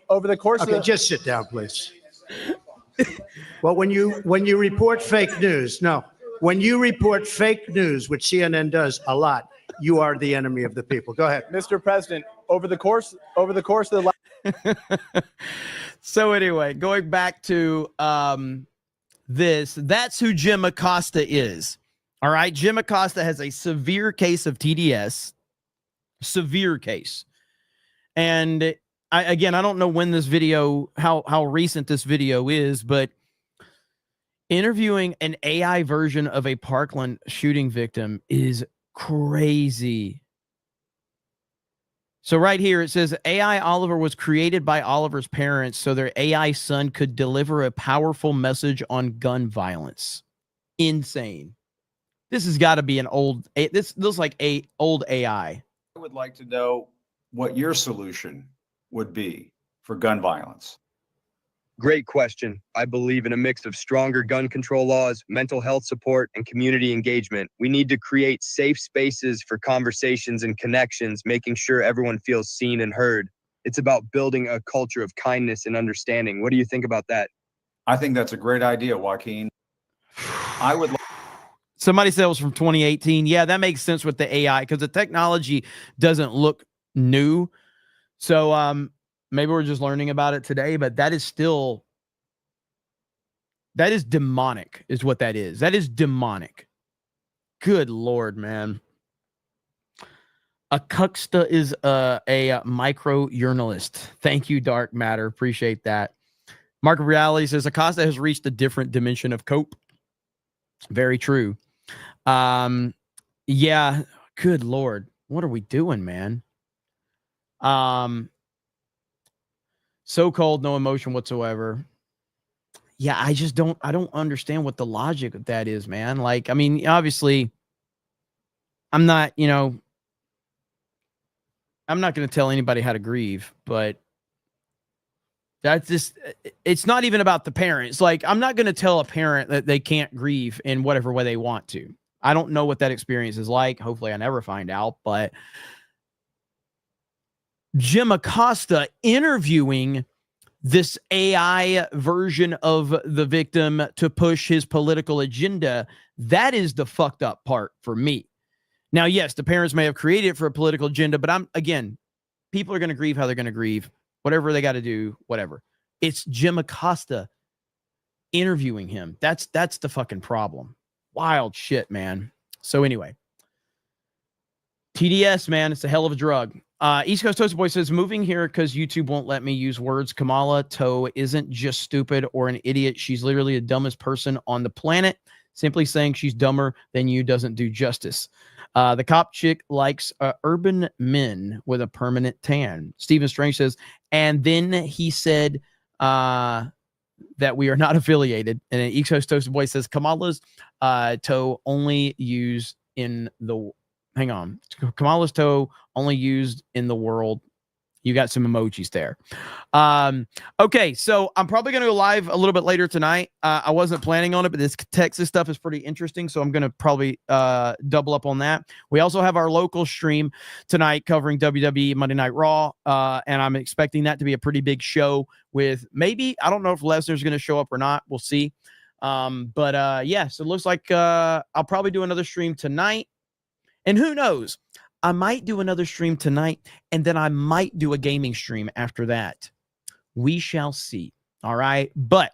over the course of Okay, the. just sit down, please. Well, when you report fake news, when you report fake news, which CNN does a lot, you are the enemy of the people. Go ahead, Mr. President. Over the course of the So anyway, going back to this. That's who Jim Acosta is. All right. Jim Acosta has a severe case of TDS. Severe case. And I don't know when this video, how recent this video is, but interviewing an AI version of a Parkland shooting victim is crazy. So right here, it says AI Oliver was created by Oliver's parents so their AI son could deliver a powerful message on gun violence. Insane. This has got to be an old, this looks like a old AI. I would like to know what your solution would be for gun violence. Great question. I believe in a mix of stronger gun control laws, mental health support, and community engagement. We need to create safe spaces for conversations and connections, making sure everyone feels seen and heard. It's about building a culture of kindness and understanding. What do you think about that? I think that's a great idea, Joaquin. I would like Somebody said it was from 2018. Yeah, that makes sense with the AI because the technology doesn't look new. So maybe we're just learning about it today, but that is demonic is what that is. That is demonic. Good Lord, man. Acosta is a micro journalist. Thank you, Dark Matter. Appreciate that. Mark of Reality says Acosta has reached a different dimension of cope. Very true. Yeah, good Lord. What are we doing, man? So cold, no emotion whatsoever. Yeah, I don't understand what the logic of that is, man. Like, I mean, obviously, I'm not going to tell anybody how to grieve, but that's just, it's not even about the parents. Like, I'm not going to tell a parent that they can't grieve in whatever way they want to. I don't know what that experience is like. Hopefully I never find out, but Jim Acosta interviewing this AI version of the victim to push his political agenda, that is the fucked up part for me. Now, yes, the parents may have created it for a political agenda, but people are going to grieve how they're going to grieve, whatever they got to do, whatever. It's Jim Acosta interviewing him. That's the fucking problem. Wild shit, man. So anyway, TDS, man, it's a hell of a drug. East Coast Toaster Boy says, moving here because YouTube won't let me use words. Kamala Toe isn't just stupid or an idiot. She's literally the dumbest person on the planet. Simply saying she's dumber than you doesn't do justice. The cop chick likes urban men with a permanent tan. Stephen Strange says, and then he said that we are not affiliated. And then East Coast Toaster Boy says, Kamala's toe only used in the... Hang on. Kamala's toe only used in the world. You got some emojis there. Okay, so I'm probably going to go live a little bit later tonight. I wasn't planning on it, but this Texas stuff is pretty interesting, so I'm going to probably double up on that. We also have our local stream tonight covering WWE Monday Night Raw, and I'm expecting that to be a pretty big show with maybe, I don't know if Lesnar's going to show up or not. We'll see. Yeah, so it looks like I'll probably do another stream tonight. And who knows? I might do another stream tonight, and then I might do a gaming stream after that. We shall see. All right. But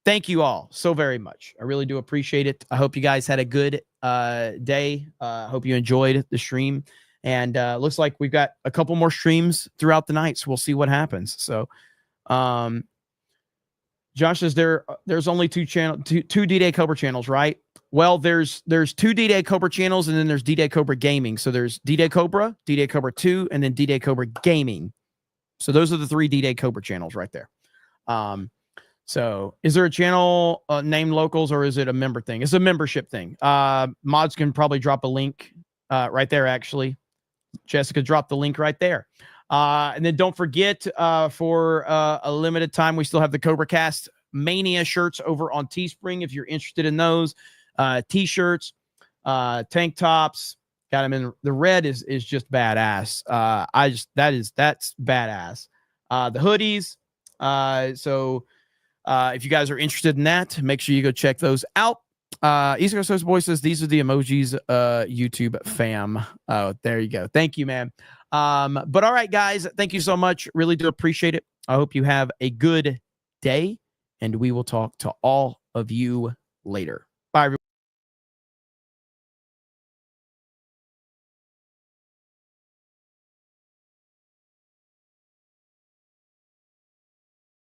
thank you all so very much. I really do appreciate it. I hope you guys had a good day. Hope you enjoyed the stream. And looks like we've got a couple more streams throughout the night, so we'll see what happens. So Josh says there's only two D-Day Cobra channels, right? Well, there's two D-Day Cobra channels, and then there's D-Day Cobra Gaming. So there's D-Day Cobra 2, and then D-Day Cobra Gaming. So those are the three D-Day Cobra channels right there. So is there a channel named Locals, or is it a member thing? It's a membership thing. Mods can probably drop a link right there, actually. Jessica dropped the link right there. And then don't forget, for a limited time, we still have the CobraCast Mania shirts over on Teespring if you're interested in those. T-shirts, tank tops, got them in. The red is just badass. That's badass. The hoodies. So if you guys are interested in that, make sure you go check those out. East Coast Host Boy says these are the emojis, YouTube fam. Oh, there you go. Thank you, man. But all right, guys, thank you so much. Really do appreciate it. I hope you have a good day, and we will talk to all of of you later. Bye, everyone.